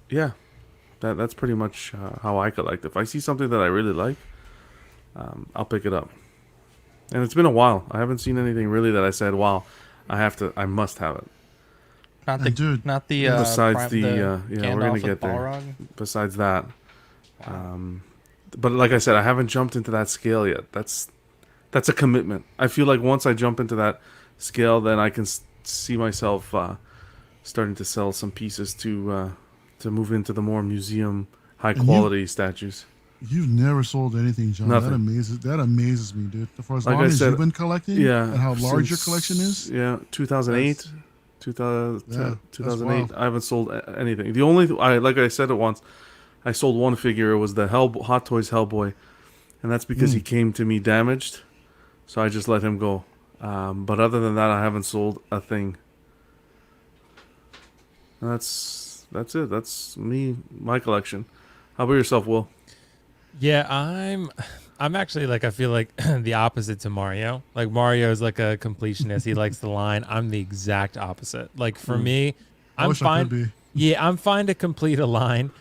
yeah, that's pretty much how I collect. If I see something that I really like, I'll pick it up. And it's been a while. I haven't seen anything really that I said, "Wow, I must have it." Not the besides we're gonna Gandalf get with there. Balrog? Besides that, but like I said, I haven't jumped into that scale yet. That's a commitment. I feel like once I jump into that scale, then I can see myself starting to sell some pieces to move into the more museum high quality statues. You've never sold anything, John. Nothing. That amazes me, dude. For as Like long I as said, you've been collecting, and how large your collection is. Yeah, 2008, 2008. wild. I haven't sold anything. The only like I said it once, I sold one figure. It was the Hot Toys Hellboy, and that's because he came to me damaged, so I just let him go. But other than that, I haven't sold a thing. And that's it. That's me, my collection. How about yourself, Will? Yeah, I'm actually like, I feel like the opposite to Mario. Like Mario is like a completionist. He likes the line. I'm the exact opposite. Like for me, I'm fine. Yeah, I'm fine to complete a line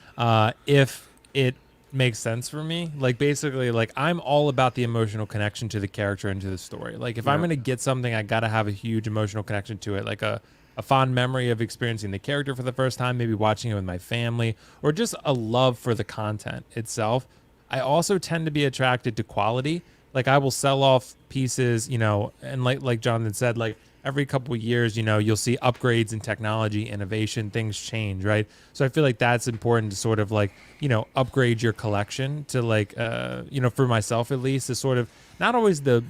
if it makes sense for me. Like basically, like I'm all about the emotional connection to the character and to the story. Like if I'm gonna get something, I gotta have a huge emotional connection to it. Like a fond memory of experiencing the character for the first time, maybe watching it with my family, or just a love for the content itself. I also tend to be attracted to quality. Like I will sell off pieces, and like Jonathan said, like every couple of years, you'll see upgrades in technology, innovation, things change, right? So I feel like that's important to sort of like, upgrade your collection to like, for myself at least, is sort of not always the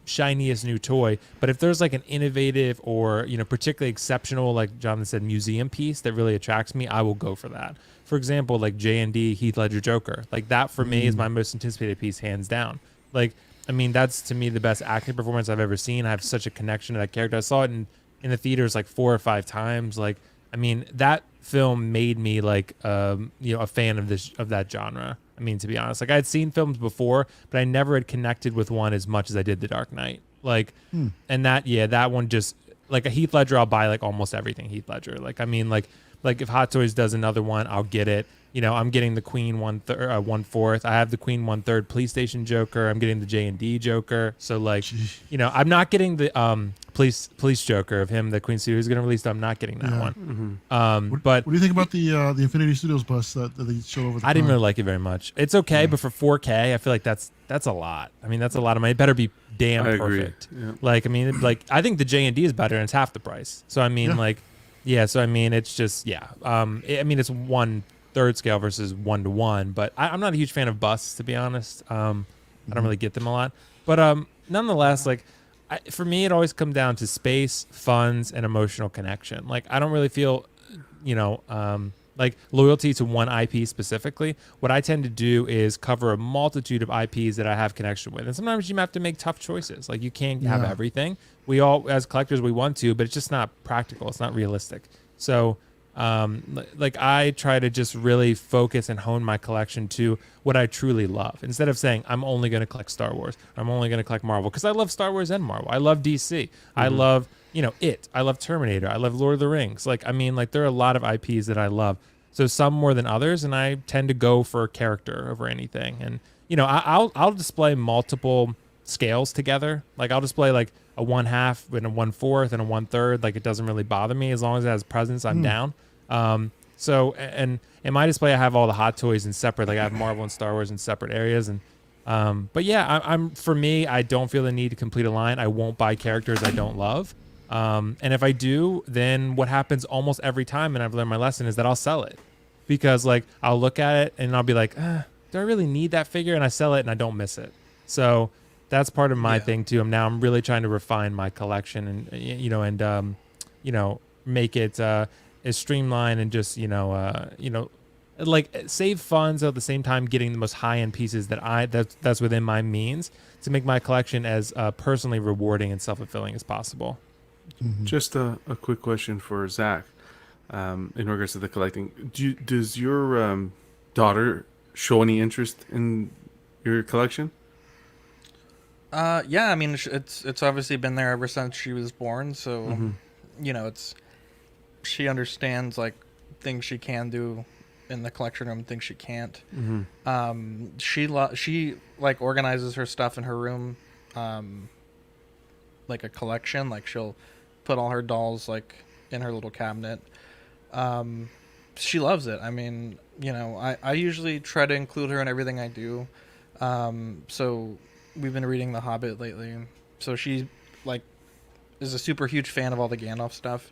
shiniest new toy, but if there's like an innovative or particularly exceptional, like Jonathan said, museum piece that really attracts me, I will go for that. For example, like J&D Heath Ledger Joker, like that for me is my most anticipated piece, hands down. Like I mean, that's to me the best acting performance I've ever seen. I have such a connection to that character. I saw it in the theaters like 4 or 5 times. Like I mean, that film made me like a fan of that genre. I mean, to be honest, like I had seen films before, but I never had connected with one as much as I did The Dark Knight. Like, and that one just like a Heath Ledger, I'll buy like almost everything Heath Ledger. Like, I mean, like if Hot Toys does another one, I'll get it. I'm getting the Queen 1/4. I have the Queen 1/3 PlayStation Joker. I'm getting the J&D Joker. So like, I'm not getting the police Joker of him. The Queen Studio is going to release. I'm not getting that one. Mm-hmm. But what do you think about the Infinity Studios bus that they showed over? I didn't really like it very much. It's okay, but for 4K, I feel like that's a lot. I mean, that's a lot of money. It better be damn perfect. Yeah. Like, I mean, like I think the J&D is better, and it's half the price. So I mean, so I mean, it's just I mean, it's 1/3 scale versus 1:1, but I'm not a huge fan of busts, to be honest. I don't really get them a lot, but nonetheless, like for me, it always comes down to space, funds, and emotional connection. Like I don't really feel, like loyalty to one IP specifically. What I tend to do is cover a multitude of IPs that I have connection with, and sometimes you have to make tough choices. Like you can't have everything. We all, as collectors, we want to, but it's just not practical. It's not realistic. So. Like I try to just really focus and hone my collection to what I truly love, instead of saying I'm only going to collect Star Wars, I'm only going to collect Marvel, because I love Star Wars and Marvel. I love DC. I love it. I love Terminator. I love Lord of the Rings. Like I mean, like there are a lot of IPs that I love. So some more than others, and I tend to go for character over anything. And I'll display multiple scales together. Like I'll display like a 1/2 and a 1/4 and a 1/3. Like it doesn't really bother me as long as it has presence. I'm down. So and in my display I have all the Hot Toys in separate. Like I have Marvel and Star Wars in separate areas. And but yeah, I'm for me, I don't feel the need to complete a line. I won't buy characters I don't love. And if I do, then what happens almost every time, and I've learned my lesson, is that I'll sell it, because like I'll look at it and I'll be like, do I really need that figure? And I sell it and I don't miss it. So that's part of my thing too. I'm really trying to refine my collection and make it as streamlined and just like save funds at the same time getting the most high-end pieces that's within my means to make my collection as personally rewarding and self-fulfilling as possible. Just a quick question for Zach, in regards to the collecting. Does your daughter show any interest in your collection? Yeah, I mean it's obviously been there ever since she was born, so it's she understands like things she can do in the collection room and thinks she can't. Mm-hmm. She like organizes her stuff in her room, like a collection. Like she'll put all her dolls like in her little cabinet. She loves it. I mean, I usually try to include her in everything I do. So we've been reading The Hobbit lately. So she like is a super huge fan of all the Gandalf stuff.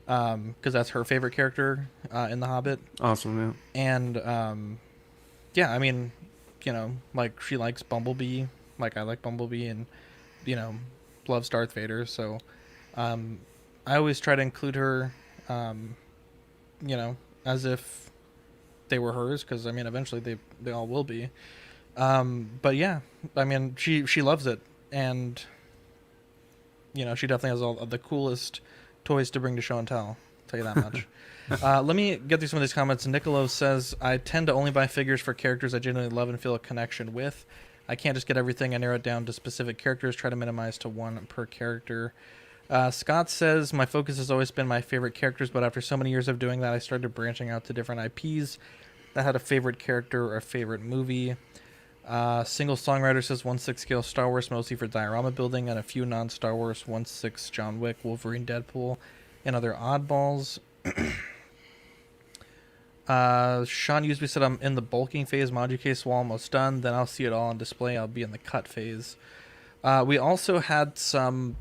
Because that's her favorite character in The Hobbit. Awesome, yeah. And yeah, I mean, like she likes Bumblebee, like I like Bumblebee, and loves Darth Vader. So I always try to include her, as if they were hers, because I mean, eventually they all will be. But yeah, I mean, she loves it, and she definitely has all of the coolest toys to bring to show and tell. I'll tell you that much. Let me get through some of these comments. Nicolo says, I tend to only buy figures for characters I genuinely love and feel a connection with. I can't just get everything. I narrow it down to specific characters, try to minimize to one per character. Scott says, my focus has always been my favorite characters, but after so many years of doing that, I started branching out to different IPs that had a favorite character or a favorite movie. Single songwriter says 1/6 scale Star Wars, mostly for diorama building, and a few non-Star Wars 1/6 John Wick, Wolverine, Deadpool, and other oddballs. Sean Usby said, I'm in the bulking phase. Module case will almost done. Then I'll see it all on display. I'll be in the cut phase. We also had some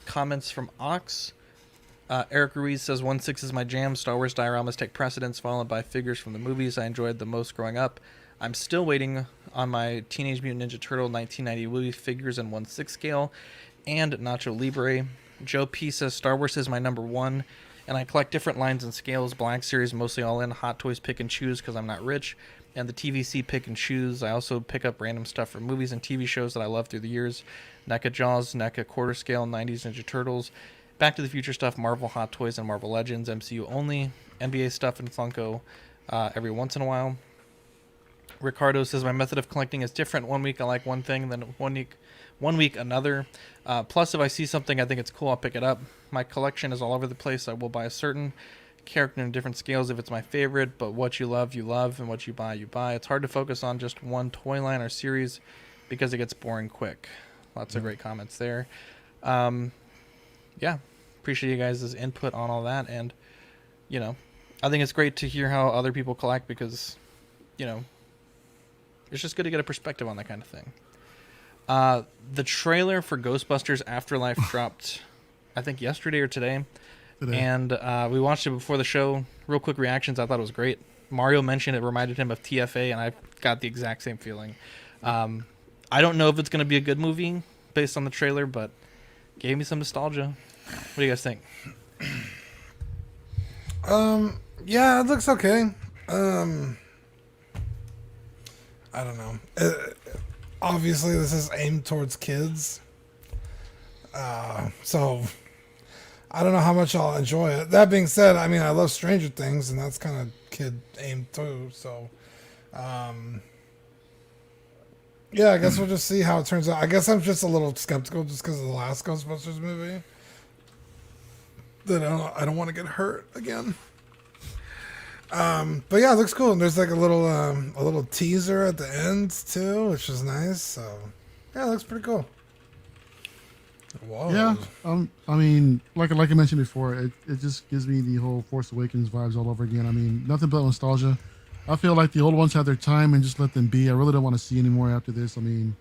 comments from Ox. Eric Ruiz says 1/6 is my jam. Star Wars dioramas take precedence, followed by figures from the movies I enjoyed the most growing up. I'm still waiting on my Teenage Mutant Ninja Turtle 1990 Wii figures in 1/6 scale and Nacho Libre. Joe P says Star Wars is my number one, and I collect different lines and scales. Black Series mostly all in. Hot Toys pick and choose because I'm not rich, and the TVC pick and choose. I also pick up random stuff from movies and TV shows that I love through the years. NECA Jaws, NECA quarter scale, 90s Ninja Turtles, Back to the Future stuff, Marvel Hot Toys and Marvel Legends, MCU only, NBA stuff and Funko every once in a while. Ricardo says my method of collecting is different. 1 week I like one thing, then one week another. Plus, if I see something I think it's cool, I'll pick it up. My collection is all over the place. I will buy a certain character in different scales if it's my favorite, but what you love, and what you buy, you buy. It's hard to focus on just one toy line or series because it gets boring quick. Lots of great comments there. Yeah, appreciate you guys' input on all that, and I think it's great to hear how other people collect because it's just good to get a perspective on that kind of thing. The trailer for Ghostbusters Afterlife dropped, I think, yesterday or today. And we watched it before the show. Real quick reactions. I thought it was great. Mario mentioned it reminded him of TFA, and I got the exact same feeling. I don't know if it's going to be a good movie based on the trailer, but gave me some nostalgia. What do you guys think? Yeah, it looks okay. I don't know. Obviously, this is aimed towards kids. So I don't know how much I'll enjoy it. That being said, I mean, I love Stranger Things, and that's kind of kid aimed too. So, yeah, I guess we'll just see how it turns out. I guess I'm just a little skeptical just because of the last Ghostbusters movie. That I don't want to get hurt again. But yeah, it looks cool. And there's like a little teaser at the end too, which is nice. So yeah, it looks pretty cool. Whoa. Yeah. I mean, like I mentioned before, it just gives me the whole Force Awakens vibes all over again. I mean, nothing but nostalgia. I feel like the old ones had their time and just let them be. I really don't want to see any more after this. I mean,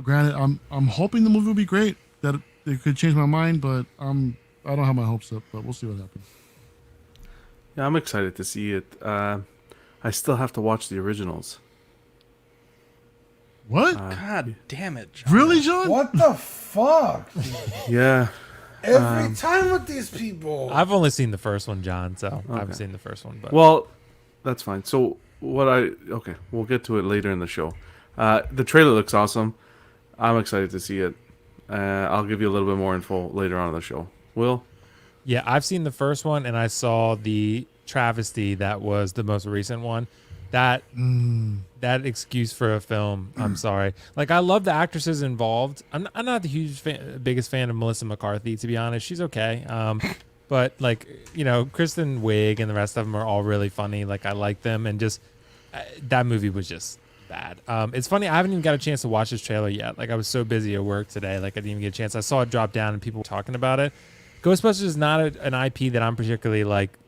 granted, I'm hoping the movie will be great. That it could change my mind, but I don't have my hopes up. But we'll see what happens. Yeah, I'm excited to see it. I still have to watch the originals. What? God damn it, John. Really, John? What the fuck? Yeah. Every time with these people. I've only seen the first one, John, so I haven't seen the first one. But well, that's fine. So we'll get to it later in the show. The trailer looks awesome. I'm excited to see it. I'll give you a little bit more info later on in the show. Will? Yeah, I've seen the first one, and I saw the travesty that was the most recent one. That excuse for a film, I'm sorry. Like, I love the actresses involved. I'm not the biggest fan of Melissa McCarthy, to be honest. She's okay. but like, Kristen Wiig and the rest of them are all really funny. Like I like them, and just that movie was just bad. It's funny, I haven't even got a chance to watch this trailer yet. Like I was so busy at work today, like I didn't even get a chance. I saw it drop down and people were talking about it. Ghostbusters is not an IP that I'm particularly like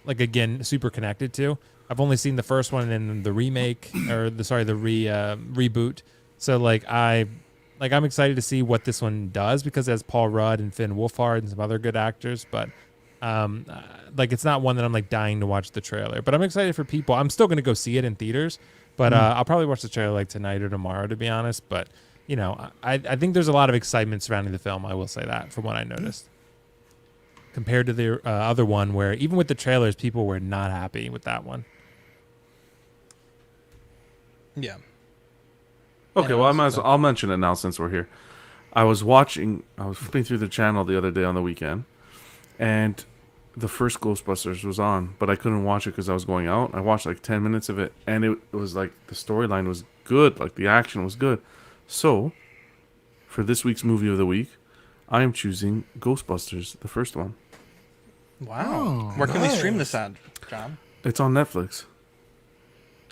again, super connected to. I've only seen the first one and the remake or the reboot. So I'm excited to see what this one does because it has Paul Rudd and Finn Wolfhard and some other good actors, but it's not one that I'm like dying to watch the trailer. But I'm excited for people. I'm still going to go see it in theaters, but I'll probably watch the trailer like tonight or tomorrow, to be honest. But I think there's a lot of excitement surrounding the film. I will say that from what I noticed. Compared to the other one, where even with the trailers, people were not happy with that one. Yeah. Okay, well, I'll mention it now since we're here. I was flipping through the channel the other day on the weekend, and the first Ghostbusters was on, but I couldn't watch it because I was going out. I watched like 10 minutes of it, and it was like the storyline was good, like the action was good. So, for this week's movie of the week, I am choosing Ghostbusters, the first one. Wow. Where can we stream this at, John? It's on Netflix.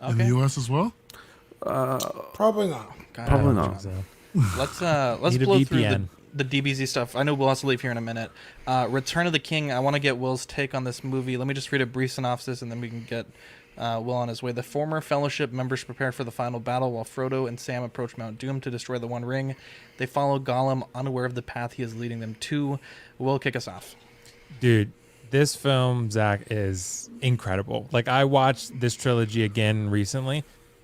Okay. In the U.S. as well? Probably not. Probably not. Let's Need a blow through VPN. the DBZ stuff. I know we'll also leave here in a minute. Return of the King. I want to get Will's take on this movie. Let me just read a brief synopsis, and then we can get Will on his way. The former Fellowship members prepare for the final battle while Frodo and Sam approach Mount Doom to destroy the One Ring. They follow Gollum, unaware of the path he is leading them to. Will, kick us off. Dude, this film, Zach, is incredible. Like I watched this trilogy again recently,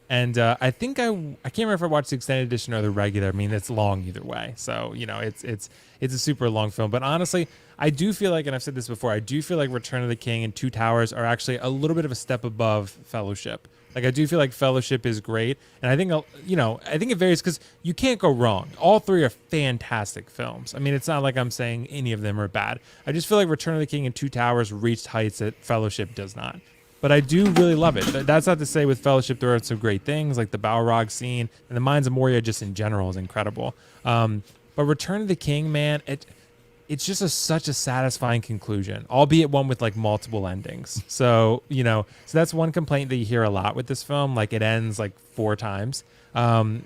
and I think I can't remember if I watched the extended edition or the regular. I mean, it's long either way, so it's a super long film. But honestly, I do feel like, and I've said this before, I do feel like Return of the King and Two Towers are actually a little bit of a step above Fellowship. Like I do feel like Fellowship is great, and I think I think it varies because you can't go wrong. All three are fantastic films. I mean, it's not like I'm saying any of them are bad. I just feel like Return of the King and Two Towers reached heights that Fellowship does not. But I do really love it. That's not to say with Fellowship there are some great things like the Balrog scene and the Mines of Moria just in general is incredible. But Return of the King, man, it's just such a satisfying conclusion, albeit one with like multiple endings. So, so that's one complaint that you hear a lot with this film. Like it ends like 4 times. And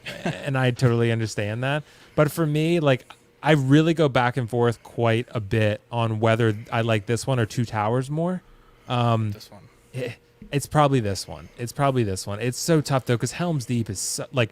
I totally understand that. But for me, like I really go back and forth quite a bit on whether I like this one or Two Towers more. This one. It's probably this one. It's so tough though because Helm's Deep is like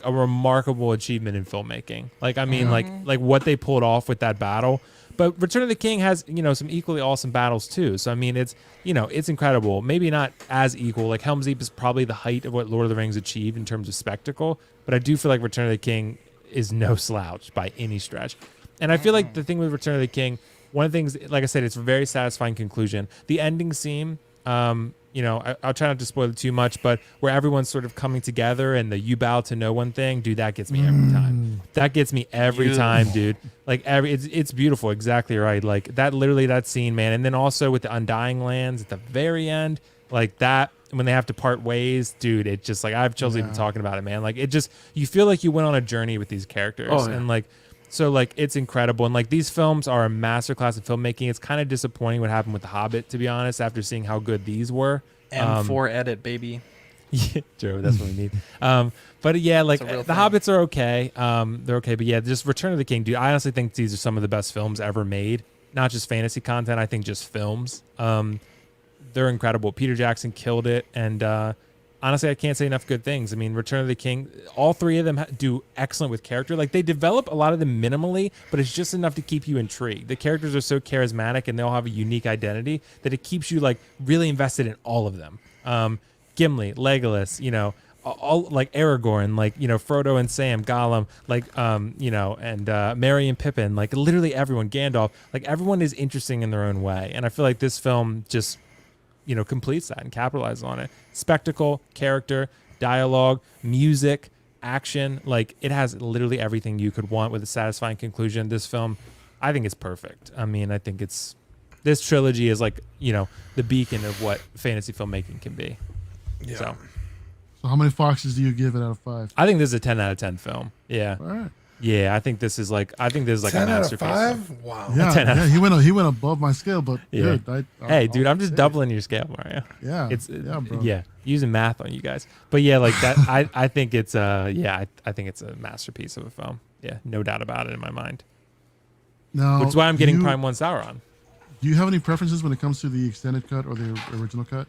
a remarkable achievement in filmmaking. Like I mean, like what they pulled off with that battle. But Return of the King has some equally awesome battles too. So I mean, it's it's incredible. Maybe not as equal. Like Helm's Deep is probably the height of what Lord of the Rings achieved in terms of spectacle. But I do feel like Return of the King is no slouch by any stretch. And I feel like the thing with Return of the King, one of the things, like I said, it's a very satisfying conclusion. The ending scene. I'll try not to spoil it too much, but where everyone's sort of coming together and the you bow to no one thing, dude, that gets me every time. That gets me every time, dude. Like it's beautiful. Exactly right. Like that scene, man. And then also with the Undying Lands at the very end, like that, when they have to part ways, dude, it just like, I have chills even talking about it, man. Like it just, you feel like you went on a journey with these characters and like, so like it's incredible, and like these films are a masterclass in filmmaking. It's kind of disappointing what happened with The Hobbit, to be honest, after seeing how good these were. M4 edit, baby. Yeah, true. That's what we need. But yeah, like the Hobbits are okay. They're okay, but yeah, just Return of the King, dude. I honestly think these are some of the best films ever made. Not just fantasy content. I think just films. They're incredible. Peter Jackson killed it, and honestly, I can't say enough good things. I mean, Return of the King, all three of them do excellent with character. Like, they develop a lot of them minimally, but it's just enough to keep you intrigued. The characters are so charismatic, and they all have a unique identity that it keeps you, like, really invested in all of them. Gimli, Legolas, all like Aragorn, like, Frodo and Sam, Gollum, like, and Merry and Pippin, like, literally everyone, Gandalf, like, everyone is interesting in their own way. And I feel like this film just completes that and capitalizes on it. Spectacle, character, dialogue, music, action, like it has literally everything you could want with a satisfying conclusion. This film, I think it's perfect. I mean, I think this trilogy is like, the beacon of what fantasy filmmaking can be. Yeah. So how many foxes do you give it out of 5? I think this is a 10 out of 10 film. Yeah. All right. Yeah, I think this is like a 10 out of masterpiece. 5? Wow. Yeah, 10 out of he went above my scale, but Yeah. good. Hey, dude, I'm just say it. doubling your scale, Mario. Yeah, It's yeah, bro. yeah, using math on you guys. But yeah, like that I think it's I think it's a masterpiece of a film. Yeah, no doubt about it in my mind. Now, Which is why I'm getting you- Prime 1 Sauron. Do you have any preferences when it comes to the extended cut or the original cut?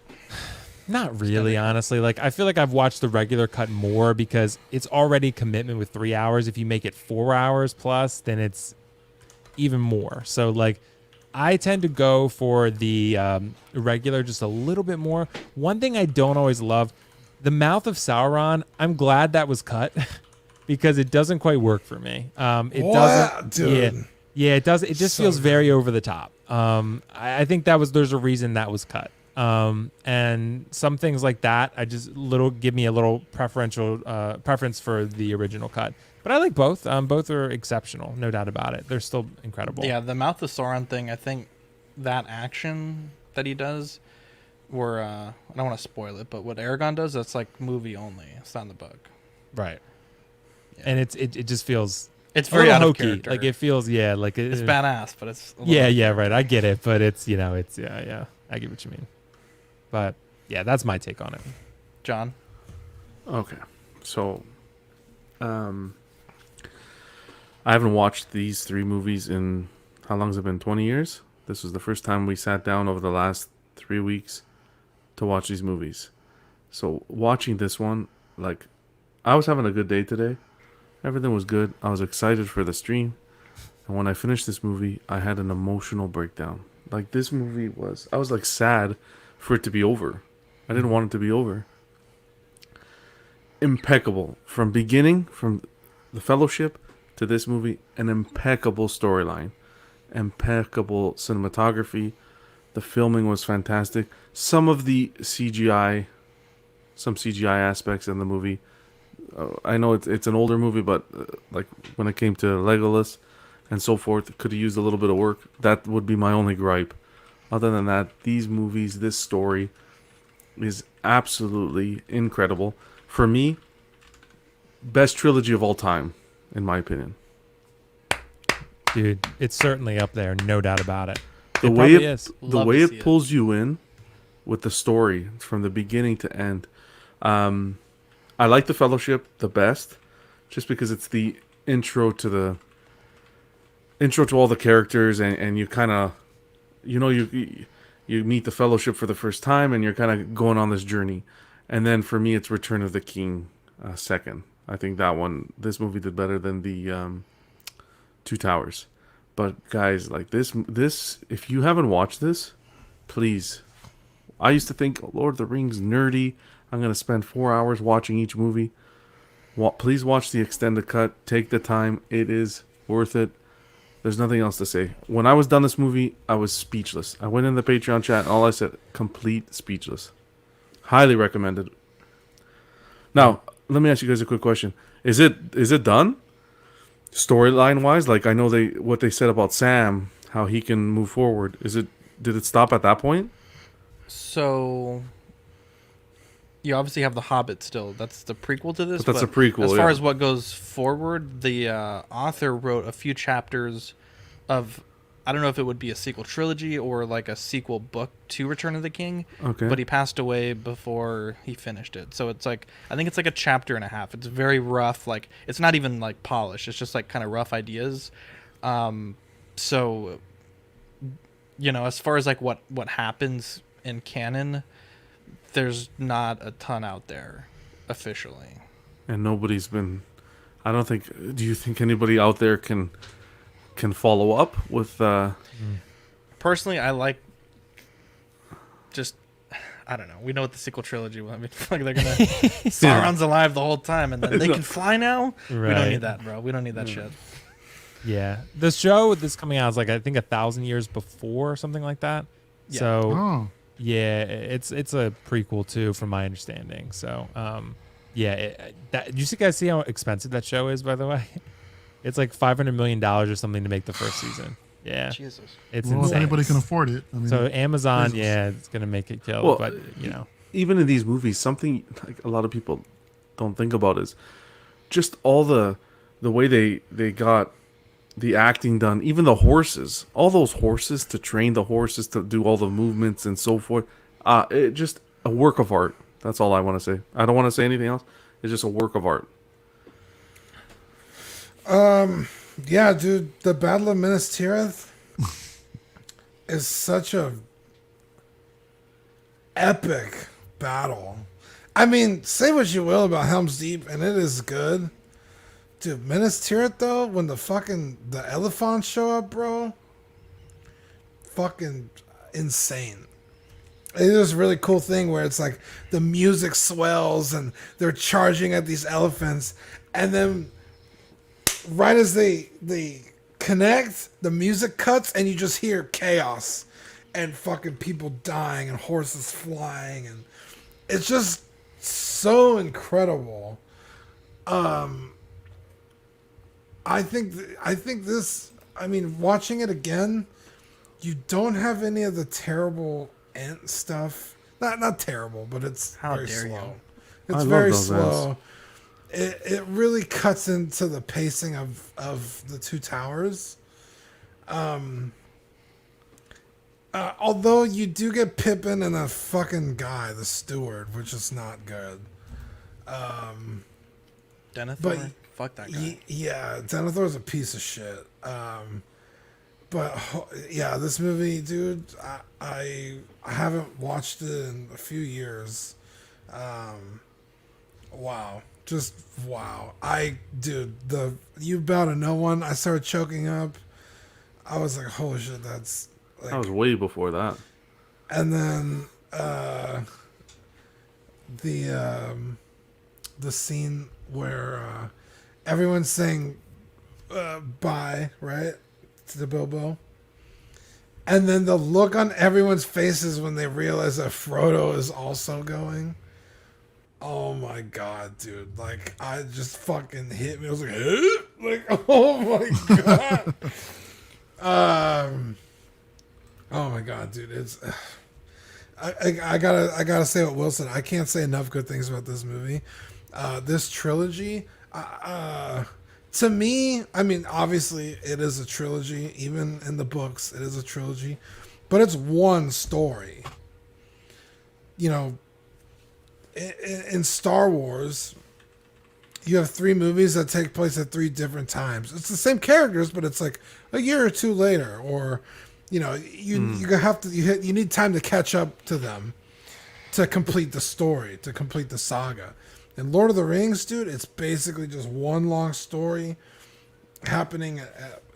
Not really, honestly. Like, I feel like I've watched the regular cut more because it's already a commitment with 3 hours. If you make it 4 hours plus, then it's even more. So, like, I tend to go for the regular just a little bit more. One thing I don't always love, the Mouth of Sauron, I'm glad that was cut because it doesn't quite work for me. It What? doesn't. Dude. Yeah, it does. It just So feels good. very over the top. I think there's a reason that was cut. And some things like that, give me a little preference for the original cut. But I like both. Both are exceptional, no doubt about it. They're still incredible. Yeah, the Mouth of Sauron thing, I think that action that he does, where I don't want to spoil it, but what Aragorn does, that's like movie only. It's not in the book. Right. Yeah. And it just feels it's a very little out of hokey. character. Like it feels like it's badass, but it's a little yeah, right. I get it, but it's yeah. I get what you mean. But yeah, that's my take on it. John. Okay, so I haven't watched these 3 movies in how long has it been? 20 years. This was the first time we sat down over the last 3 weeks to watch these movies. So watching this one, like, I was having a good day today. Everything was good. I was excited for the stream. And when I finished this movie, I had an emotional breakdown. Like, this movie I was like sad for it to be over. I didn't want it to be over. Impeccable. From beginning, from The Fellowship to this movie, an impeccable storyline. Impeccable cinematography. The filming was fantastic. Some CGI aspects in the movie. I know it's an older movie, but like when it came to Legolas and so forth, could have used a little bit of work. That would be my only gripe. Other than that, these movies, this story is absolutely incredible. For me, best trilogy of all time, in my opinion. Dude, it's certainly up there, no doubt about it. The It way probably it, is. the Love way to it see it. pulls you in with the story from the beginning to end. I like The Fellowship the best, just because it's the intro to all the characters, and you kind of, you meet the Fellowship for the first time, and you're kind of going on this journey. And then for me, it's Return of the King second. I think this movie did better than the Two Towers. But guys, like this, if you haven't watched this, please. I used to think Lord of the Rings nerdy. I'm going to spend 4 hours watching each movie. Please watch the extended cut. Take the time. It is worth it. There's nothing else to say. When I was done this movie, I was speechless. I went in the Patreon chat and all I said, complete speechless. Highly recommended. Now, let me ask you guys a quick question. Is it done? Storyline wise? Like, I know what they said about Sam, how he can move forward. Did it stop at that point? So you obviously have The Hobbit still. That's the prequel to this. But that's a prequel, As far yeah. as what goes forward, the author wrote a few chapters of, I don't know if it would be a sequel trilogy or like a sequel book to Return of the King. Okay. But he passed away before he finished it. So it's like, I think it's like a chapter and a half. It's very rough. Like, it's not even like polished. It's just like kind of rough ideas. So, as far as like what happens in canon, there's not a ton out there officially. And nobody's been. I don't think. Do you think anybody out there can follow up with? Personally, I like. Just, I don't know. We know what the sequel trilogy will. I mean, like they're gonna Sauron's alive the whole time, and then they can fly now. We don't Right. need that, bro. We don't need that shit. Yeah. The show that's coming out is like, I think 1,000 years before or something like that. Yeah. So Oh, yeah, it's a prequel too, from my understanding. So yeah, do you guys see how expensive that show is, by the way? It's like $500 million or something to make the first season. Yeah. Jesus. It's well, if insane. anybody can afford it. I mean, So Amazon, business. yeah, it's gonna make it kill. Well, but even in these movies, something like a lot of people don't think about is just all the the way they got the acting done, even the horses, all those horses, to train the horses to do all the movements and so forth. It just a work of art. That's all I want to say. I don't want to say anything else. It's just a work of art. Yeah, dude, the Battle of Minas Tirith is such a epic battle. I mean, say what you will about Helm's Deep, and it is good. Dude, Minas Tirith, though, when the elephants show up, bro, fucking insane. It is a really cool thing where it's like the music swells and they're charging at these elephants, and then right as they connect, the music cuts and you just hear chaos and fucking people dying and horses flying, and it's just so incredible. I think this, I mean, watching it again, you don't have any of the terrible ant stuff. Not terrible, but it's very slow. It's very slow. It really cuts into the pacing of the Two Towers. Although you do get Pippin and a fucking guy, the steward, which is not good. Denethor? Fuck that guy. Yeah, Denethor's a piece of shit. But yeah, this movie, dude, I haven't watched it in a few years. Wow. Just wow. You bow to no one. I started choking up. I was like, holy shit, that's like, That was way before that. and then the scene where everyone's saying bye, right, to the Bilbo, and then the look on everyone's faces when they realize that Frodo is also going. Oh my god, dude! Like, I just fucking hit me. I was like, huh? Like, oh my god. Oh my god, dude! It's I gotta say what Will said. I can't say enough good things about this movie. This trilogy, to me, I mean, obviously it is a trilogy. Even in the books, it is a trilogy, but it's one story. You know, in Star Wars, you have 3 movies that take place at 3 different times. It's the same characters, but it's like a year or 2 later, or you know, you need time to catch up to them to complete the story, to complete the saga. In Lord of the Rings, dude, it's basically just one long story happening.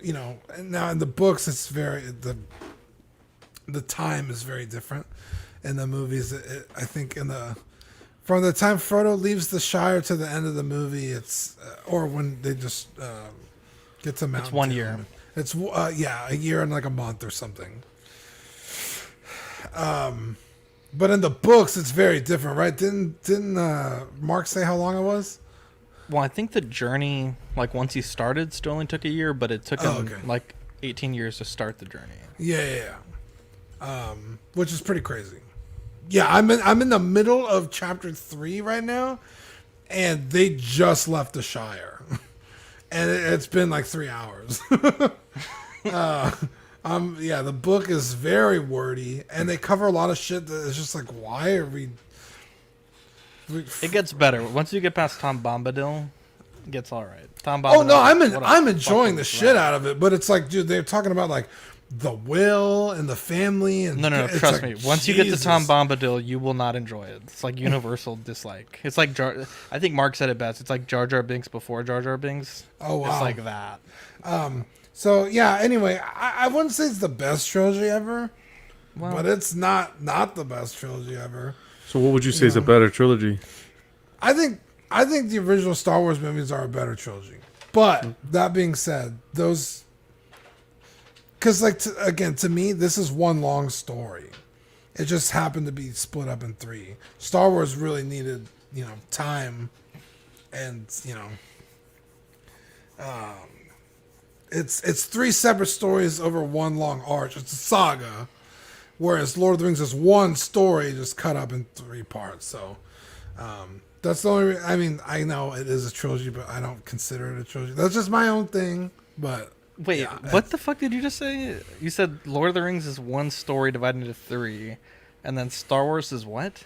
You know, and now in the books, it's the time is very different. In the movies, I think from the time Frodo leaves the Shire to the end of the movie, it's or when they just get to Mount. It's 1 year. It's a year and like a month or something. But in the books, it's very different, right? Didn't Mark say how long it was? Well, I think the journey, like once he started, still only took a year, but it took him like 18 years to start the journey. Yeah. Which is pretty crazy. Yeah, I'm in the middle of chapter 3 right now, and they just left the Shire, and it's been like 3 hours. The book is very wordy, and they cover a lot of shit that is just like, why are we? It gets better once you get past Tom Bombadil. It gets all right. Tom Oh Bombadil. no, I'm enjoying the shit out of it, but it's like, dude, they're talking about like the will and the family, and no, trust me. Once you get to Tom Bombadil, you will not enjoy it. It's like universal dislike. It's like I think Mark said it best. It's like Jar Jar Binks before Jar Jar Binks. Oh wow, it's like that. So yeah. Anyway, I wouldn't say it's the best trilogy ever, but it's not the best trilogy ever. So what would you say is a better trilogy? I think the original Star Wars movies are a better trilogy. But that being said, those, because like to me, this is one long story. It just happened to be split up in 3. Star Wars really needed, time, and it's 3 separate stories over one long arc. It's a saga, whereas Lord of the Rings is one story just cut up in 3 parts. So That's the only. I mean, I know it is a trilogy, but I don't consider it a trilogy. That's just my own thing. But wait, yeah, what the fuck did you just say? You said Lord of the Rings is one story divided into 3, and then Star Wars is what?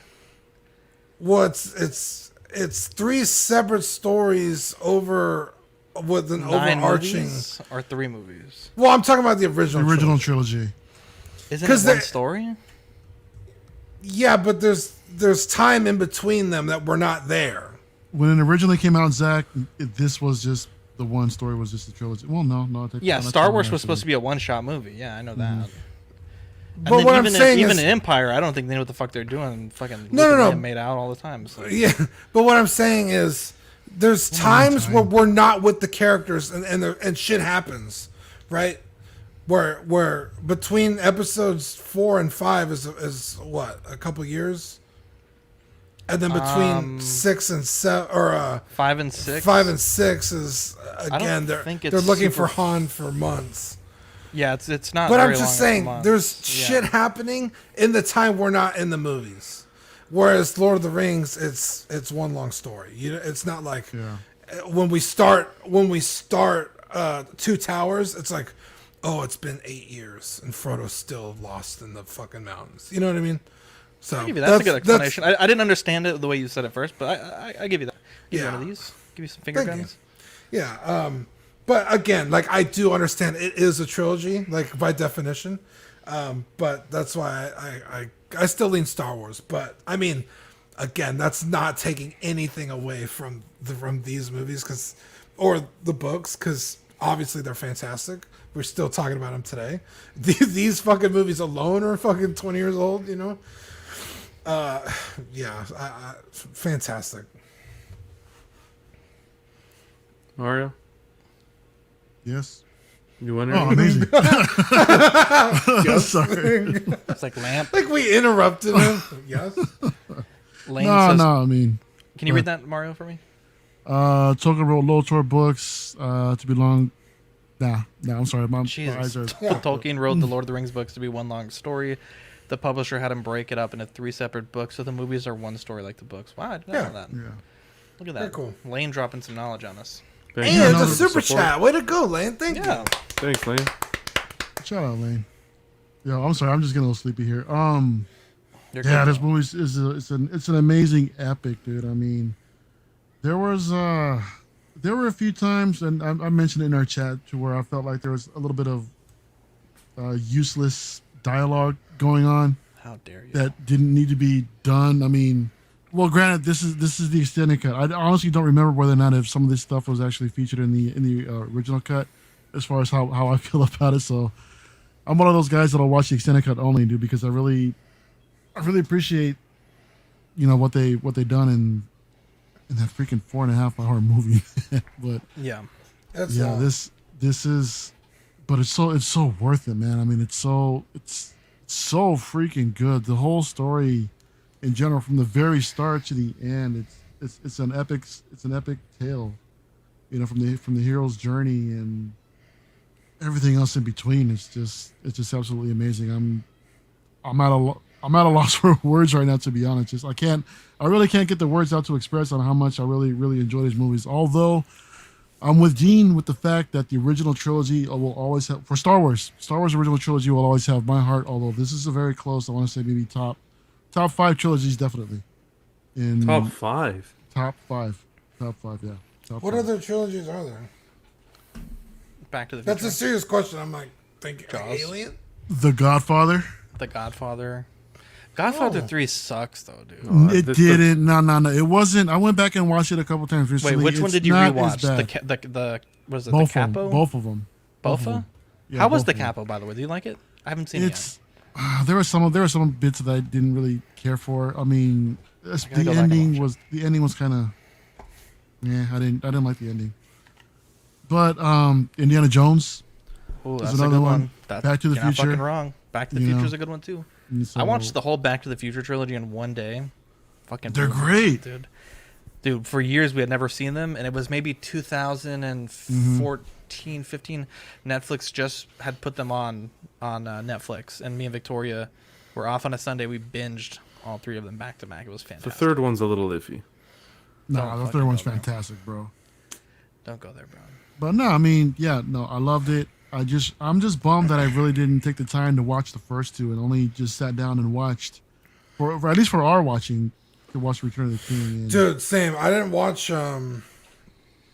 Well, it's 3 separate stories over with an 9 overarching movies or 3 movies. Well, I'm talking about the original trilogy. Isn't it one story? Yeah, but there's time in between them that we're not there. When it originally came out, Zach, this was just the one story was just a trilogy. Well, no. Yeah, Star Wars was supposed to be a one-shot movie. Yeah, I know that. But and what even I'm saying even is, in Empire, I don't think they know what the fuck they're doing. Fucking no. made out all the time. So. Yeah, but what I'm saying is, there's times where we're not with the characters and shit happens, right? Where between episodes 4 and 5 is what, a couple years, and then between 6 and 7 or 5 and 6. 5 and 6 is again they're looking for Han for months. Yeah, it's not. But very I'm just long saying, there's shit happening in the time we're not in the movies. Whereas Lord of the Rings, it's one long story. It's not like when we start Two Towers, it's like, oh, it's been 8 years and Frodo's still lost in the fucking mountains. You know what I mean? So I'll give you that's a good explanation. I didn't understand it the way you said it first, but I give you that. Give you one of these. Give you some finger guns. Yeah. But again, like, I do understand it is a trilogy, like, by definition. But that's why I still lean Star Wars. But I mean, again, that's not taking anything away from these movies or the books, because obviously they're fantastic. We're still talking about them today. These fucking movies alone are fucking 20 years old, you know? Fantastic. Mario? Yes. You wonder? Oh, amazing. Yes. Sorry. It's like Lamp. Like we interrupted him. Yes. Lane No, says, I mean. Can you read that, Mario, for me? Tolkien wrote LOTR books to be long. Nah, I'm sorry. My eyes are. Tolkien wrote the Lord of the Rings books to be one long story. The publisher had him break it up into 3 separate books, so the movies are one story like the books. Wow, I didn't know that. Yeah. Look at that. Very cool. Lane dropping some knowledge on us. And the super chat. Way to go, Lane. Thank you. Thanks, Lane. Shout out, Lane. Yo, I'm sorry. I'm just getting a little sleepy here. You're yeah, good. this movie is it's an amazing epic, dude. I mean, there were a few times, and I mentioned it in our chat, to where I felt like there was a little bit of useless dialogue going on. How dare you? That didn't need to be done. I mean, well, granted, this is the extended cut. I honestly don't remember whether or not if some of this stuff was actually featured in the original cut, as far as how I feel about it. So I'm one of those guys that'll watch the extended cut only, dude, because I really appreciate, what they done in that freaking 4.5 hour movie. But yeah, this is, but it's so worth it, man. I mean, it's so freaking good. The whole story in general, from the very start to the end, it's an epic tale, from the hero's journey and everything else in between. It's just absolutely amazing. I'm at a loss for words right now, to be honest. I really can't get the words out to express on how much I really, really enjoy these movies. Although I'm with Dean with the fact that the original trilogy will always have, for Star Wars original trilogy will always have my heart. Although this is a very close, I want to say maybe top 5 trilogies, definitely. Top 5. Top 5, yeah. What other trilogies are there? Back to the Future. That's a serious question. I'm like thinking Alien. The Godfather. The Godfather. Godfather 3 sucks though, dude. It didn't. No. It wasn't. I went back and watched it a couple times recently. Wait, which one did you not rewatch? as bad. The was it both the Capo? Both of them. Bofa? Yeah, How was both the of them. Capo, by the way? Do you like it? I haven't seen it yet. There were some bits that I didn't really care for. I mean, the ending was kind of, I didn't like the ending. But Indiana Jones. Oh, that's is a another good one. That, Back to the you're not Future. fucking wrong. Back to the Future is a good one too. So, I watched the whole Back to the Future trilogy in one day. Fucking they're brilliant, great, dude. For years we had never seen them, and it was maybe 2014, 15. Netflix just had put them on Netflix, and me and Victoria were off on a Sunday. We binged all 3 of them back to back. It was fantastic. The third one's a little iffy. Nah, the third one's fantastic, bro. Don't go there, bro. But no, I mean, yeah, no, I loved it. I'm just bummed that I really didn't take the time to watch the first two and only just sat down and watched, for at least for our watching, to watch Return of the King. And, dude, same. I didn't watch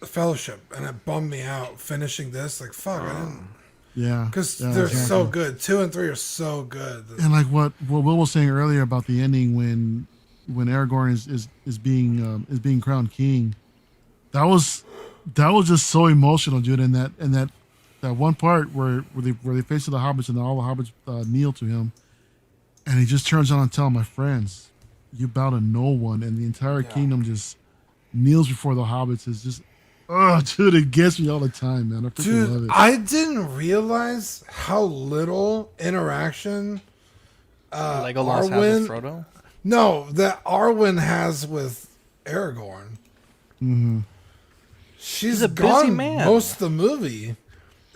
Fellowship, and it bummed me out finishing this. Like, fuck, I didn't. Yeah, because yeah, they're exactly. so good. 2 and 3 are so good. And like what Will was saying earlier about the ending when Aragorn is being crowned king, that was just so emotional, dude. And that one part where they face the hobbits and all the hobbits kneel to him, and he just turns on and tells my friends, "You bow to no one," and the entire kingdom just kneels before the hobbits. Is just, oh, dude, it gets me all the time, man. I freaking love it. I didn't realize how little interaction Legolas has with Frodo. No, that Arwen has with Aragorn. Mm-hmm. She's a busy gone man. most of the movie.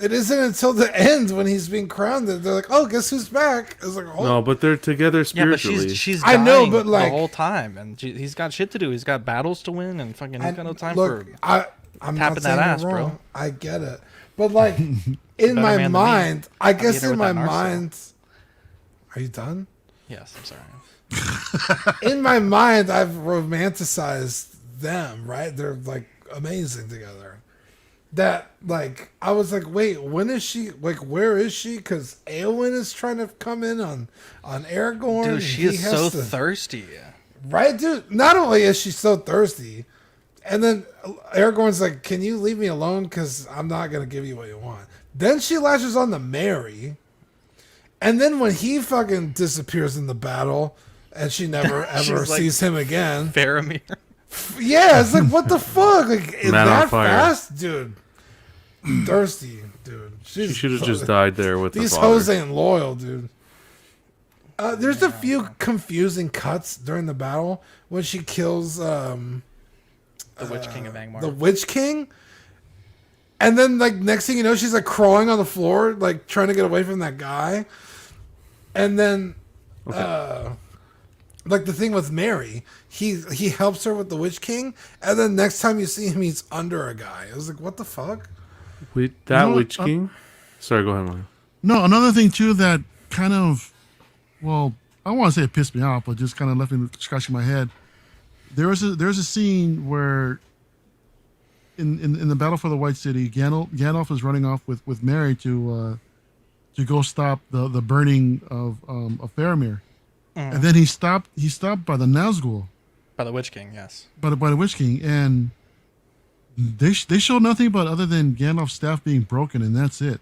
It isn't until the end when he's being crowned that they're like, "Oh, guess who's back?" It's like, oh. No, but they're together Yeah, but spiritually. she's I dying know, but like the whole time, and he's got shit to do. He's got battles to win, and fucking he's got no time look, for I'm tapping not saying that ass, you're wrong. bro. I get it, but like in Better my man than me. mind, I I'll be guess there in with my that Narsil. mind. Are you done? Yes, I'm sorry. In my mind, I've romanticized them, right? They're like amazing together. That like I was like, wait, when is she? Like, where is she? Because Eowyn is trying to come in on Aragorn. Dude, and she he is has so to- thirsty. right, dude? Not only is she so thirsty, and then Aragorn's like, "Can you leave me alone? Because I'm not gonna give you what you want." Then she lashes on to Mary, and then when he fucking disappears in the battle, and she never ever She's like, sees him again. Faramir. Yeah, it's like, what the fuck? Like, is Man on that fire. fast? Dude. Thirsty, dude. She should have just died there with These the father. hoes ain't loyal, dude. There's a few confusing cuts during the battle when she kills The Witch King of Angmar. the Witch King. And then, like, next thing you know, she's, like, crawling on the floor, like, trying to get away from that guy. And then, like, the thing with Mary, he helps her with the Witch King, and then next time you see him, he's under a guy. I was like, what the fuck? Wait, that You know what? Witch King? Sorry, go ahead, Mario. No, another thing too that kind of, well, I don't want to say it pissed me off, but just kind of left me scratching my head. There's a scene where in the battle for the White City, Gandalf is running off with Mary to go stop the burning of Faramir, and then he stopped by the Nazgul, By the Witch King, yes. by the Witch King, and they show nothing but other than Gandalf's staff being broken, and that's it.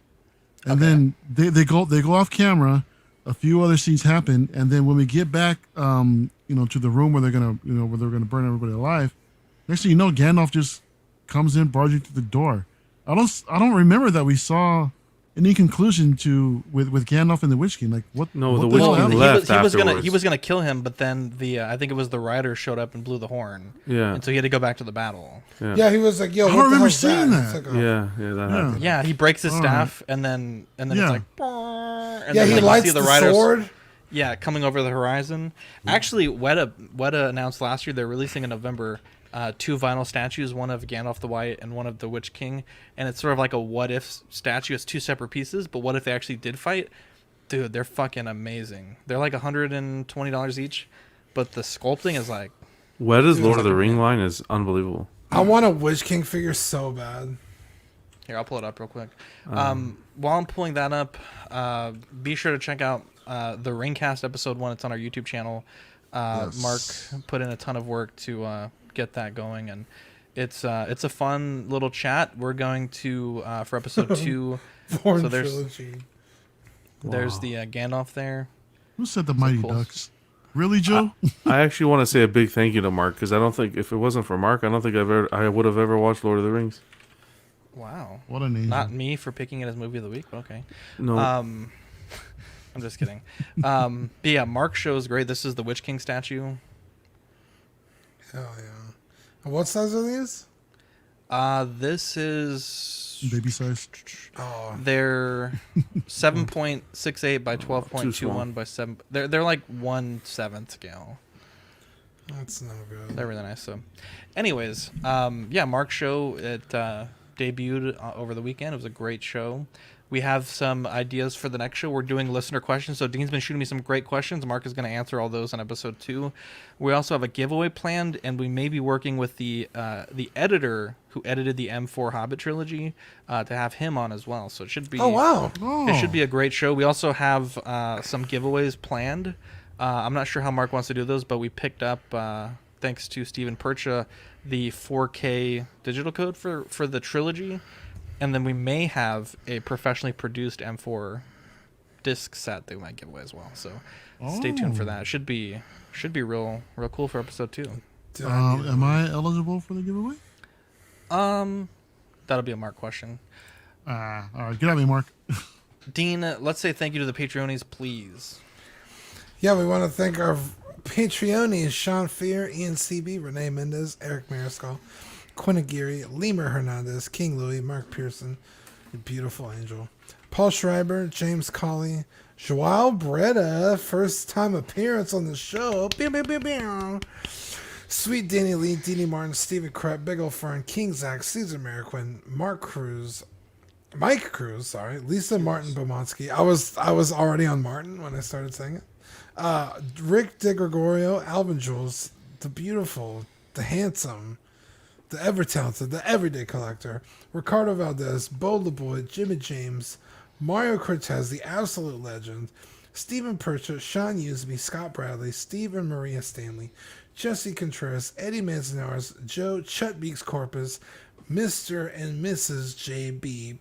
And then they go off camera. A few other scenes happen, and then when we get back, to the room where they're gonna burn everybody alive, next thing you know, Gandalf just comes in barging through the door. I don't remember that we saw any conclusion with Gandalf and the Witch King. Like what? No, what the Witch hell King happened? left he was afterwards. gonna kill him, but then I think it was the rider showed up and blew the horn. Yeah. And so he had to go back to the battle. Yeah, he was like, yo, I what don't the remember hell's seeing that? that. It's like, oh. Yeah, that happened. Yeah, he breaks his All staff, and then it's Yeah. like, and Yeah, then, he like, you lights see the riders- sword. Yeah, coming over the horizon. Actually, Weta announced last year they're releasing in November 2 vinyl statues, one of Gandalf the White and one of the Witch King, and it's sort of like a what if statue. It's 2 separate pieces, but what if they actually did fight? Dude, they're fucking amazing. They're like $120 each, but the sculpting is like. Weta's Lord of the Ring line is unbelievable. I want a Witch King figure so bad. Here, I'll pull it up real quick. While I'm pulling that up, be sure to check out the Ringcast episode 1. It's on our YouTube channel. Yes. Mark put in a ton of work to get that going, and it's a fun little chat. We're going to for episode 2. Born So there's trilogy. there's the Gandalf there. Who said the Mighty cool. Ducks? Really, Joe? I actually want to say a big thank you to Mark because I don't think if it wasn't for Mark, I don't think I would have ever watched Lord of the Rings. Wow, What an angel. not me for picking it as movie of the week, but okay. No, I'm just kidding. But yeah, Mark's show is great. This is the Witch King statue. Hell yeah. And what size are these? This is Baby size. Oh, they're 7.68 by small. 12.21 by 7. They're like 1/7 scale. That's no good. They're really nice. So, anyways, yeah, Mark's show, it debuted over the weekend. It was a great show. We have some ideas for the next show. We're doing listener questions. So Dean's been shooting me some great questions. Mark is going to answer all those on episode 2. We also have a giveaway planned, and we may be working with the editor who edited the M4 Hobbit trilogy to have him on as well. So it should be. Oh wow! It should be a great show. We also have some giveaways planned. I'm not sure how Mark wants to do those, but we picked up, thanks to Steven Percha, the 4K digital code for the trilogy. And then we may have a professionally produced M4 disc set that we might give away as well. So stay tuned for that. It should be real cool for episode 2. Am I eligible for the giveaway? That'll be a Mark question. All right, get at me, Mark. Dean, let's say thank you to the Patreonies, please. Yeah, we want to thank our Patreonies: Sean Fear, Ian CB, Renee Mendez, Eric Mariscal, Quinn Aguirre, Lemur Hernandez, King Louis, Mark Pearson, your beautiful angel, Paul Schreiber, James Colley, Joao Breda, first time appearance on the show, pew, pew, pew, pew. Sweet Danny Lee, Dee Martin, Stephen Krepp, Big Ol' Fern, King Zach, Caesar Mariquin, Mike Cruz, Lisa Martin Bomonsky. I was already on Martin when I started saying it. Rick DeGregorio, Alvin Jules, the beautiful, the handsome, the ever-talented, the everyday collector, Ricardo Valdez, Bo LeBoy, Jimmy James, Mario Cortez, the absolute legend, Stephen Percha, Sean Usby, Scott Bradley, Steve and Maria Stanley, Jesse Contreras, Eddie Manzanares, Joe Chutbeaks Corpus, Mr. and Mrs. JB.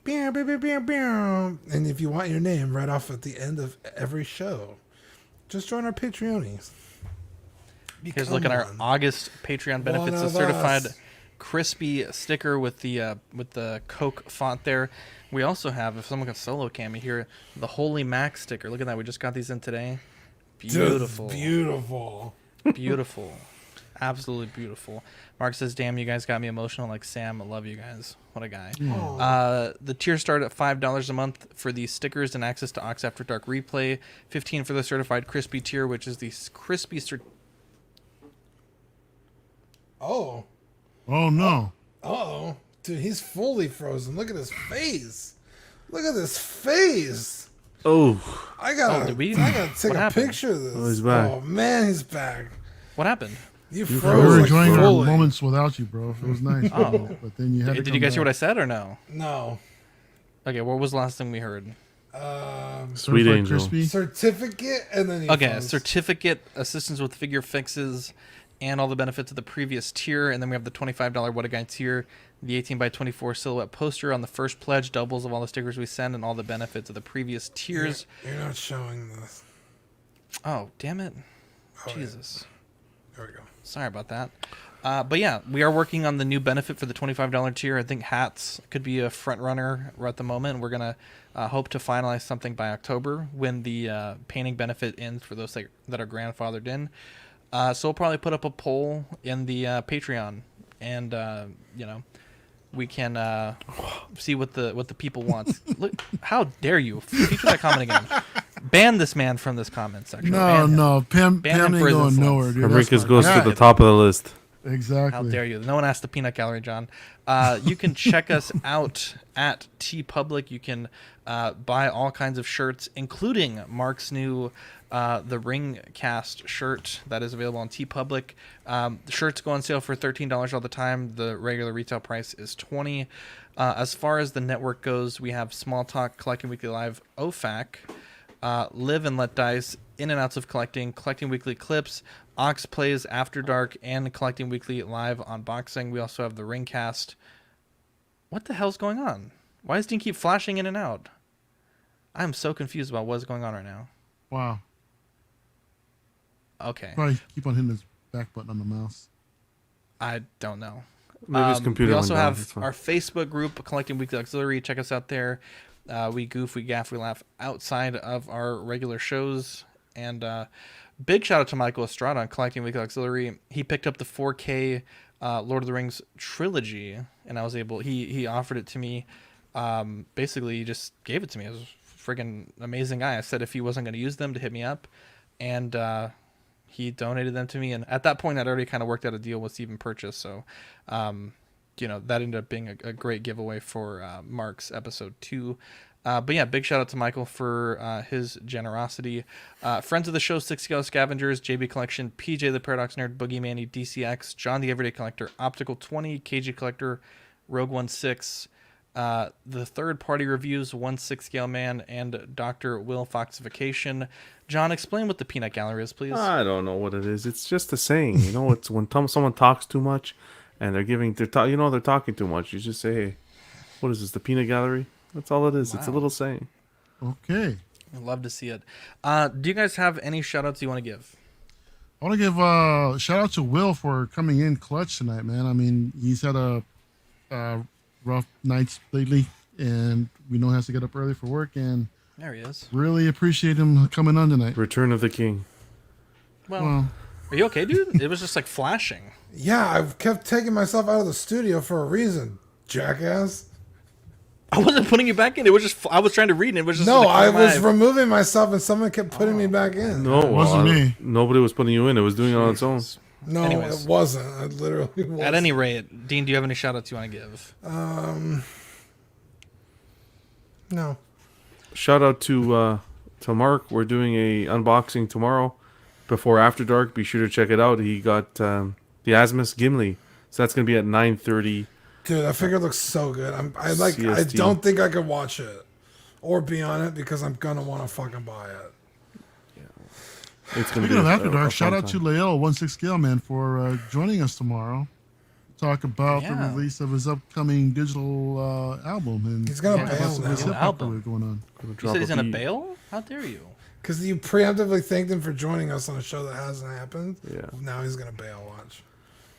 And if you want your name right off at the end of every show, just join our Patreonies. Here's look at our August Patreon benefits: a certified crispy sticker with the Coke font there. We also have, if someone can solo cam me here, the Holy Mac sticker. Look at that. We just got these in today. Beautiful. Dude, beautiful. Beautiful. Absolutely beautiful. Mark says, damn, you guys got me emotional. Like, Sam, I love you guys. What a guy. The tiers start at $5 a month for the stickers and access to Ox After Dark replay. $15 for the certified crispy tier, which is the crispy... Oh no. Uh-oh. Dude, he's fully frozen. Look at his face. Look at this face. Oh. I gotta take a picture of this. Oh, he's back. Oh, man, he's back. What happened? You We froze. were like enjoying our fully. moments without you, bro. It was nice. Oh. But then you had to Did you guys hear what I said or no? No. Okay, what was the last thing we heard? Sweet Angel. Crispy. Certificate, and then he Okay, froze. certificate, assistance with figure fixes, and all the benefits of the previous tier. And then we have the $25 What a Guy tier, the 18x24 silhouette poster on the first pledge, doubles of all the stickers we send, and all the benefits of the previous tiers. You're not showing this. Oh, damn it. Oh, Jesus. Yeah. There we go. Sorry about that. But yeah, we are working on the new benefit for the $25 tier. I think hats could be a front runner at the moment. We're going to hope to finalize something by October when the painting benefit ends for those that are grandfathered in. So we'll probably put up a poll in the Patreon, and we can see what the people want. Look, how dare you feature that comment again? Ban this man from this comment section. No, Pam Ban him ain't for his going influence. nowhere, dude. Enriquez That's my goes guy. to the top of the list. Exactly. How dare you? No one asked the peanut gallery, John. You can check us out at TeePublic. You can buy all kinds of shirts, including Mark's new the Ring Cast shirt that is available on TeePublic. The shirts go on sale for $13 all the time. The regular retail price is $20. As far as the network goes, we have Small Talk, Collecting Weekly Live, OFAC, Live and Let Dice, In and Outs of Collecting, Collecting Weekly Clips, Ox Plays After Dark, and Collecting Weekly Live Unboxing. We also have the Ringcast. What the hell's going on? Why does Dean keep flashing in and out? I'm so confused about what's going on right now. Wow. Okay. Probably keep on hitting his back button on the mouse. I don't know. Maybe his computer we went also down. have That's fine. our Facebook group, Collecting Weekly Auxiliary. Check us out there. We goof, we gaff, we laugh outside of our regular shows. And big shout out to Michael Estrada on Collecting Weekly Auxiliary. He picked up the 4K Lord of the Rings trilogy, and I was able. He offered it to me. Basically, he just gave it to me. It was a friggin' amazing guy. I said if he wasn't going to use them, to hit me up, and He donated them to me, and at that point, I'd already kind of worked out a deal with Steven Purchase, so that ended up being a great giveaway for Mark's episode 2. But yeah, big shout out to Michael for his generosity. Friends of the show, 60 Go Scavengers, JB Collection, PJ the Paradox Nerd, Boogie Manny, DCX, John the Everyday Collector, Optical 20, KG Collector, Rogue 16, the third party reviews, 16 Scale Man, and Dr. Will Foxification. John, explain what the peanut gallery is, please. I don't know what it is. It's just a saying. It's when someone talks too much, and they're talking too much. You just say, "Hey, what is this? The peanut gallery?" That's all it is. Wow. It's a little saying. Okay. I'd love to see it. Do you guys have any shout outs you want to give? I want to give a shout out to Will for coming in clutch tonight, man. I mean, he's had a rough nights lately, and we know he has to get up early for work, and there he is. Really appreciate him coming on tonight. Return of the King. Well, are you okay, dude? It was just like flashing. Yeah, I've kept taking myself out of the studio for a reason, jackass. I wasn't putting you back in. It was just I was trying to read, and it was just I was removing myself, and someone kept putting me back in. No, it wasn't me. Nobody was putting you in. It was doing it on its own. No, it wasn't. It literally wasn't. At any rate, Dean, do you have any shout outs you want to give? No. Shout out to Mark. We're doing a unboxing tomorrow before After Dark. Be sure to check it out. He got the Asmus Gimli, so that's gonna be at 9:30. Dude, that figure looks so good. I don't think I could watch it or be on it because I'm gonna want to fucking buy it. It's gonna Speaking of After Dark, shout out to Lael 16 Scale Man for joining us tomorrow. Talk about the release of his upcoming digital album, and he's gonna bail now. His hip-hop career going on. You said he's gonna bail? How dare you? Because you preemptively thanked him for joining us on a show that hasn't happened. Yeah. Now he's gonna bail. Watch.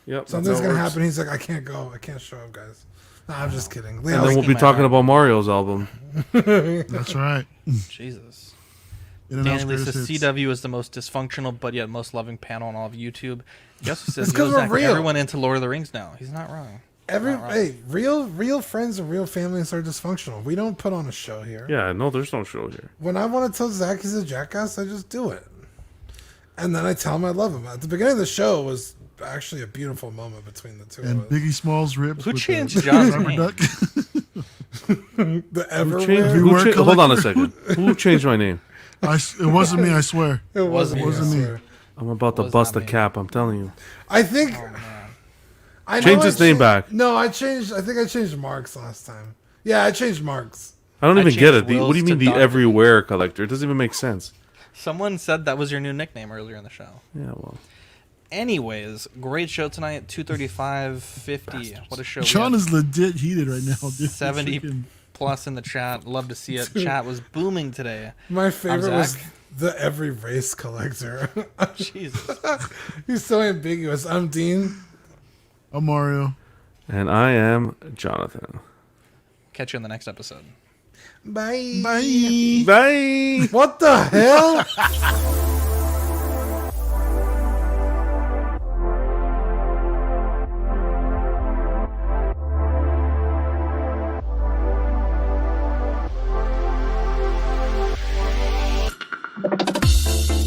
Yep. Something's gonna happen. He's like, I can't go. I can't show up, guys. No, I'm just kidding. And then we'll be talking about Mario's album. That's right. Jesus. Danny Lee says CW is the most dysfunctional but yet most loving panel on all of YouTube. He also says everyone into Lord of the Rings now. He's not wrong. Real friends and real families are dysfunctional. We don't put on a show here. Yeah, no, there's no show here. When I want to tell Zach he's a jackass, I just do it. And then I tell him I love him. At the beginning of the show was actually a beautiful moment between the two and of us. Biggie Smalls ribs. Who changed John's name? The Everywhere. Hold on a second. Who changed my name? It wasn't me, I swear. It wasn't me. I'm about to bust a cap, I'm telling you. I think... Change his name back. No, I think I changed Mark's last time. Yeah, I changed Mark's. I don't even get it. What do you mean the Everywhere Collector? It doesn't even make sense. Someone said that was your new nickname earlier in the show. Yeah, well... Anyways, great show tonight. 235.50. What a show! John is legit heated right now, dude. 70 plus in the chat. Love to see it. Chat was booming today. My favorite was the Every Race Collector. Jesus, he's so ambiguous. I'm Dean. I'm Mario. And I am Jonathan. Catch you in the next episode. Bye. Bye. Bye. What the hell?